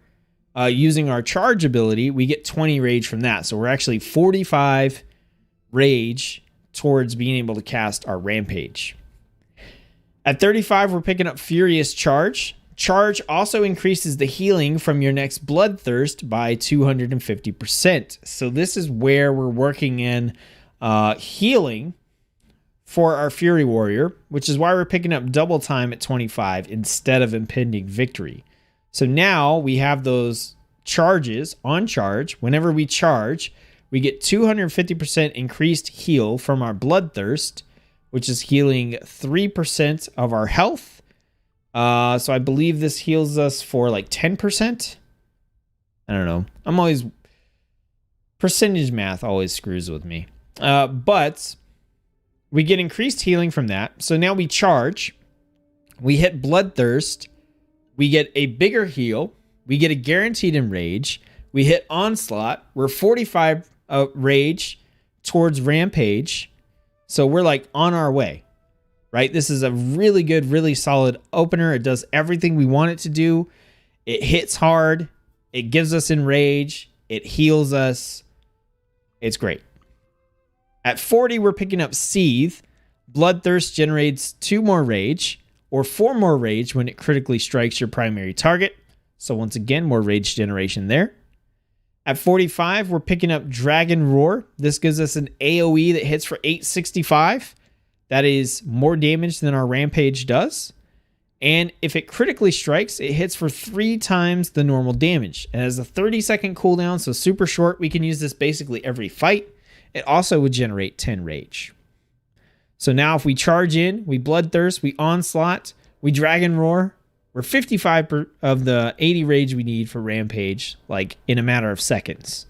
using our charge ability, we get 20 rage from that. So we're actually 45 rage towards being able to cast our Rampage. At 35, we're picking up Furious Charge. Charge also increases the healing from your next Bloodthirst by 250%. So this is where we're working in healing for our Fury Warrior, which is why we're picking up Double Time at 25 instead of Impending Victory. So now we have those charges on charge. Whenever we charge, we get 250% increased heal from our Bloodthirst, which is healing 3% of our health. So I believe this heals us for like 10%. I don't know. Percentage math always screws with me. But we get increased healing from that. So now we charge. We hit Bloodthirst. We get a bigger heal. We get a guaranteed enrage. We hit Onslaught. We're 45 rage towards Rampage. So we're like on our way, right? This is a really good, really solid opener. It does everything we want it to do. It hits hard. It gives us enrage. It heals us. It's great. At 40, we're picking up Seethe. Bloodthirst generates 2 more rage, or 4 more rage when it critically strikes your primary target. So once again, more rage generation there. At 45, we're picking up Dragon Roar. This gives us an AoE that hits for 865. That is more damage than our Rampage does. And if it critically strikes, it hits for 3 times the normal damage. It has a 30-second cooldown, so super short. We can use this basically every fight. It also would generate 10 rage. So now if we charge in, we Bloodthirst, we Onslaught, we Dragon Roar, we're 55 of the 80 rage we need for Rampage, like in a matter of seconds.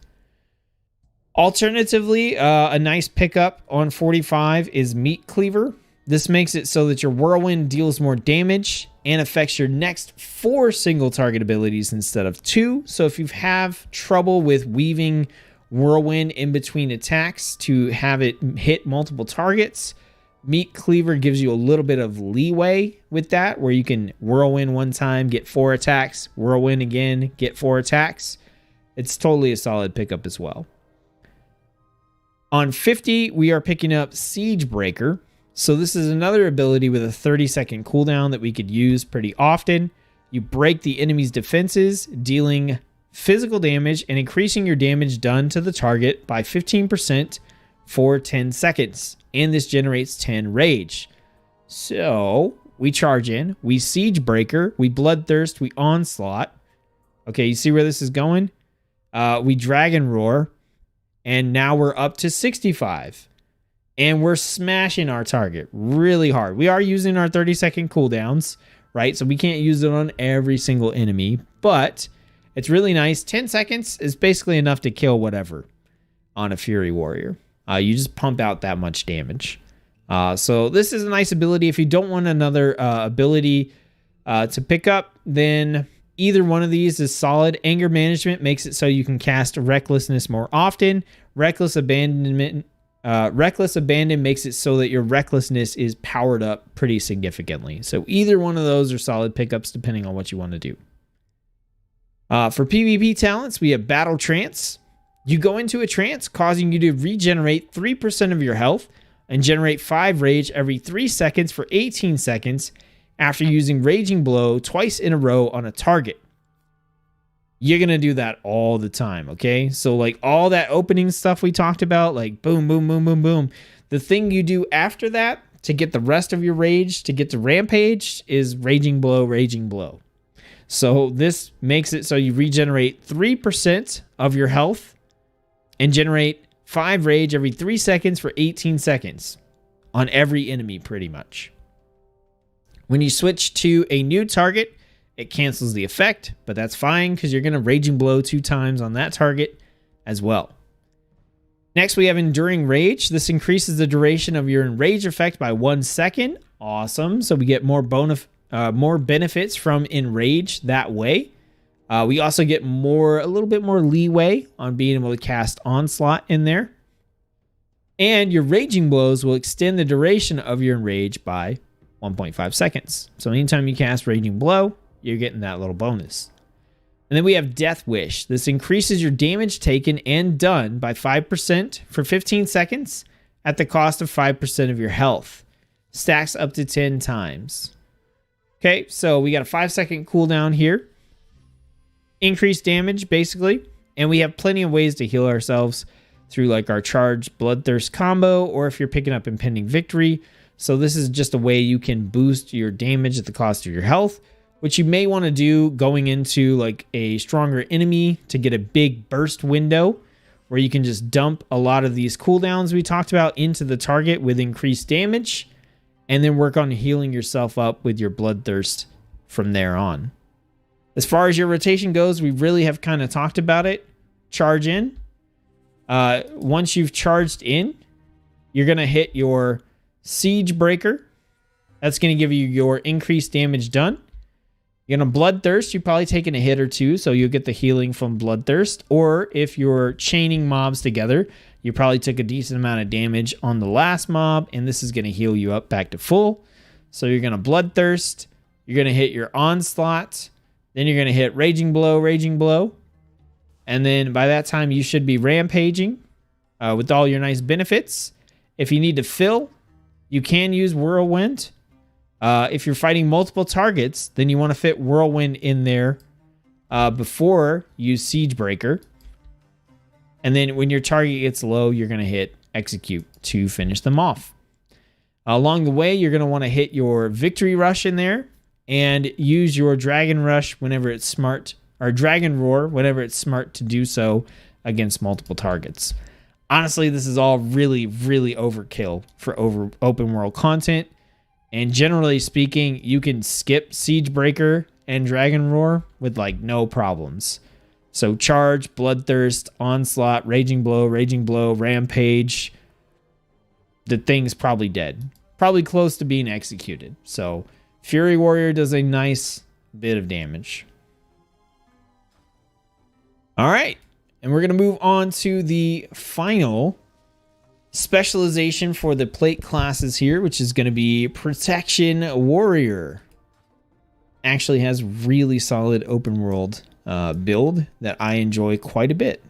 Alternatively, a nice pickup on 45 is Meat Cleaver. This makes it so that your Whirlwind deals more damage and affects your next 4 single target abilities instead of 2. So if you have trouble with weaving Whirlwind in between attacks to have it hit multiple targets, Meat Cleaver gives you a little bit of leeway with that, where you can whirlwind one time, get 4 attacks, whirlwind again, get 4 attacks. It's totally a solid pickup as well. On 50, we are picking up Siege Breaker. So this is another ability with a 30-second cooldown that we could use pretty often. You break the enemy's defenses, dealing physical damage and increasing your damage done to the target by 15% for 10 seconds. And this generates 10 rage. So we charge in, we Siege Breaker, we Bloodthirst, we Onslaught. Okay, you see where this is going? We Dragon Roar, and now we're up to 65. And we're smashing our target really hard. We are using our 30-second cooldowns, right? So we can't use it on every single enemy, but it's really nice. 10 seconds is basically enough to kill whatever on a Fury Warrior. You just pump out that much damage. So this is a nice ability. If you don't want another ability to pick up, then either one of these is solid. Anger Management makes it so you can cast Recklessness more often. Reckless Abandon makes it so that your Recklessness is powered up pretty significantly. So either one of those are solid pickups depending on what you want to do. For PvP talents, we have Battle Trance. You go into a trance, causing you to regenerate 3% of your health and generate 5 rage every 3 seconds for 18 seconds after using Raging Blow twice in a row on a target. You're going to do that all the time, okay? So like all that opening stuff we talked about, like boom, boom, boom, boom, boom. The thing you do after that to get the rest of your rage, to get to Rampage, is Raging Blow, Raging Blow. So this makes it so you regenerate 3% of your health and generate 5 rage every 3 seconds for 18 seconds on every enemy pretty much. When you switch to a new target, it cancels the effect, but that's fine because you're going to Raging Blow 2 times on that target as well. Next, we have Enduring Rage. This increases the duration of your Enrage effect by 1 second. Awesome. So we get more benefits from Enrage that way. We also get a little bit more leeway on being able to cast Onslaught in there. And your Raging Blows will extend the duration of your Enrage by 1.5 seconds. So anytime you cast Raging Blow, you're getting that little bonus. And then we have Death Wish. This increases your damage taken and done by 5% for 15 seconds at the cost of 5% of your health. Stacks up to 10 times. Okay, so we got a 5-second cooldown here. Increased damage, basically. And we have plenty of ways to heal ourselves through like our Charge Bloodthirst combo, or if you're picking up Impending Victory. So this is just a way you can boost your damage at the cost of your health, which you may want to do going into like a stronger enemy to get a big burst window where you can just dump a lot of these cooldowns we talked about into the target with increased damage, and then work on healing yourself up with your Bloodthirst from there on. As far as your rotation goes, we really have kind of talked about it. Charge in. Once you've charged in, you're going to hit your Siege Breaker. That's going to give you your increased damage done. You're going to Bloodthirst. You're probably taking a hit or two, so you'll get the healing from Bloodthirst. Or if you're chaining mobs together, you probably took a decent amount of damage on the last mob, and this is going to heal you up back to full. So you're going to Bloodthirst. You're going to hit your Onslaught. Then you're going to hit Raging Blow, Raging Blow. And then by that time, you should be rampaging with all your nice benefits. If you need to fill, you can use Whirlwind. If you're fighting multiple targets, then you want to fit Whirlwind in there before you use Siege Breaker. And then when your target gets low, you're going to hit Execute to finish them off. Along the way, you're going to want to hit your Victory Rush in there and use your Dragon Rush whenever it's smart, or Dragon Roar whenever it's smart to do so against multiple targets. Honestly, this is all really, really overkill for open world content. And generally speaking, you can skip Siege Breaker and Dragon Roar with like no problems. So Charge, Bloodthirst, Onslaught, Raging Blow, Rampage. The thing's probably dead. Probably close to being executed. So Fury Warrior does a nice bit of damage. All right. And we're going to move on to the final specialization for the plate classes here, which is going to be Protection Warrior. Actually has really solid open world build that I enjoy quite a bit.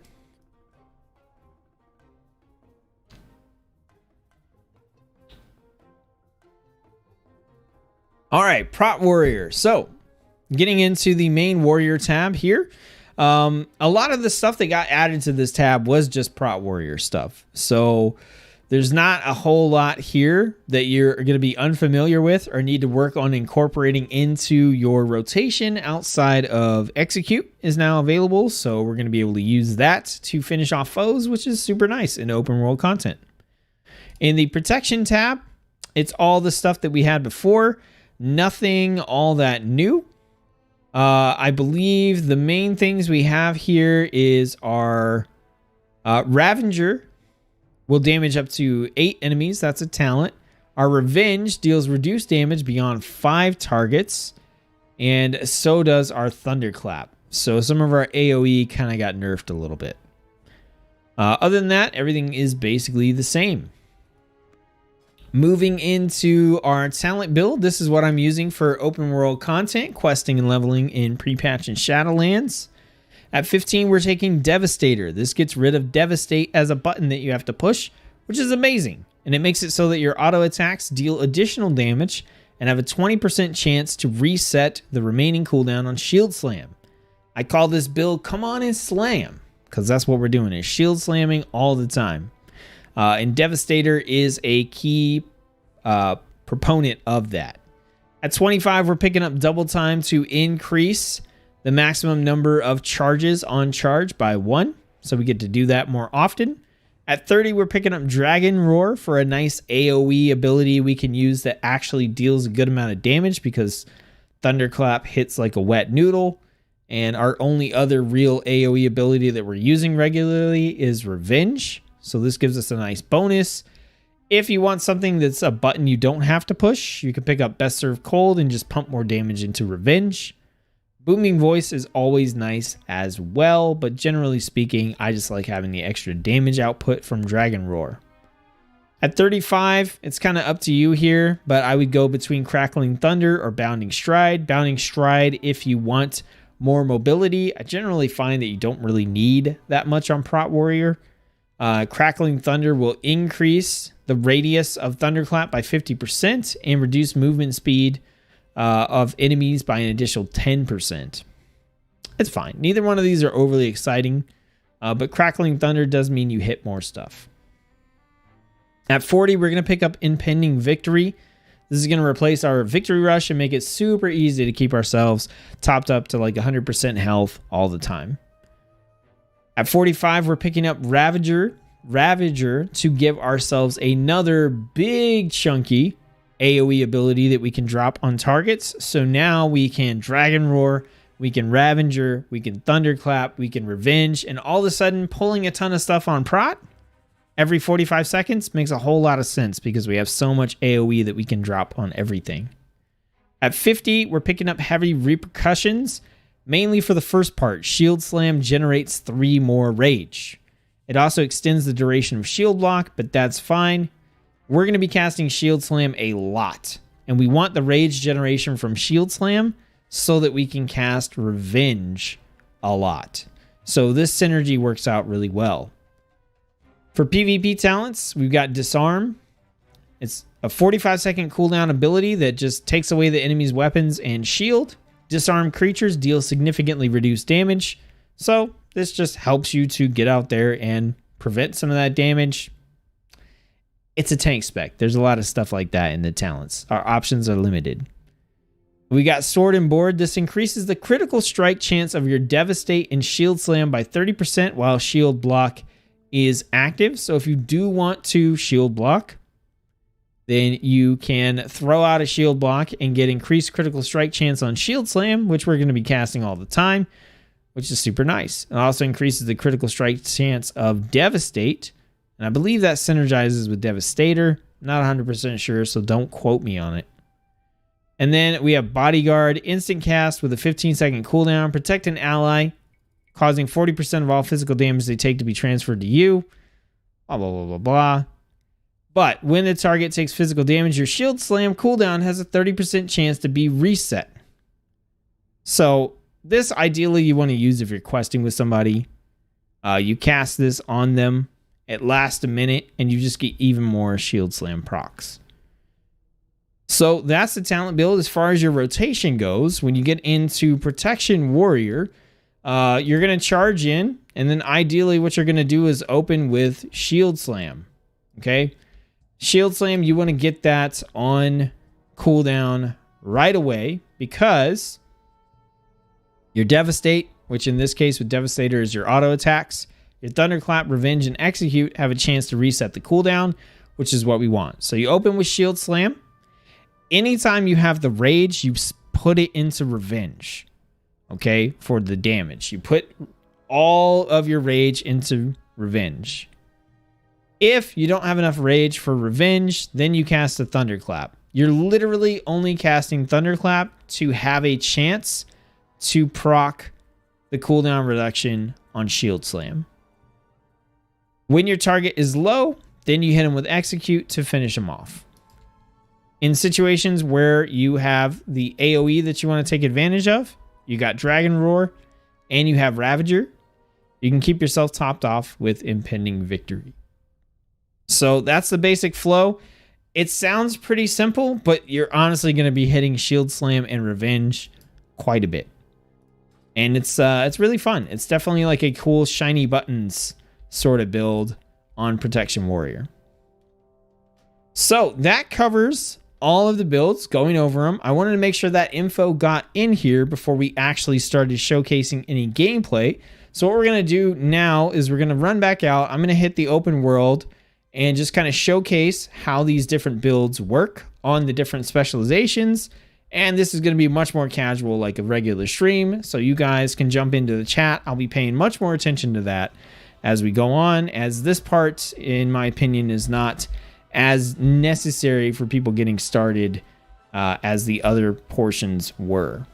All right, Prot Warrior. So, getting into the main Warrior tab here. A lot of the stuff that got added to this tab was just Prot Warrior stuff. So, there's not a whole lot here that you're going to be unfamiliar with or need to work on incorporating into your rotation outside of Execute is now available. So, we're going to be able to use that to finish off foes, which is super nice in open world content. In the Protection tab, it's all the stuff that we had before. Nothing all that new. I believe the main things we have here is our Ravager will damage up to 8 enemies. That's a talent. Our Revenge deals reduced damage beyond 5 targets. And so does our Thunderclap. So some of our AoE kind of got nerfed a little bit. Other than that, everything is basically the same. Moving into our talent build, this is what I'm using for open world content, questing and leveling in prepatch and Shadowlands. At 15, we're taking Devastator. This gets rid of Devastate as a button that you have to push, which is amazing. And it makes it so that your auto attacks deal additional damage and have a 20% chance to reset the remaining cooldown on Shield Slam. I call this build Come On and Slam, because that's what we're doing, is shield slamming all the time. And Devastator is a key proponent of that. At 25, we're picking up double time to increase the maximum number of charges on charge by 1. So we get to do that more often. At 30, we're picking up Dragon Roar for a nice AoE ability we can use that actually deals a good amount of damage because Thunderclap hits like a wet noodle. And our only other real AoE ability that we're using regularly is Revenge. So this gives us a nice bonus. If you want something that's a button you don't have to push, you can pick up Best Served Cold and just pump more damage into Revenge. Booming Voice is always nice as well, but generally speaking, I just like having the extra damage output from Dragon Roar. At 35, it's kind of up to you here, but I would go between Crackling Thunder or Bounding Stride. Bounding Stride if you want more mobility. I generally find that you don't really need that much on Prot Warrior. Crackling Thunder will increase the radius of Thunderclap by 50% and reduce movement speed of enemies by an additional 10%. It's fine. Neither one of these are overly exciting, but Crackling Thunder does mean you hit more stuff. At 40, we're going to pick up Impending Victory. This is going to replace our Victory Rush and make it super easy to keep ourselves topped up to like 100% health all the time. At 45, we're picking up Ravager to give ourselves another big chunky AoE ability that we can drop on targets. So now we can Dragon Roar, we can Ravager, we can Thunderclap, we can Revenge, and all of a sudden pulling a ton of stuff on Prot every 45 seconds makes a whole lot of sense because we have so much AoE that we can drop on everything. At 50, we're picking up Heavy Repercussions. Mainly for the first part, Shield Slam generates 3 more Rage. It also extends the duration of Shield Block, but that's fine. We're going to be casting Shield Slam a lot. And we want the Rage generation from Shield Slam so that we can cast Revenge a lot. So this synergy works out really well. For PvP talents, we've got Disarm. It's a 45-second cooldown ability that just takes away the enemy's weapons and shield. Disarmed creatures deal significantly reduced damage, so this just helps you to get out there and prevent some of that damage. It's a tank spec. There's a lot of stuff like that in the talents. Our options are limited. We got Sword and Board. This increases the critical strike chance of your Devastate and Shield Slam by 30% while Shield Block is active. So if you do want to Shield Block, then you can throw out a Shield Block and get increased critical strike chance on Shield Slam, which we're going to be casting all the time, which is super nice. It also increases the critical strike chance of Devastate, and I believe that synergizes with Devastator. Not 100% sure, so don't quote me on it. And then we have Bodyguard, instant cast with a 15-second cooldown. Protect an ally, causing 40% of all physical damage they take to be transferred to you. Blah, blah, blah, blah, blah. But when the target takes physical damage, your shield slam cooldown has a 30% chance to be reset. So this ideally you want to use if you're questing with somebody. You cast this on them. It lasts a minute and you just get even more shield slam procs. So that's the talent build. As far as your rotation goes, when you get into Protection Warrior, you're going to charge in, and then ideally what you're going to do is open with Shield Slam. Okay? Shield Slam, you want to get that on cooldown right away because your Devastate, which in this case with Devastator is your auto attacks, your Thunderclap, Revenge, and Execute have a chance to reset the cooldown, which is what we want. So you open with Shield Slam. Anytime you have the Rage, you put it into Revenge, okay, for the damage. You put all of your Rage into Revenge. If you don't have enough Rage for Revenge, then you cast a Thunderclap. You're literally only casting Thunderclap to have a chance to proc the cooldown reduction on Shield Slam. When your target is low, then you hit him with Execute to finish him off. In situations where you have the AoE that you want to take advantage of, you got Dragon Roar, and you have Ravager, you can keep yourself topped off with Impending Victory. So that's the basic flow. It sounds pretty simple, but you're honestly going to be hitting Shield Slam and Revenge quite a bit. And it's really fun. It's definitely like a cool shiny buttons sort of build on Protection Warrior. So that covers all of the builds, going over them. I wanted to make sure that info got in here before we actually started showcasing any gameplay. So what we're going to do now is we're going to run back out. I'm going to hit the open world and just kind of showcase how these different builds work on the different specializations. And this is going to be much more casual, like a regular stream. So you guys can jump into the chat. I'll be paying much more attention to that as we go on, as this part, in my opinion, is not as necessary for people getting started as the other portions were.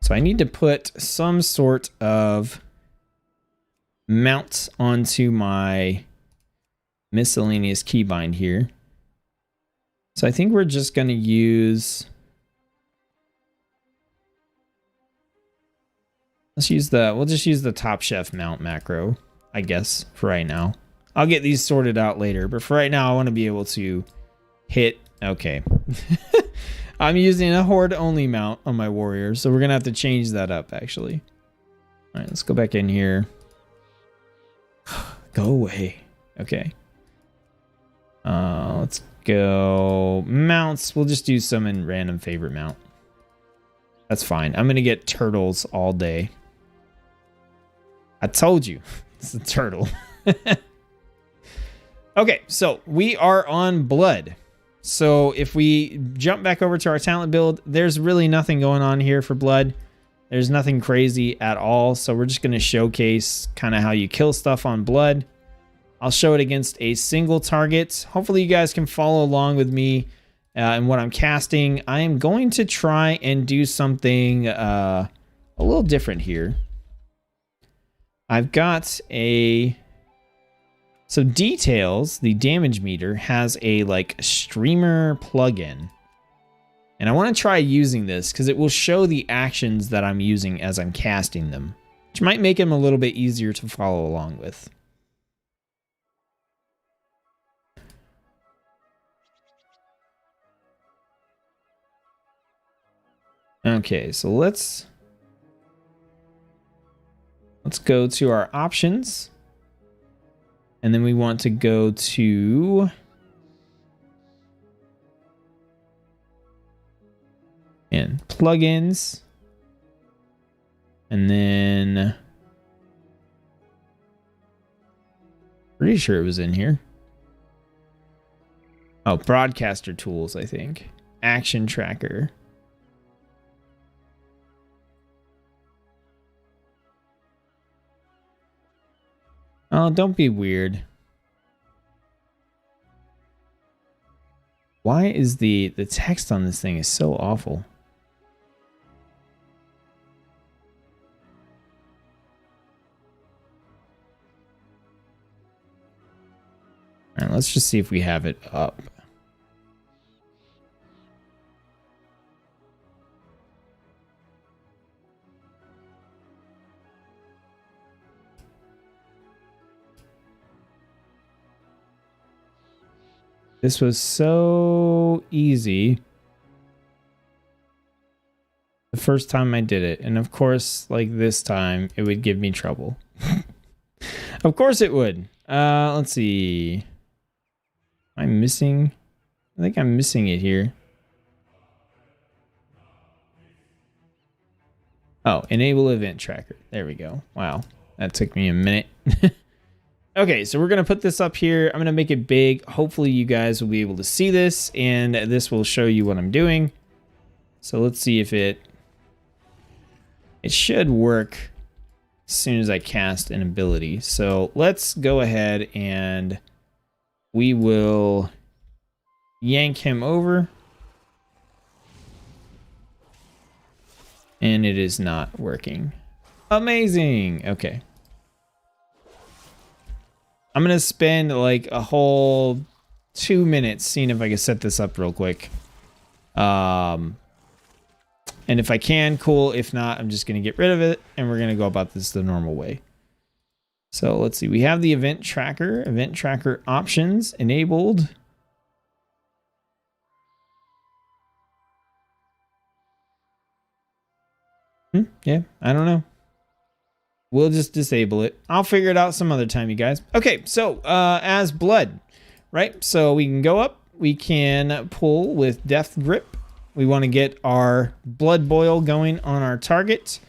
So I need to put some sort of mount onto my miscellaneous keybind here. So I think we're just going to use... we'll just use the Top Chef mount macro, I guess, for right now. I'll get these sorted out later, but for right now, I want to be able to hit... Okay. I'm using a horde-only mount on my warrior, so we're going to have to change that up, actually. All right, let's go back in here. Go away. Okay. Let's go mounts. We'll just do some in random favorite mount. That's fine. I'm going to get turtles all day. I told you. It's a turtle. Okay, so we are on blood. So if we jump back over to our talent build, there's really nothing going on here for blood. There's nothing crazy at all. So we're just going to showcase kind of how you kill stuff on blood. I'll show it against a single target. Hopefully you guys can follow along with me in what I'm casting. I am going to try and do something a little different here. I've got a... So Details, the damage meter, has a like streamer plugin. And I want to try using this because it will show the actions that I'm using as I'm casting them, which might make them a little bit easier to follow along with. Okay, so let's go to our options. And then we want to go to plugins. And then pretty sure it was in here. Oh, broadcaster tools, I think. Action tracker. Oh, don't be weird. Why is the text on this thing is so awful? All right, let's just see if we have it up. This was so easy the first time I did it. And of course, like this time, it would give me trouble. Of course it would. Let's see. I'm missing. I think I'm missing it here. Oh, enable event tracker. There we go. Wow. That took me a minute. Okay, so we're going to put this up here. I'm going to make it big. Hopefully you guys will be able to see this, and this will show you what I'm doing. So let's see if it should work as soon as I cast an ability. So let's go ahead and we will yank him over. And it is not working. Amazing. Okay. I'm going to spend like a whole 2 minutes seeing if I can set this up real quick. And if I can, cool. If not, I'm just going to get rid of it. And we're going to go about this the normal way. So let's see. We have the event tracker options enabled. Yeah, I don't know. We'll just disable it. I'll figure it out some other time, you guys. Okay, so as blood, right? So we can go up. We can pull with Death Grip. We want to get our blood boil going on our target.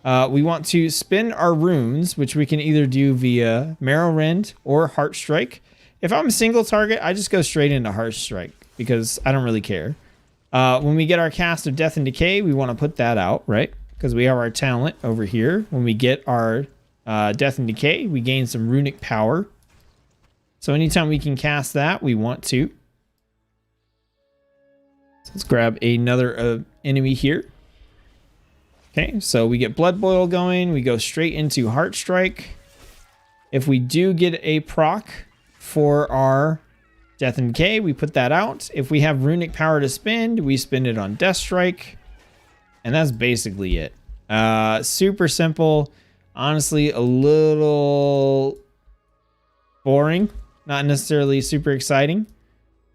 We want to spin our runes, which we can either do via Marrow Rend or Heart Strike. If I'm a single target, I just go straight into Heart Strike because I don't really care. When we get our cast of Death and Decay, we want to put that out, right? Because we have our talent over here. When we get our Death and Decay, we gain some runic power. So anytime we can cast that, we want to. So let's grab another enemy here. Okay, so we get Blood Boil going. We go straight into Heart Strike. If we do get a proc for our Death and Decay, we put that out. If we have runic power to spend, we spend it on Death Strike. And that's basically it. Super simple. Honestly, a little boring. Not necessarily super exciting.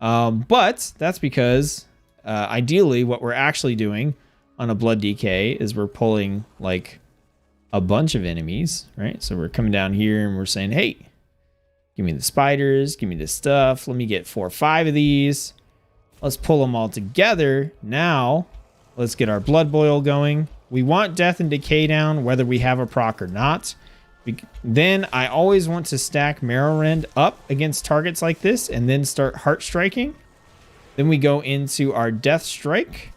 But that's because ideally what we're actually doing on a Blood DK is we're pulling like a bunch of enemies, right? So we're coming down here and we're saying, hey, give me the spiders, give me this stuff. Let me get 4 or 5 of these. Let's pull them all together. Now, let's get our Blood Boil going. We want Death and Decay down, whether we have a proc or not. Then I always want to stack Marrow Rend up against targets like this and then start Heart Striking. Then we go into our Death Strike.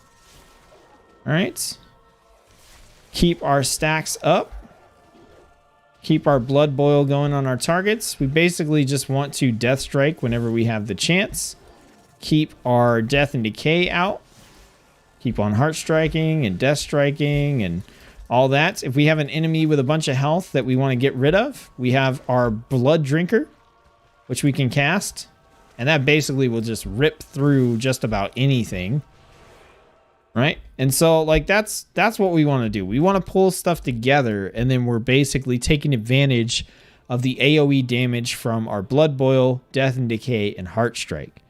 All right. Keep our stacks up. Keep our Blood Boil going on our targets. We basically just want to Death Strike whenever we have the chance. Keep our Death and Decay out. Keep on Heart Striking and Death Striking and all that. If we have an enemy with a bunch of health that we want to get rid of, we have our Blood Drinker, which we can cast. And that basically will just rip through just about anything. Right? And so like that's what we want to do. We want to pull stuff together and then we're basically taking advantage of the AoE damage from our Blood Boil, Death and Decay, and Heart Strike.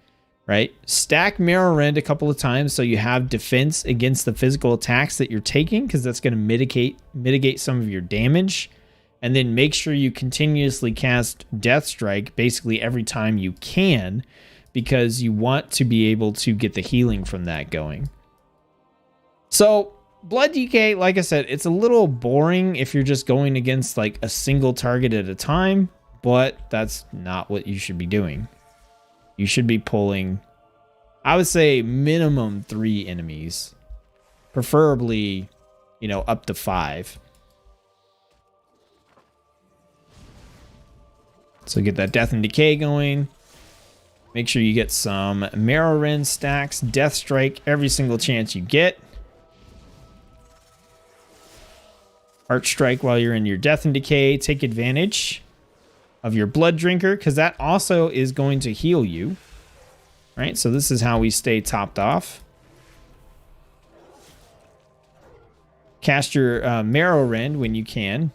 Right? Stack Marrow Rend a couple of times so you have defense against the physical attacks that you're taking, because that's going to mitigate some of your damage. And then make sure you continuously cast Death Strike basically every time you can, because you want to be able to get the healing from that going. So Blood DK, like I said, it's a little boring if you're just going against like a single target at a time, but that's not what you should be doing. You should be pulling, I would say, minimum 3 enemies. Preferably, you know, up to 5. So get that Death and Decay going. Make sure you get some Marrow Rend stacks, Death Strike every single chance you get. Heart Strike while you're in your Death and Decay. Take advantage of your blood drinker, because that also is going to heal you. Right, so this is how we stay topped off. Cast your Marrow Rend when you can.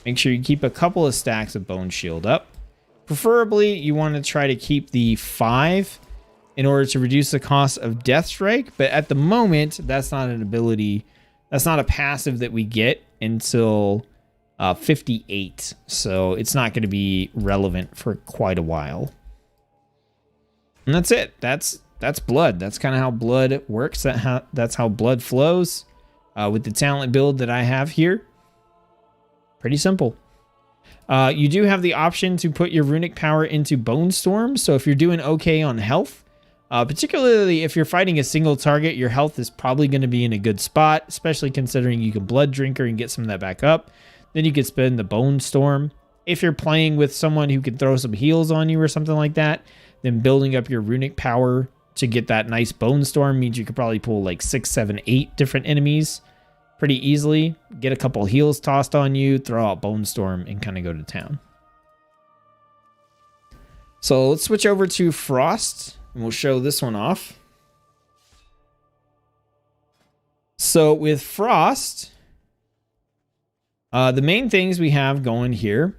Make sure you keep a couple of stacks of Bone Shield up. Preferably, you want to try to keep the 5 in order to reduce the cost of Death Strike. But at the moment, that's not an ability. That's not a passive that we get until 58. So it's not going to be relevant for quite a while. And that's it. That's blood. That's kind of how blood works. That's how blood flows with the talent build that I have here. Pretty simple. You do have the option to put your runic power into Bone Storm. So if you're doing okay on health, particularly if you're fighting a single target, your health is probably going to be in a good spot, especially considering you can Blood Drinker and get some of that back up. Then you could spend the Bone Storm. If you're playing with someone who can throw some heals on you or something like that, then building up your runic power to get that nice Bone Storm means you could probably pull like 6, 7, 8 different enemies pretty easily. Get a couple heals tossed on you, throw out Bone Storm, and kind of go to town. So let's switch over to Frost, and we'll show this one off. So with Frost, the main things we have going here,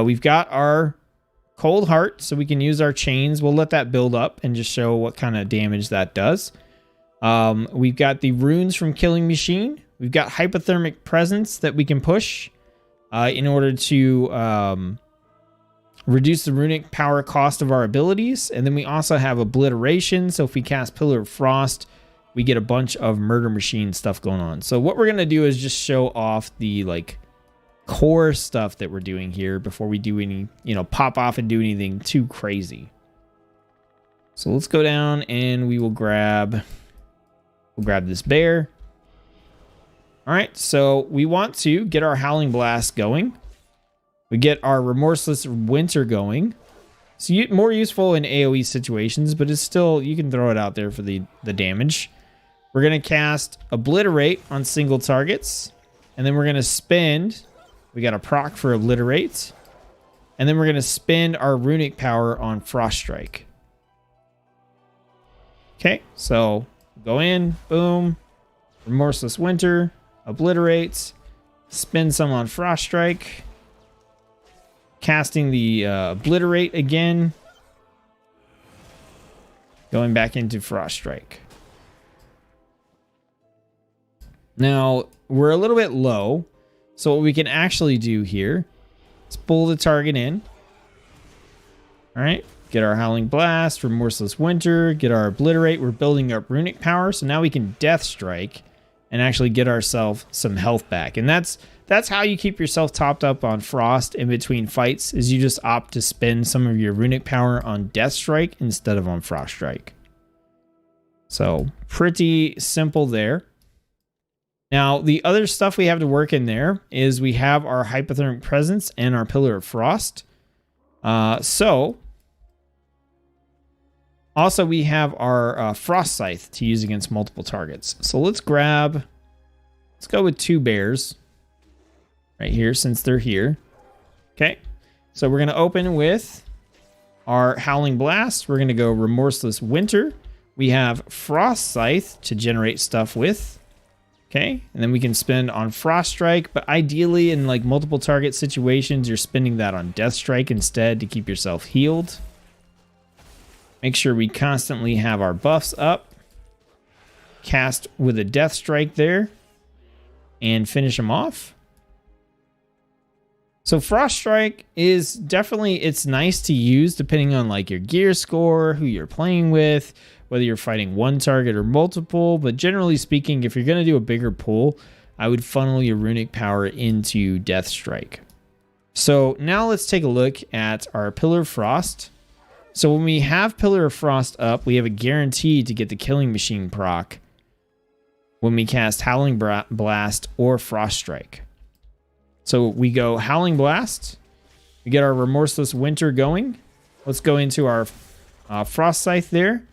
we've got our Cold Heart, so we can use our chains. We'll let that build up and just show what kind of damage that does. We've got the runes from Killing Machine. We've got Hypothermic Presence that we can push in order to reduce the runic power cost of our abilities. And then we also have Obliteration. So if we cast Pillar of Frost, we get a bunch of Murder Machine stuff going on. So what we're going to do is just show off the like core stuff that we're doing here before we do any, pop off and do anything too crazy. So let's go down and we'll grab this bear. All right, so we want to get our Howling Blast going. We get our Remorseless Winter going. So more useful in AoE situations, but it's still, you can throw it out there for the damage. We're going to cast Obliterate on single targets. And then we're going to spend, we got a proc for Obliterate. And then we're going to spend our runic power on Frost Strike. Okay, so go in, boom, Remorseless Winter, Obliterate, spend some on Frost Strike, casting the Obliterate again, going back into Frost Strike. Now, we're a little bit low, so what we can actually do here is pull the target in. All right, get our Howling Blast, Remorseless Winter, get our Obliterate. We're building up runic power, so now we can Death Strike and actually get ourselves some health back. And that's how you keep yourself topped up on Frost in between fights, is you just opt to spend some of your runic power on Death Strike instead of on Frost Strike. So pretty simple there. Now, the other stuff we have to work in there is we have our Hypothermic Presence and our Pillar of Frost. Also, we have our Frost Scythe to use against multiple targets. So let's go with 2 bears right here since they're here. Okay, so we're going to open with our Howling Blast. We're going to go Remorseless Winter. We have Frost Scythe to generate stuff with. Okay, and then we can spend on Frost Strike, but ideally in like multiple target situations, you're spending that on Death Strike instead to keep yourself healed. Make sure we constantly have our buffs up. Cast with a Death Strike there and finish them off. So Frost Strike is definitely, it's nice to use depending on like your gear score, who you're playing with, whether you're fighting one target or multiple. But generally speaking, if you're going to do a bigger pull, I would funnel your runic power into Death Strike. So now let's take a look at our Pillar of Frost. So when we have Pillar of Frost up, we have a guarantee to get the Killing Machine proc when we cast Howling Blast or Frost Strike. So we go Howling Blast. We get our Remorseless Winter going. Let's go into our Frost Scythe there.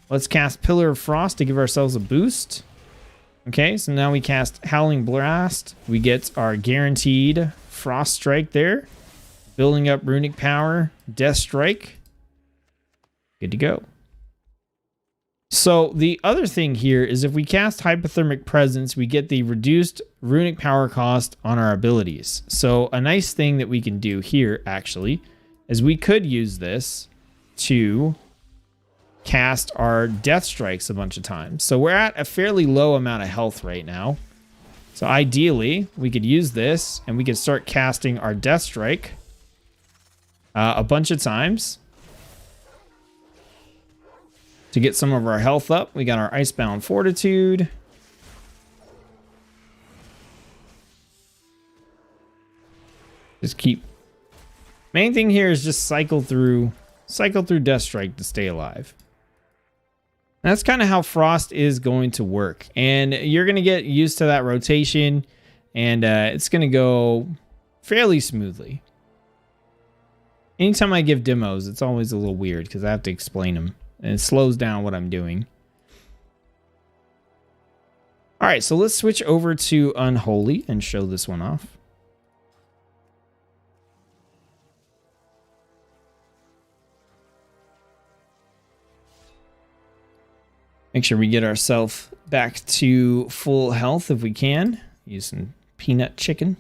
Let's cast Pillar of Frost to give ourselves a boost. Okay, so now we cast Howling Blast. We get our guaranteed Frost Strike there. Building up runic power, death strike. Good to go. So the other thing here is if we cast Hypothermic Presence, we get the reduced runic power cost on our abilities. So a nice thing that we can do here actually is we could use this to cast our death strikes a bunch of times. So we're at a fairly low amount of health right now. So ideally we could use this and we could start casting our death strike a bunch of times to get some of our health up. We got our Icebound Fortitude. Just keep. Main thing here is just cycle through Death Strike to stay alive. That's kind of how Frost is going to work. And you're going to get used to that rotation, and it's going to go fairly smoothly. Anytime I give demos, it's always a little weird because I have to explain them. And it slows down what I'm doing. All right, so let's switch over to Unholy and show this one off. Make sure we get ourselves back to full health if we can. Use some peanut chicken.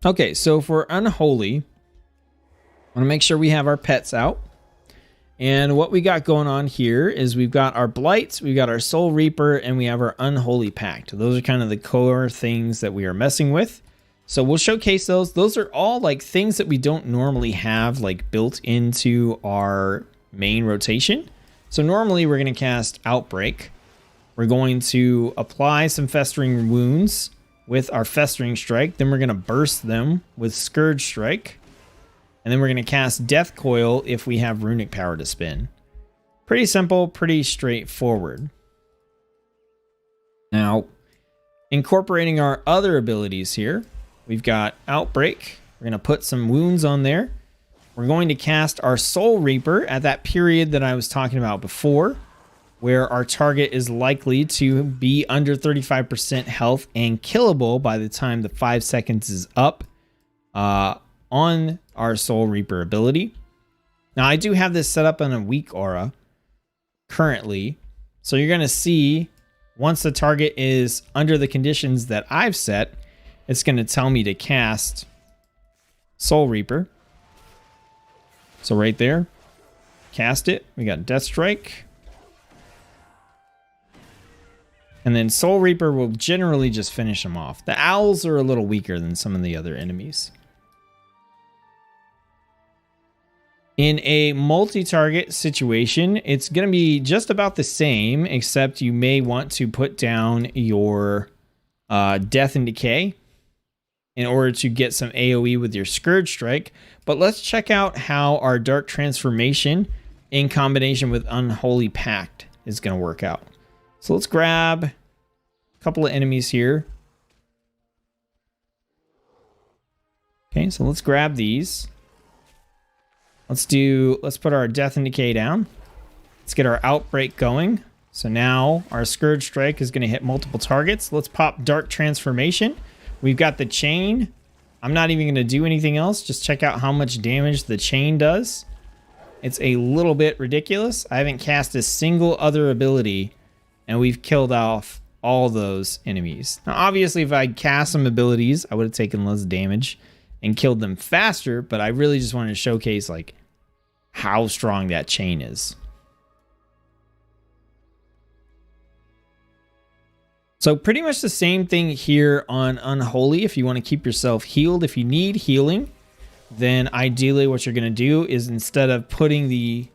Okay, so for Unholy, I want to make sure we have our pets out. And what we got going on here is we've got our Blights, we've got our Soul Reaper, and we have our Unholy Pact. Those are kind of the core things that we are messing with. So we'll showcase those. Those are all like things that we don't normally have like built into our main rotation. So normally we're going to cast Outbreak. We're going to apply some Festering Wounds with our Festering Strike. Then we're going to burst them with Scourge Strike. And then we're going to cast Death Coil if we have runic power to spin. Pretty simple, pretty straightforward. Now, incorporating our other abilities here, we've got Outbreak. We're going to put some wounds on there. We're going to cast our Soul Reaper at that period that I was talking about before, where our target is likely to be under 35% health and killable by the time the 5 seconds is up on our Soul Reaper ability. Now, I do have this set up on a weak aura currently. So you're going to see once the target is under the conditions that I've set, it's going to tell me to cast Soul Reaper. So right there, cast it. We got Death Strike. And then Soul Reaper will generally just finish them off. The owls are a little weaker than some of the other enemies. In a multi-target situation, it's going to be just about the same, except you may want to put down your Death and Decay in order to get some AoE with your Scourge Strike. But let's check out how our Dark Transformation in combination with Unholy Pact is going to work out. So let's grab a couple of enemies here. Okay, so let's grab these. Let's put our Death and Decay down. Let's get our Outbreak going. So now our Scourge Strike is going to hit multiple targets. Let's pop Dark Transformation. We've got the Chain. I'm not even going to do anything else. Just check out how much damage the Chain does. It's a little bit ridiculous. I haven't cast a single other ability, and we've killed off all those enemies. Now, obviously, if I'd cast some abilities, I would have taken less damage and killed them faster, but I really just wanted to showcase like how strong that Chain is. So pretty much the same thing here on Unholy. If you want to keep yourself healed, if you need healing, then ideally what you're going to do is instead of putting the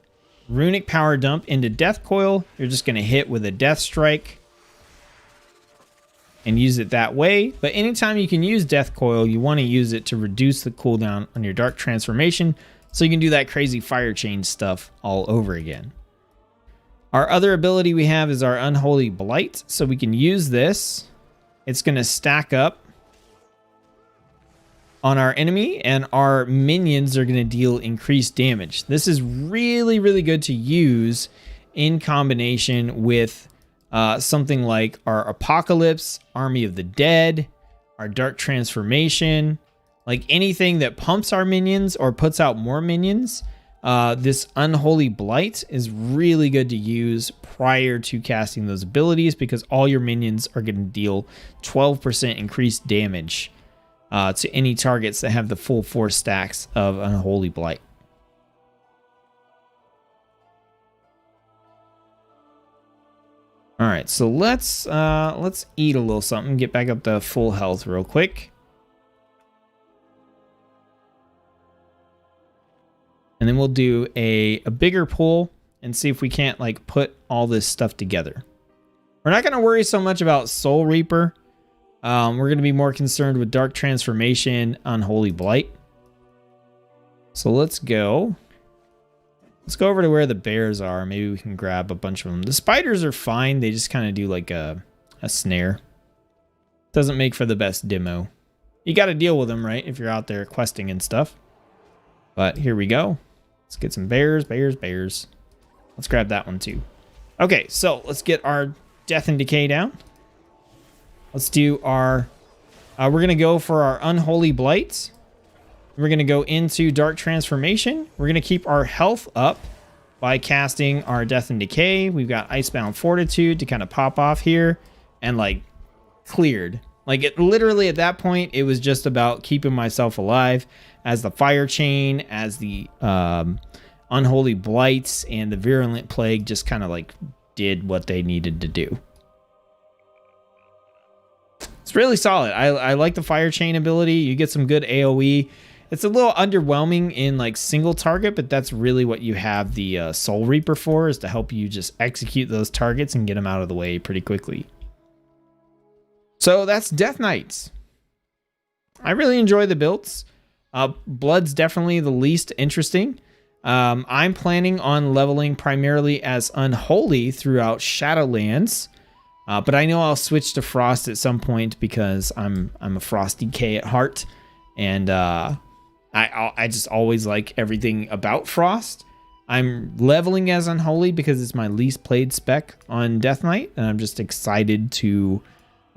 runic power dump into Death Coil, you're just going to hit with a Death Strike and use it that way. But anytime you can use Death Coil, you want to use it to reduce the cooldown on your Dark Transformation so you can do that crazy Fire Chain stuff all over again. Our other ability we have is our Unholy Blight, so we can use this. It's going to stack up on our enemy, and our minions are going to deal increased damage. This is really, really good to use in combination with something like our Apocalypse, Army of the Dead, our Dark Transformation, like anything that pumps our minions or puts out more minions. This Unholy Blight is really good to use prior to casting those abilities because all your minions are going to deal 12% increased damage to any targets that have the full 4 stacks of Unholy Blight. All right, so let's eat a little something, get back up to full health real quick. And then we'll do a bigger pull and see if we can't like put all this stuff together. We're not going to worry so much about Soul Reaper. We're going to be more concerned with Dark Transformation, Unholy Blight. So let's go. Let's go over to where the bears are. Maybe we can grab a bunch of them. The spiders are fine. They just kind of do like a snare. Doesn't make for the best demo. You got to deal with them, right? If you're out there questing and stuff. But here we go. Let's get some bears, bears, bears. Let's grab that one too. Okay, so let's get our Death and Decay down. Let's do our... we're going to go for our Unholy Blights. We're going to go into Dark Transformation. We're going to keep our health up by casting our Death and Decay. We've got Icebound Fortitude to kind of pop off here. And like cleared. Like it literally at that point, it was just about keeping myself alive as the Fire Chain, as the Unholy Blights and the Virulent Plague just kind of like did what they needed to do. It's really solid. I like the Fire Chain ability. You get some good AoE. It's a little underwhelming in like single target, but that's really what you have the Soul Reaper for, is to help you just execute those targets and get them out of the way pretty quickly. So that's Death Knights. I really enjoy the builds. Blood's definitely the least interesting. I'm planning on leveling primarily as Unholy throughout Shadowlands. But I know I'll switch to Frost at some point because I'm a Frost DK at heart. And I just always like everything about Frost. I'm leveling as Unholy because it's my least played spec on Death Knight. And I'm just excited to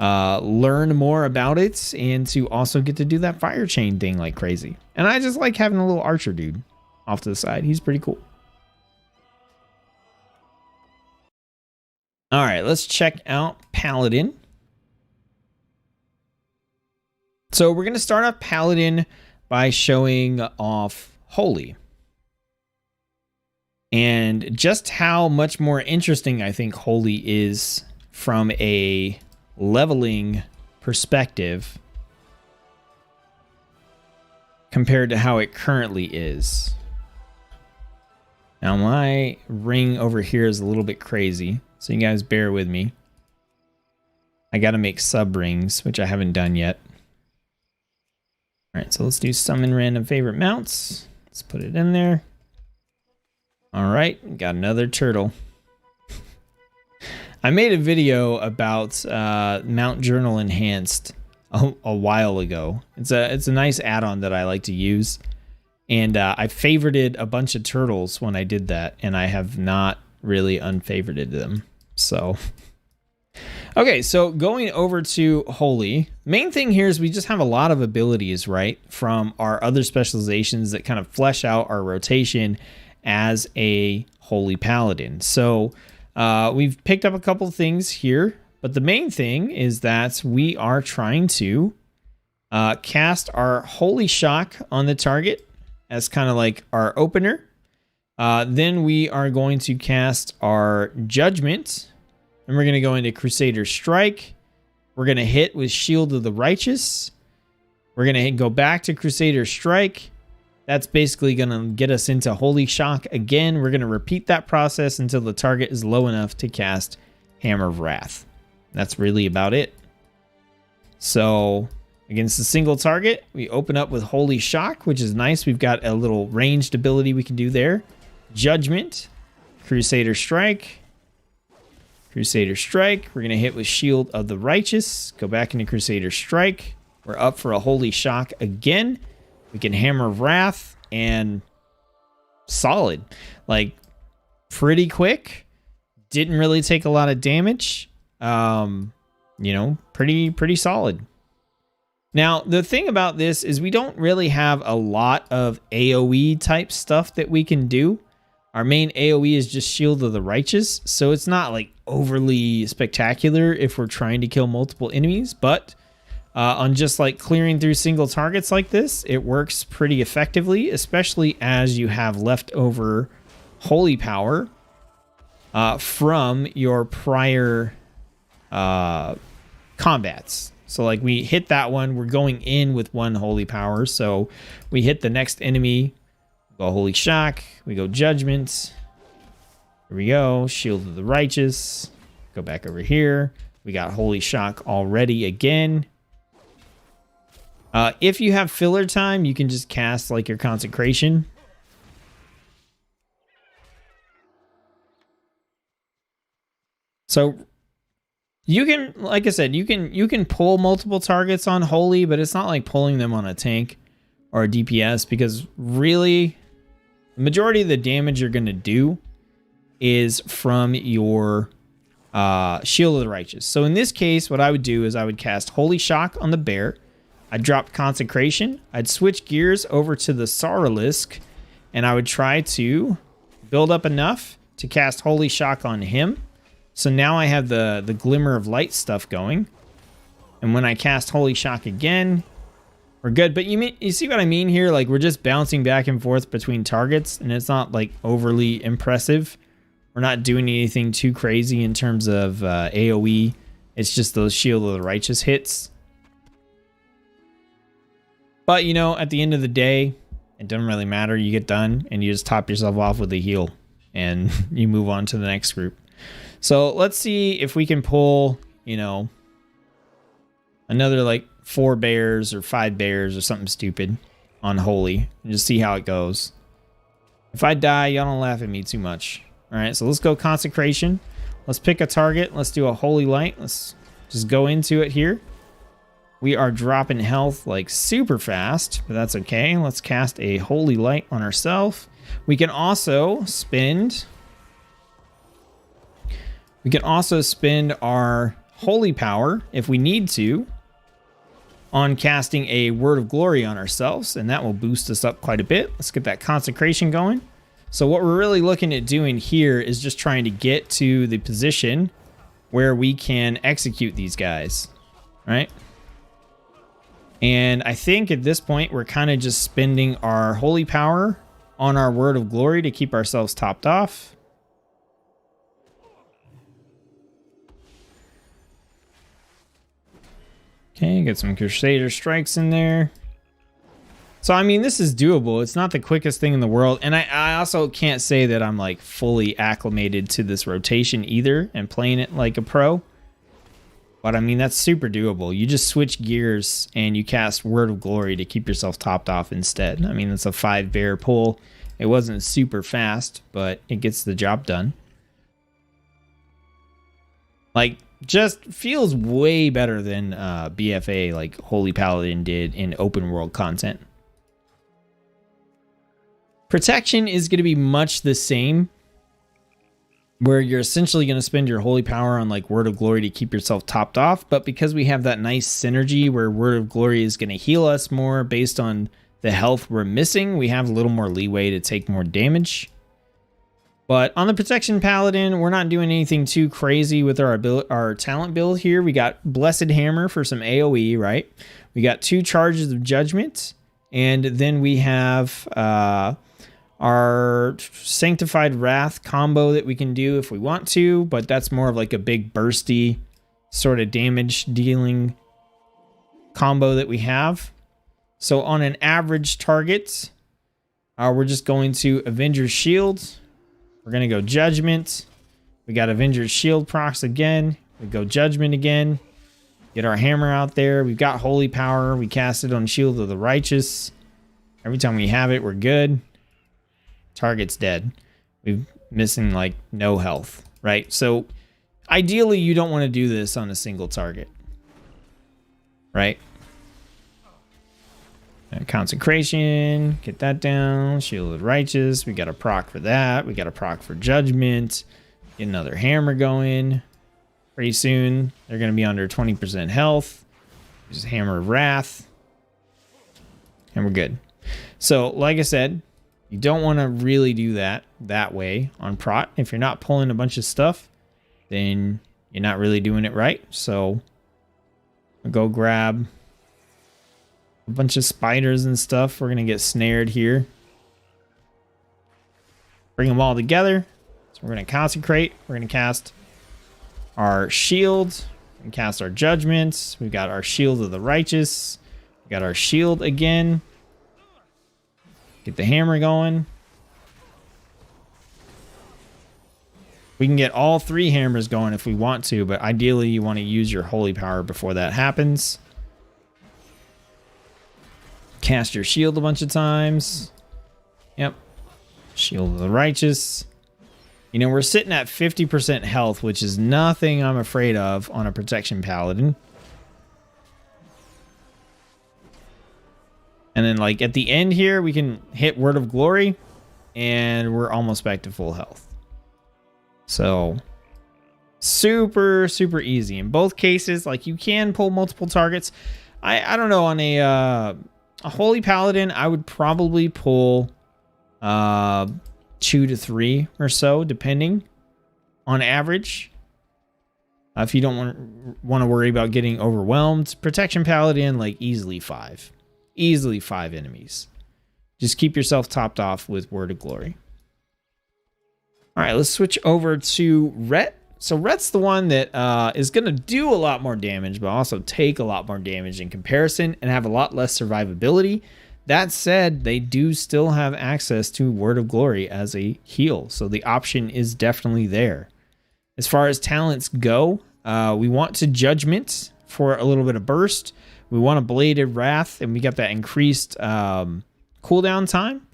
learn more about it and to also get to do that Fire Chain thing like crazy. And I just like having a little archer dude off to the side. He's pretty cool. All right, let's check out Paladin. So we're going to start off Paladin by showing off Holy. And just how much more interesting I think Holy is from a leveling perspective compared to how it currently is. Now my ring over here is a little bit crazy, so you guys bear with me. I got to make sub rings, which I haven't done yet. All right, so let's do summon random favorite mounts. Let's put it in there. All right, got another turtle. I made a video about Mount Journal Enhanced a while ago. It's a nice add-on that I like to use. And I favorited a bunch of turtles when I did that, and I have not really unfavorited them. So, okay, so going over to Holy, main thing here is we just have a lot of abilities, right, from our other specializations that kind of flesh out our rotation as a Holy Paladin. So we've picked up a couple things here, but the main thing is that we are trying to cast our Holy Shock on the target as kind of like our opener. Then we are going to cast our Judgment, and we're going to go into Crusader Strike. We're going to hit with Shield of the Righteous. We're going to go back to Crusader Strike. That's basically going to get us into Holy Shock again. We're going to repeat that process until the target is low enough to cast Hammer of Wrath. That's really about it. So against a single target, we open up with Holy Shock, which is nice. We've got a little ranged ability we can do there. Judgment, Crusader Strike, Crusader Strike. We're going to hit with Shield of the Righteous. Go back into Crusader Strike. We're up for a Holy Shock again. We can Hammer of Wrath, and solid. Like, pretty quick. Didn't really take a lot of damage. You know, pretty solid. Now, the thing about this is we don't really have a lot of AoE type stuff that we can do. Our main AoE is just Shield of the Righteous, so it's not like overly spectacular if we're trying to kill multiple enemies, but on just like clearing through single targets like this, it works pretty effectively, especially as you have leftover holy power from your prior combats. So like we hit that one, we're going in with 1 holy power. So we hit the next enemy, go Holy Shock, we go Judgment. Here we go, Shield of the Righteous. Go back over here. We got Holy Shock already again. If you have filler time, you can just cast like your Consecration. So you can, like I said, you can pull multiple targets on Holy, but it's not like pulling them on a tank or a DPS, because really the majority of the damage you're going to do is from your Shield of the Righteous. So in this case, what I would do is I would cast Holy Shock on the bear. I'd drop Consecration. I'd switch gears over to the Sauralisk, and I would try to build up enough to cast Holy Shock on him. So now I have the Glimmer of Light stuff going. And when I cast Holy Shock again, we're good. But you see what I mean here? Like, we're just bouncing back and forth between targets, and it's not like overly impressive. We're not doing anything too crazy in terms of AoE. It's just those Shield of the Righteous hits. But, you know, at the end of the day, it doesn't really matter. You get done, and you just top yourself off with a heal, and you move on to the next group. So let's see if we can pull, you know, another like 4 bears or 5 bears or something stupid on Holy, and just see how it goes. If I die, y'all don't laugh at me too much. All right, so let's go Consecration. Let's pick a target. Let's do a Holy Light. Let's just go into it here. We are dropping health like super fast, but that's okay. Let's cast a Holy Light on ourselves. We can also spend our holy power, if we need to, on casting a Word of Glory on ourselves, and that will boost us up quite a bit. Let's get that Consecration going. So what we're really looking at doing here is just trying to get to the position where we can execute these guys, right? And I think at this point, we're kind of just spending our holy power on our Word of Glory to keep ourselves topped off. Okay, get some Crusader Strikes in there. So, I mean, this is doable. It's not the quickest thing in the world. And I also can't say that I'm, like, fully acclimated to this rotation either and playing it like a pro. But, I mean, that's super doable. You just switch gears and you cast Word of Glory to keep yourself topped off instead. I mean, it's a 5 bear pull. It wasn't super fast, but it gets the job done. Like, just feels way better than BFA, like Holy Paladin did in open world content. Protection is going to be much the same, where you're essentially going to spend your holy power on like Word of Glory to keep yourself topped off. But because we have that nice synergy where Word of Glory is going to heal us more based on the health we're missing, we have a little more leeway to take more damage. But on the Protection Paladin, we're not doing anything too crazy with our talent build here. We got Blessed Hammer for some AoE, right? We got 2 charges of Judgment. And then we have our Sanctified Wrath combo that we can do if we want to. But that's more of like a big bursty sort of damage dealing combo that we have. So on an average target, we're just going to Avenger's Shield. We're going to go Judgment. We got Avenger's Shield procs again. We go Judgment again. Get our hammer out there. We've got Holy Power. We cast it on Shield of the Righteous. Every time we have it, we're good. Target's dead. We're missing like no health, right? So ideally, you don't want to do this on a single target, right? Consecration, get that down. Shield of the Righteous, we got a proc for that. We got a proc for Judgment. Get another hammer going. Pretty soon, they're going to be under 20% health. Just Hammer of Wrath. And we're good. So, like I said, you don't want to really do that way on prot. If you're not pulling a bunch of stuff, then you're not really doing it right. So, I'll go grab a bunch of spiders and stuff. We're going to get snared here. Bring them all together. So, we're going to consecrate. We're going to cast our shield and cast our judgments. We've got our shield of the righteous. We got our shield again. Get the hammer going. We can get all 3 hammers going if we want to, but ideally you want to use your holy power before that happens. Cast your shield a bunch of times. Yep. Shield of the righteous. You know, we're sitting at 50% health, which is nothing I'm afraid of on a protection paladin. And then, like, at the end here, we can hit Word of Glory, and we're almost back to full health. So, super, super easy. In both cases, like, you can pull multiple targets. I don't know, on a Holy Paladin, I would probably pull 2 to 3 or so, depending on average. If you don't want to worry about getting overwhelmed. Protection Paladin, like, easily 5. Easily 5 enemies. Just keep yourself topped off with Word of Glory. All right, let's switch over to Ret. So Ret's the one that is going to do a lot more damage, but also take a lot more damage in comparison and have a lot less survivability. That said, they do still have access to Word of Glory as a heal, so the option is definitely there. As far as talents go, we want to Judgment for a little bit of burst. We want a Bladed Wrath, and we got that increased cooldown time.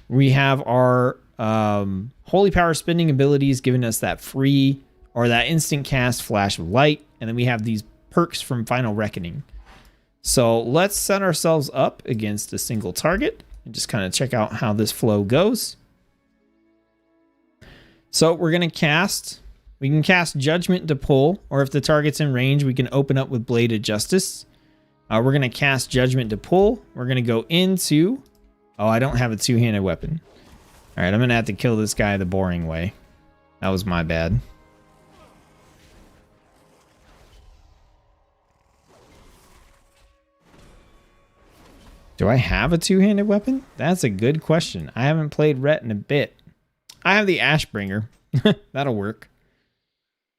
We have our Holy Power spending abilities giving us that free or that instant cast Flash of Light, and then we have these perks from Final Reckoning. So let's set ourselves up against a single target and just kind of check out how this flow goes. So we're going to cast, we can cast Judgment to pull, or if the target's in range, we can open up with Bladed Justice. We're going to cast Judgment to pull. We're going to go into, oh, I don't have a two-handed weapon. All right, I'm going to have to kill this guy the boring way. That was my bad. Do I have a two-handed weapon? That's a good question. I haven't played Ret in a bit. I have the Ashbringer. That'll work.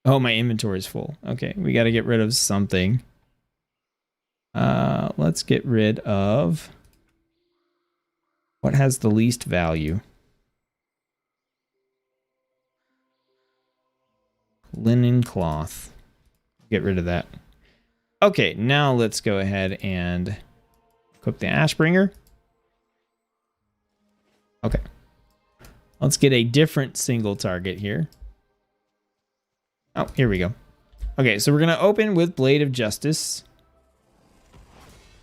Oh, my inventory is full. Okay, we got to get rid of something. Let's get rid of... what has the least value? Linen cloth. Get rid of that. Okay, now let's go ahead and... equip the Ashbringer. Okay. Let's get a different single target here. Oh, here we go. Okay, so we're going to open with Blade of Justice.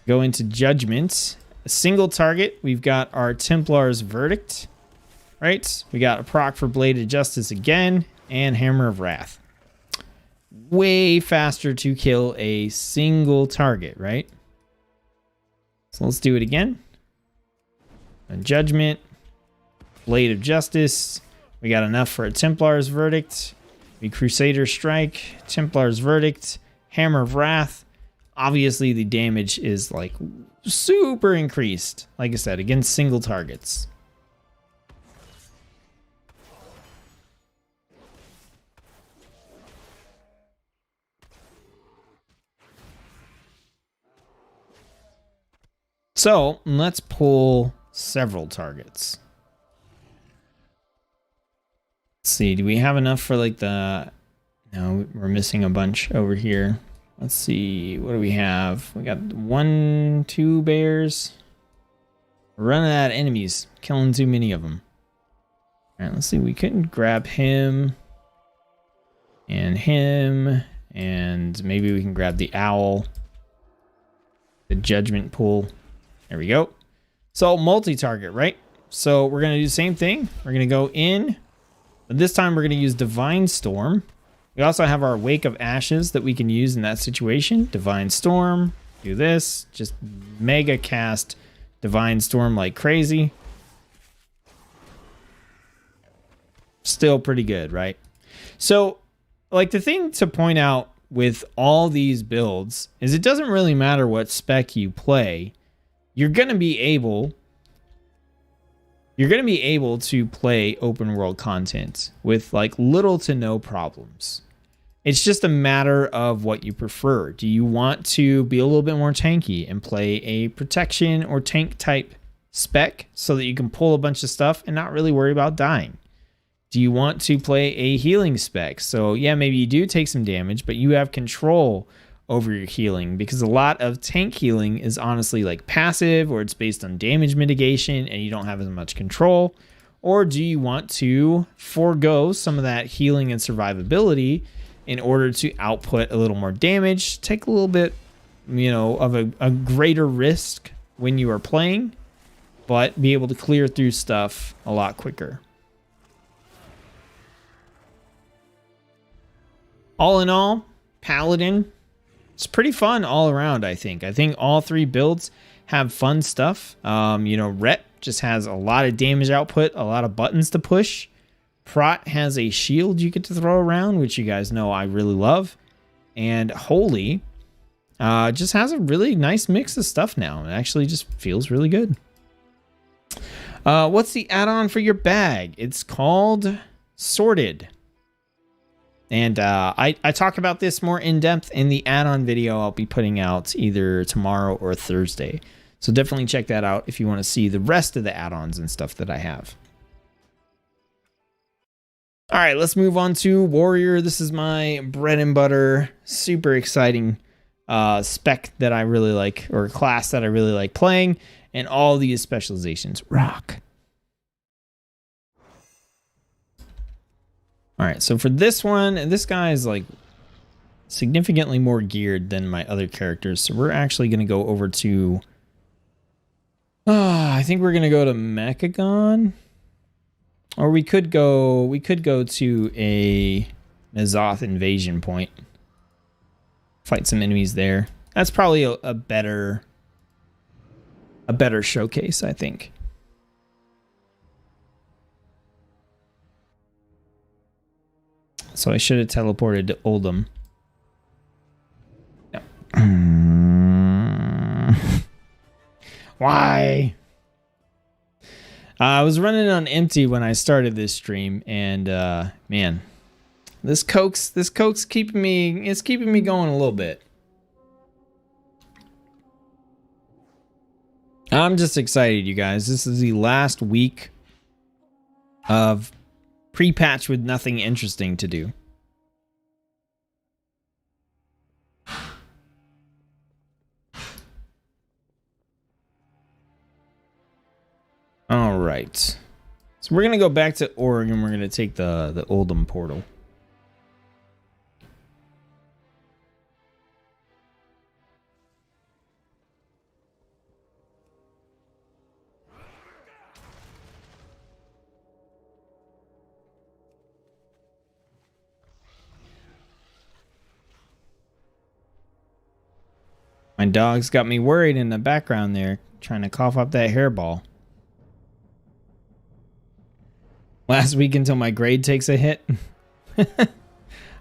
Go into Judgment. A single target. We've got our Templar's Verdict. Right? We got a proc for Blade of Justice again. And Hammer of Wrath. Way faster to kill a single target, right? So let's do it again. A Judgment, Blade of Justice. We got enough for a Templar's Verdict. We Crusader Strike, Templar's Verdict, Hammer of Wrath. Obviously, the damage is like super increased. Like I said, against single targets. So let's pull several targets. Let's see, do we have enough for like the... no, we're missing a bunch over here. Let's see, what do we have? We got 1, 2 bears. We're running out of enemies, killing too many of them. All right, let's see, we couldn't grab him. And maybe we can grab the owl. The Judgment pool. There we go. So multi-target, right? So we're going to do the same thing. We're going to go in But this time we're going to use Divine Storm. We also have our Wake of Ashes that we can use in that situation. Divine Storm, do this, just mega cast Divine Storm like crazy. Still pretty good, right? So, like, the thing to point out with all these builds is it doesn't really matter what spec you play. You're going to be able to play open world content with like little to no problems. It's just a matter of what you prefer. Do you want to be a little bit more tanky and play a protection or tank type spec so that you can pull a bunch of stuff and not really worry about dying? Do you want to play a healing spec? So yeah, maybe you do take some damage, but you have control over your healing, because a lot of tank healing is honestly like passive, or it's based on damage mitigation and you don't have as much control. Or do you want to forego some of that healing and survivability in order to output a little more damage, take a little bit, of a greater risk when you are playing, but be able to clear through stuff a lot quicker? All in all, Paladin, it's pretty fun all around, I think. I think all three builds have fun stuff. Ret just has a lot of damage output, a lot of buttons to push. Prot has a shield you get to throw around, which you guys know I really love. And Holy just has a really nice mix of stuff now. It actually just feels really good. What's the add-on for your bag? It's called Sorted. And I talk about this more in depth in the add-on video I'll be putting out either tomorrow or Thursday. So definitely check that out if you want to see the rest of the add-ons and stuff that I have. All right, let's move on to Warrior. This is my bread and butter, super exciting spec that I really like, or class that I really like playing, and all these specializations rock. All right, so for this one, this guy is like significantly more geared than my other characters. So we're actually going to go over to, I think we're going to go to Mechagon, or we could go to a N'Zoth invasion point, fight some enemies there. That's probably a better showcase, I think. So I should have teleported to Oldham. No. Why? I was running on empty when I started this stream, and man, this coke's keeping me going a little bit. I'm just excited, you guys. This is the last week of pre-patch with nothing interesting to do. All right. So we're going to go back to Oregon. We're going to take the Oldham portal. My dog's got me worried in the background there, trying to cough up that hairball. Last week until my grade takes a hit.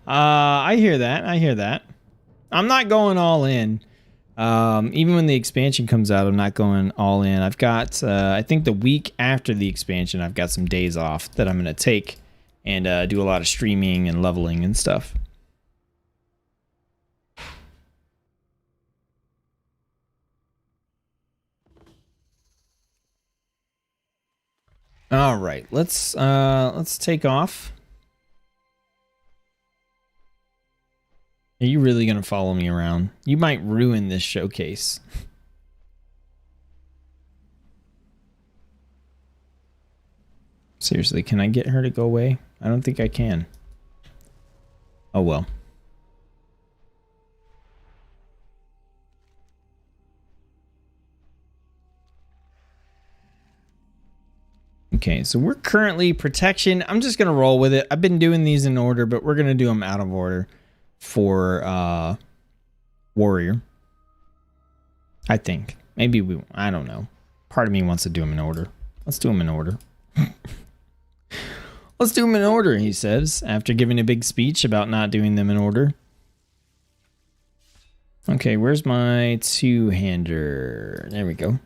I hear that. I'm not going all in. Even when the expansion comes out, I'm not going all in. I've got, I think the week after the expansion, I've got some days off that I'm going to take and do a lot of streaming and leveling and stuff. All right, let's take off. Are you really gonna follow me around? You might ruin this showcase. Seriously, can I get her to go away? I don't think I can. Oh well. Okay, so we're currently protection. I'm just gonna roll with it. I've been doing these in order, but we're gonna do them out of order for warrior. I think maybe I don't know. Part of me wants to do them in order. Let's do them in order. Let's do them in order, he says, after giving a big speech about not doing them in order. Okay, where's my two-hander? There we go.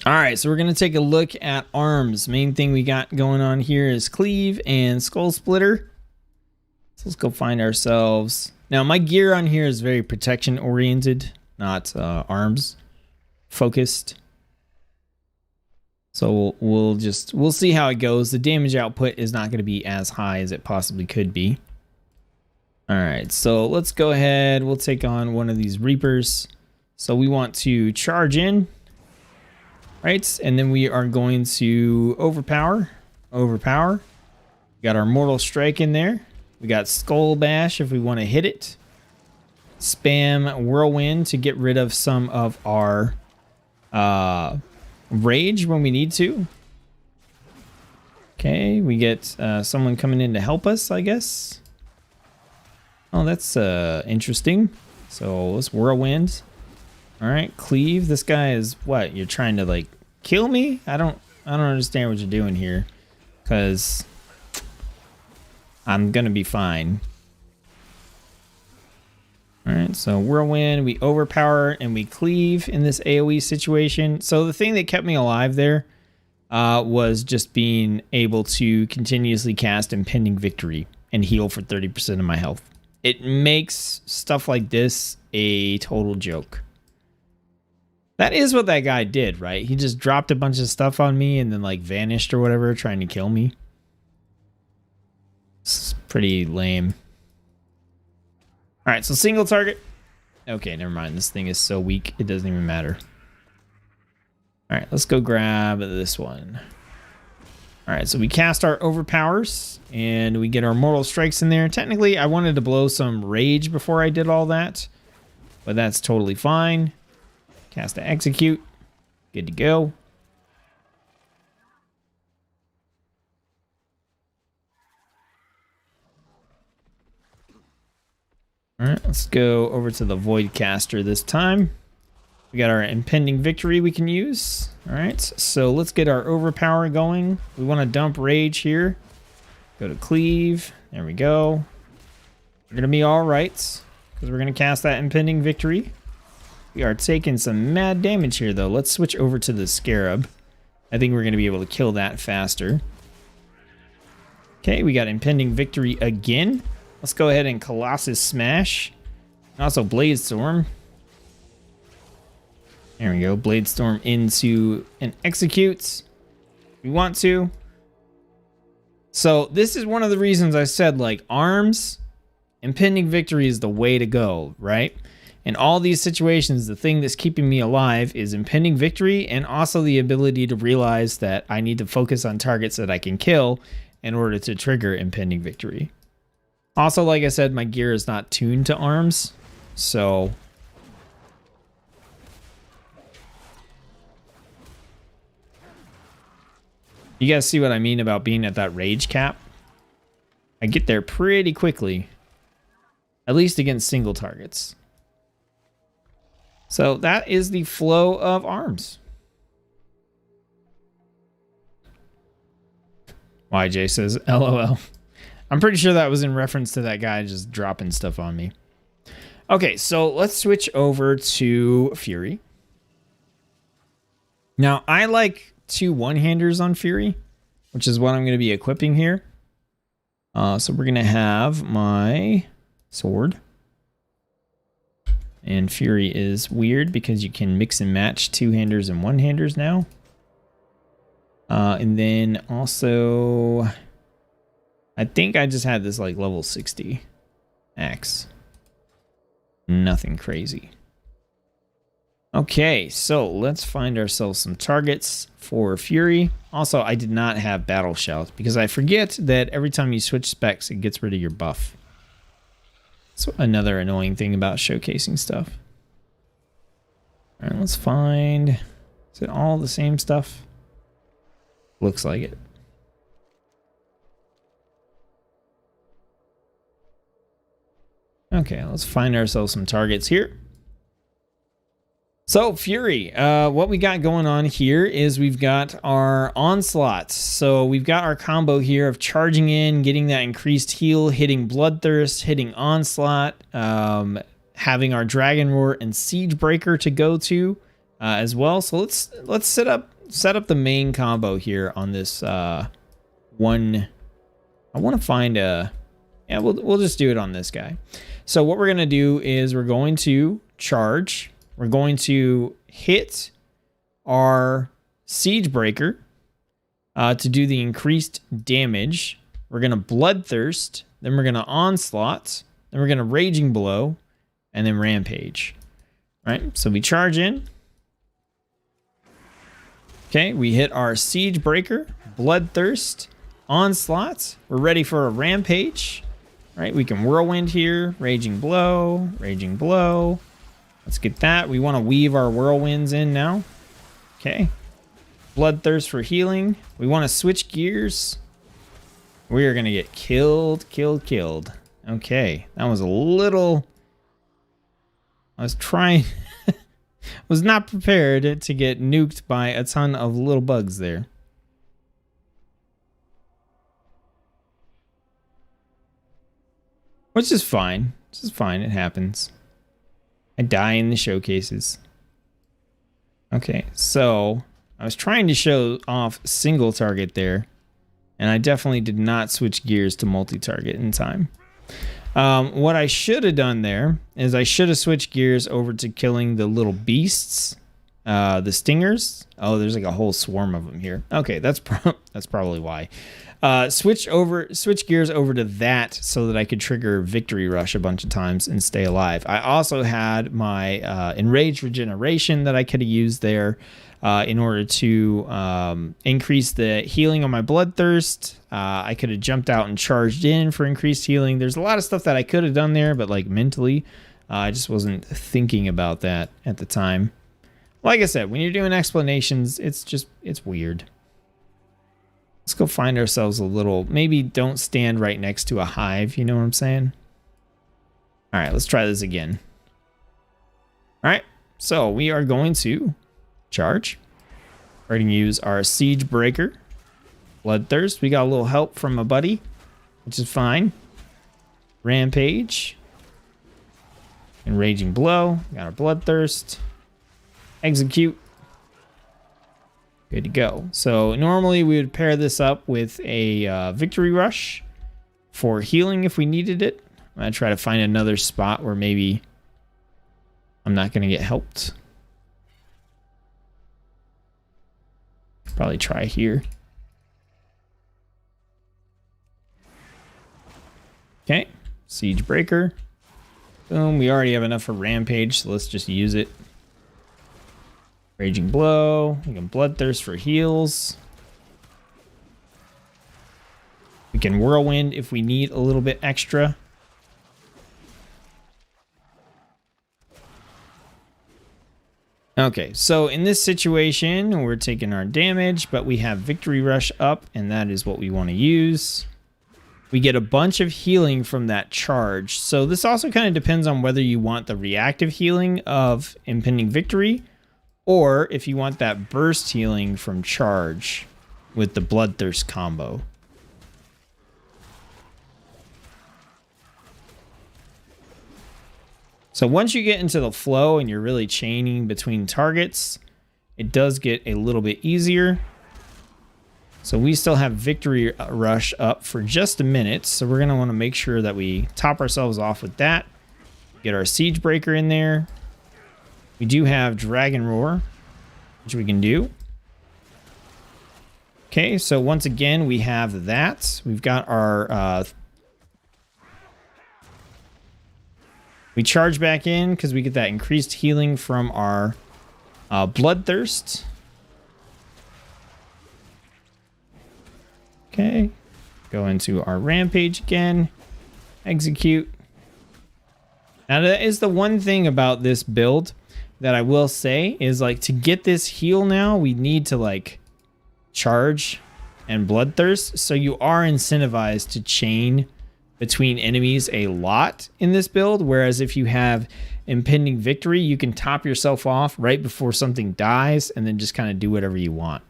All right, so we're going to take a look at arms. Main thing we got going on here is cleave and skull splitter. So let's go find ourselves. Now, my gear on here is very protection oriented, not arms focused. So we'll see how it goes. The damage output is not going to be as high as it possibly could be. All right, so let's go ahead. We'll take on one of these Reapers. So we want to charge in, right? And then we are going to overpower. We got our Mortal Strike in there. We got Skull Bash if we want to hit it. Spam Whirlwind to get rid of some of our rage when we need to. Okay, we get someone coming in to help us, I guess. Oh, that's interesting. So let's whirlwind. All right, cleave. This guy is what? You're trying to like kill me? I don't understand what you're doing here, because I'm gonna be fine. All right, so whirlwind, we overpower and we cleave in this AoE situation. So the thing that kept me alive there was just being able to continuously cast Impending Victory and heal for 30% of my health. It makes stuff like this a total joke. That is what that guy did, right? He just dropped a bunch of stuff on me and then like vanished or whatever, trying to kill me. It's pretty lame. All right, so single target. Okay, never mind. This thing is so weak, it doesn't even matter. All right, let's go grab this one. All right, so we cast our overpowers and we get our mortal strikes in there. Technically, I wanted to blow some rage before I did all that, but that's totally fine. Cast to execute. Good to go. All right, let's go over to the Void Caster this time. We got our Impending Victory we can use. All right, so let's get our Overpower going. We want to dump Rage here. Go to Cleave. There we go. We're going to be all right, because we're going to cast that Impending Victory. We are taking some mad damage here, though. Let's switch over to the Scarab. I think we're going to be able to kill that faster. Okay, we got Impending Victory again. Let's go ahead and Colossus Smash. And also Blade Storm. There we go. Blade Storm into and executes. We want to. So this is one of the reasons I said, like, arms, Impending Victory is the way to go, right? In all these situations, the thing that's keeping me alive is Impending Victory, and also the ability to realize that I need to focus on targets that I can kill in order to trigger Impending Victory. Also, like I said, my gear is not tuned to arms, so you guys see what I mean about being at that rage cap? I get there pretty quickly, at least against single targets. So that is the flow of arms. YJ says, LOL. I'm pretty sure that was in reference to that guy just dropping stuff on me. Okay, so let's switch over to Fury. Now, I like 2 one-handers on Fury, which is what I'm going to be equipping here. So we're going to have my sword. And Fury is weird because you can mix and match 2-handers and 1-handers now. And then also, I think I just had this like level 60 axe. Nothing crazy. Okay, so let's find ourselves some targets for Fury. Also, I did not have Battle Shout because I forget that every time you switch specs, it gets rid of your buff. So another annoying thing about showcasing stuff. All right, let's find, is it all the same stuff? Looks like it. Okay, let's find ourselves some targets here. So, Fury, what we got going on here is we've got our onslaughts. So we've got our combo here of charging in, getting that increased heal, hitting Bloodthirst, hitting Onslaught, having our Dragon Roar and Siege Breaker to go to as well. So let's set up the main combo here on this one. I want to find a... Yeah, we'll just do it on this guy. So what we're going to do is we're going to charge... We're going to hit our Siege Breaker to do the increased damage. We're going to Bloodthirst. Then we're going to Onslaught. Then we're going to Raging Blow. And then Rampage. All right, so we charge in. Okay, we hit our Siege Breaker, Bloodthirst, Onslaught. We're ready for a Rampage. All right, we can Whirlwind here. Raging Blow, Raging Blow. Let's get that. We want to weave our whirlwinds in now. Okay. Bloodthirst for healing. We want to switch gears. We are going to get killed. Okay. That was a little... I was trying... was not prepared to get nuked by a ton of little bugs there. Which is fine. This is fine. It happens. I die in the showcases. Okay, so I was trying to show off single target there, and I definitely did not switch gears to multi-target in time. What I should have done there is I should have switched gears over to killing the little beasts, the stingers. Oh, there's like a whole swarm of them here. Okay, that's probably why. Switch gears over to that so that I could trigger Victory Rush a bunch of times and stay alive. I also had my Enraged Regeneration that I could have used there in order to increase the healing on my Bloodthirst. I could have jumped out and charged in for increased healing. There's a lot of stuff that I could have done there, but like mentally, I just wasn't thinking about that at the time. Like I said, when you're doing explanations, it's weird. Let's go find ourselves a little... Maybe don't stand right next to a hive. You know what I'm saying? All right, let's try this again. All right, so we are going to charge. We're going to use our Siege Breaker. Bloodthirst. We got a little help from a buddy, which is fine. Rampage. And Raging Blow. Got our Bloodthirst. Execute. Good to go. So normally we would pair this up with a Victory Rush for healing if we needed it. I'm going to try to find another spot where maybe I'm not going to get helped. Probably try here. Okay. Siege Breaker. Boom. We already have enough for Rampage, so let's just use it. Raging Blow. We can Bloodthirst for heals. We can Whirlwind if we need a little bit extra. Okay, so in this situation, we're taking our damage, but we have Victory Rush up, and that is what we want to use. We get a bunch of healing from that charge. So this also kind of depends on whether you want the reactive healing of Impending Victory, or if you want that burst healing from charge with the Bloodthirst combo. So once you get into the flow and you're really chaining between targets, it does get a little bit easier. So we still have Victory Rush up for just a minute. So we're going to want to make sure that we top ourselves off with that. Get our Siege Breaker in there. We do have Dragon Roar, which we can do. Okay, so once again, we have that. We've got our... we charge back in because we get that increased healing from our Bloodthirst. Okay, go into our Rampage again. Execute. Now that is the one thing about this build that I will say is, like, to get this heal now, we need to like charge and Bloodthirst, so you are incentivized to chain between enemies a lot in this build, whereas if you have Impending Victory, you can top yourself off right before something dies and then just kind of do whatever you want.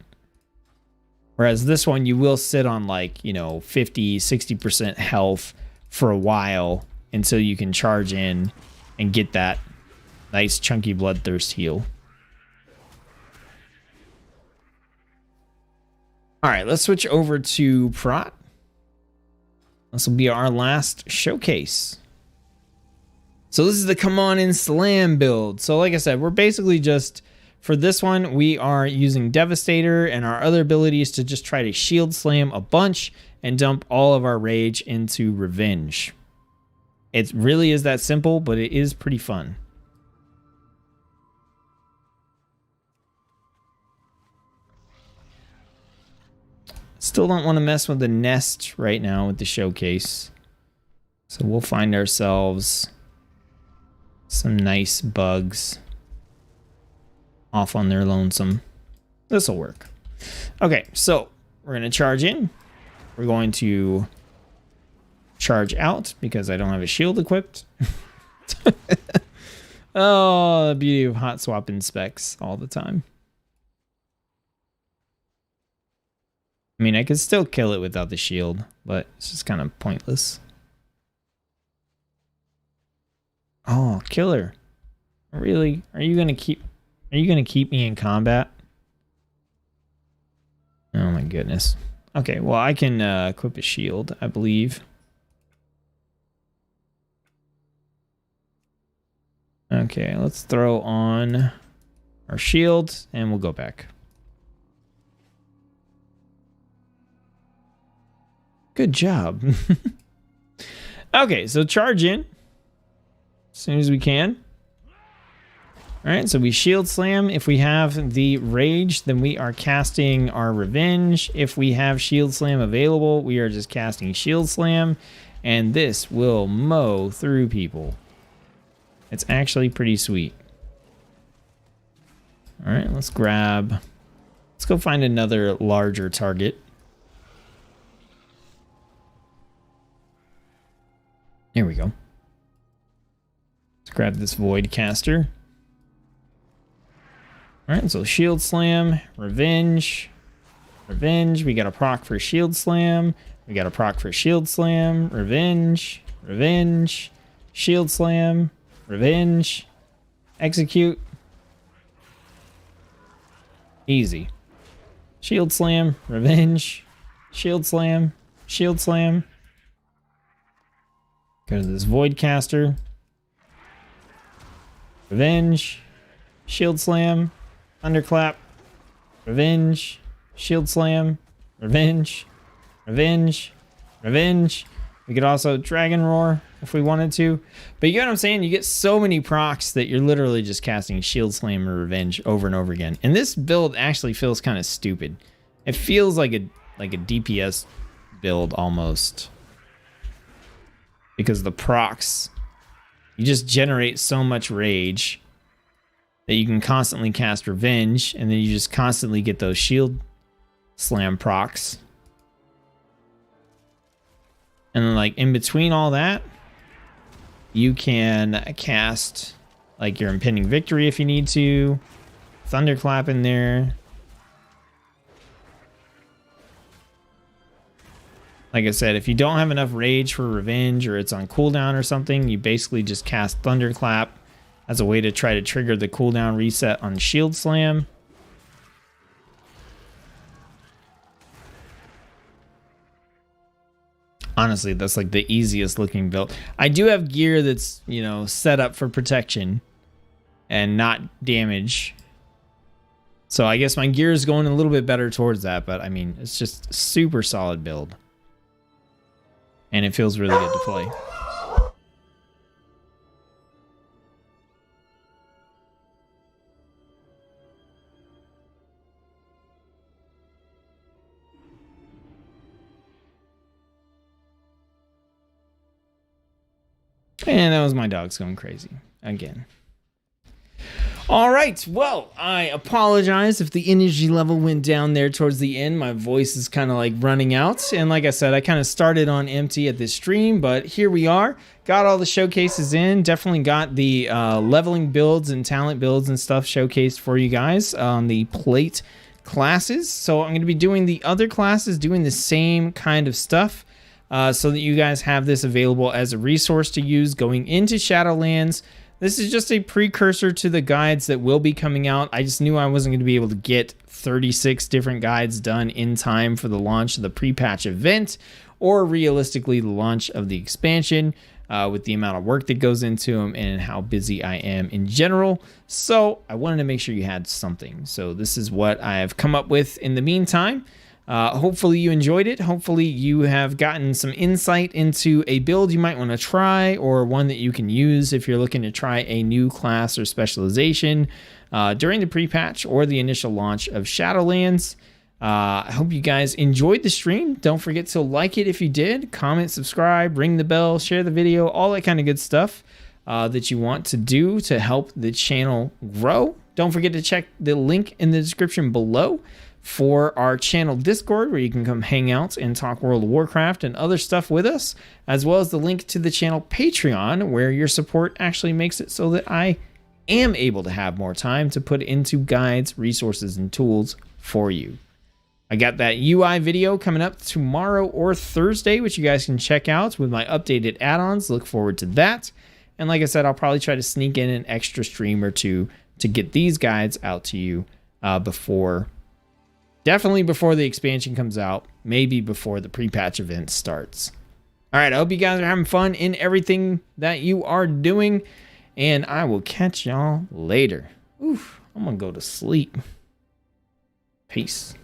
Whereas this one, you will sit on like, 50, 60% health for a while until you can charge in and get that nice chunky Bloodthirst heal. All right, let's switch over to Prot. This will be our last showcase. So this is the Come On and Slam build. So like I said, we're basically just, for this one, we are using Devastator and our other abilities to just try to shield slam a bunch and dump all of our rage into Revenge. It really is that simple, but it is pretty fun. Still don't want to mess with the nest right now with the showcase. So we'll find ourselves some nice bugs off on their lonesome. This will work. Okay, so we're going to charge in. We're going to charge out because I don't have a shield equipped. Oh, the beauty of hot swapping specs all the time. I mean, I could still kill it without the shield, but it's just kind of pointless. Oh, killer. Really? Are you gonna keep me in combat? Oh my goodness. Okay, well I can equip a shield, I believe. Okay, let's throw on our shield and we'll go back. Good job. Okay, so charge in as soon as we can. All right, so we shield slam. If we have the rage, then we are casting our Revenge. If we have shield slam available, we are just casting shield slam, and this will mow through people. It's actually pretty sweet. All right, let's go find another larger target. Here we go. Let's grab this Void Caster. Alright, so Shield Slam, Revenge. Revenge, we got a proc for Shield Slam. We got a proc for Shield Slam. Revenge. Revenge. Shield Slam. Revenge. Execute. Easy. Shield Slam. Revenge. Shield Slam. Shield Slam. Go to this Void Caster. Revenge. Shield Slam. Thunderclap. Revenge. Shield Slam. Revenge. Revenge. Revenge. We could also Dragon Roar if we wanted to. But you get what I'm saying? You get so many procs that you're literally just casting Shield Slam or Revenge over and over again. And this build actually feels kind of stupid. It feels like a DPS build almost. Because the procs, you just generate so much rage that you can constantly cast Revenge, and then you just constantly get those Shield Slam procs. And then like in between all that, you can cast like your Impending Victory if you need to, Thunderclap in there. Like I said, if you don't have enough rage for Revenge or it's on cooldown or something, you basically just cast Thunderclap as a way to try to trigger the cooldown reset on Shield Slam. Honestly, that's like the easiest looking build. I do have gear that's, set up for protection and not damage. So I guess my gear is going a little bit better towards that, but I mean, it's just a super solid build. And it feels really good to play. And that was my dogs going crazy again. All right, well, I apologize if the energy level went down there towards the end. My voice is kind of like running out, and like I said, I kind of started on empty at this stream, but here we are. Got all the showcases in. Definitely got the leveling builds and talent builds and stuff showcased for you guys on the plate classes. So I'm going to be doing the other classes, doing the same kind of stuff, so that you guys have this available as a resource to use going into Shadowlands. This is just a precursor to the guides that will be coming out. I just knew I wasn't going to be able to get 36 different guides done in time for the launch of the pre-patch event, or realistically the launch of the expansion, with the amount of work that goes into them and how busy I am in general. So I wanted to make sure you had something. So this is what I have come up with in the meantime. Hopefully you enjoyed it. Hopefully you have gotten some insight into a build you might want to try, or one that you can use if you're looking to try a new class or specialization during the pre-patch or the initial launch of Shadowlands. I hope you guys enjoyed the stream. Don't forget to like it if you did. Comment, subscribe, ring the bell, share the video, all that kind of good stuff that you want to do to help the channel grow. Don't forget to check the link in the description below for our channel Discord, where you can come hang out and talk World of Warcraft and other stuff with us, as well as the link to the channel Patreon, where your support actually makes it so that I am able to have more time to put into guides, resources, and tools for you. I got that UI video coming up tomorrow or Thursday, which you guys can check out with my updated add-ons. Look forward to that. And like I said, I'll probably try to sneak in an extra stream or two to get these guides out to you definitely before the expansion comes out, maybe before the pre-patch event starts. All right, I hope you guys are having fun in everything that you are doing, and I will catch y'all later. Oof, I'm gonna go to sleep. Peace.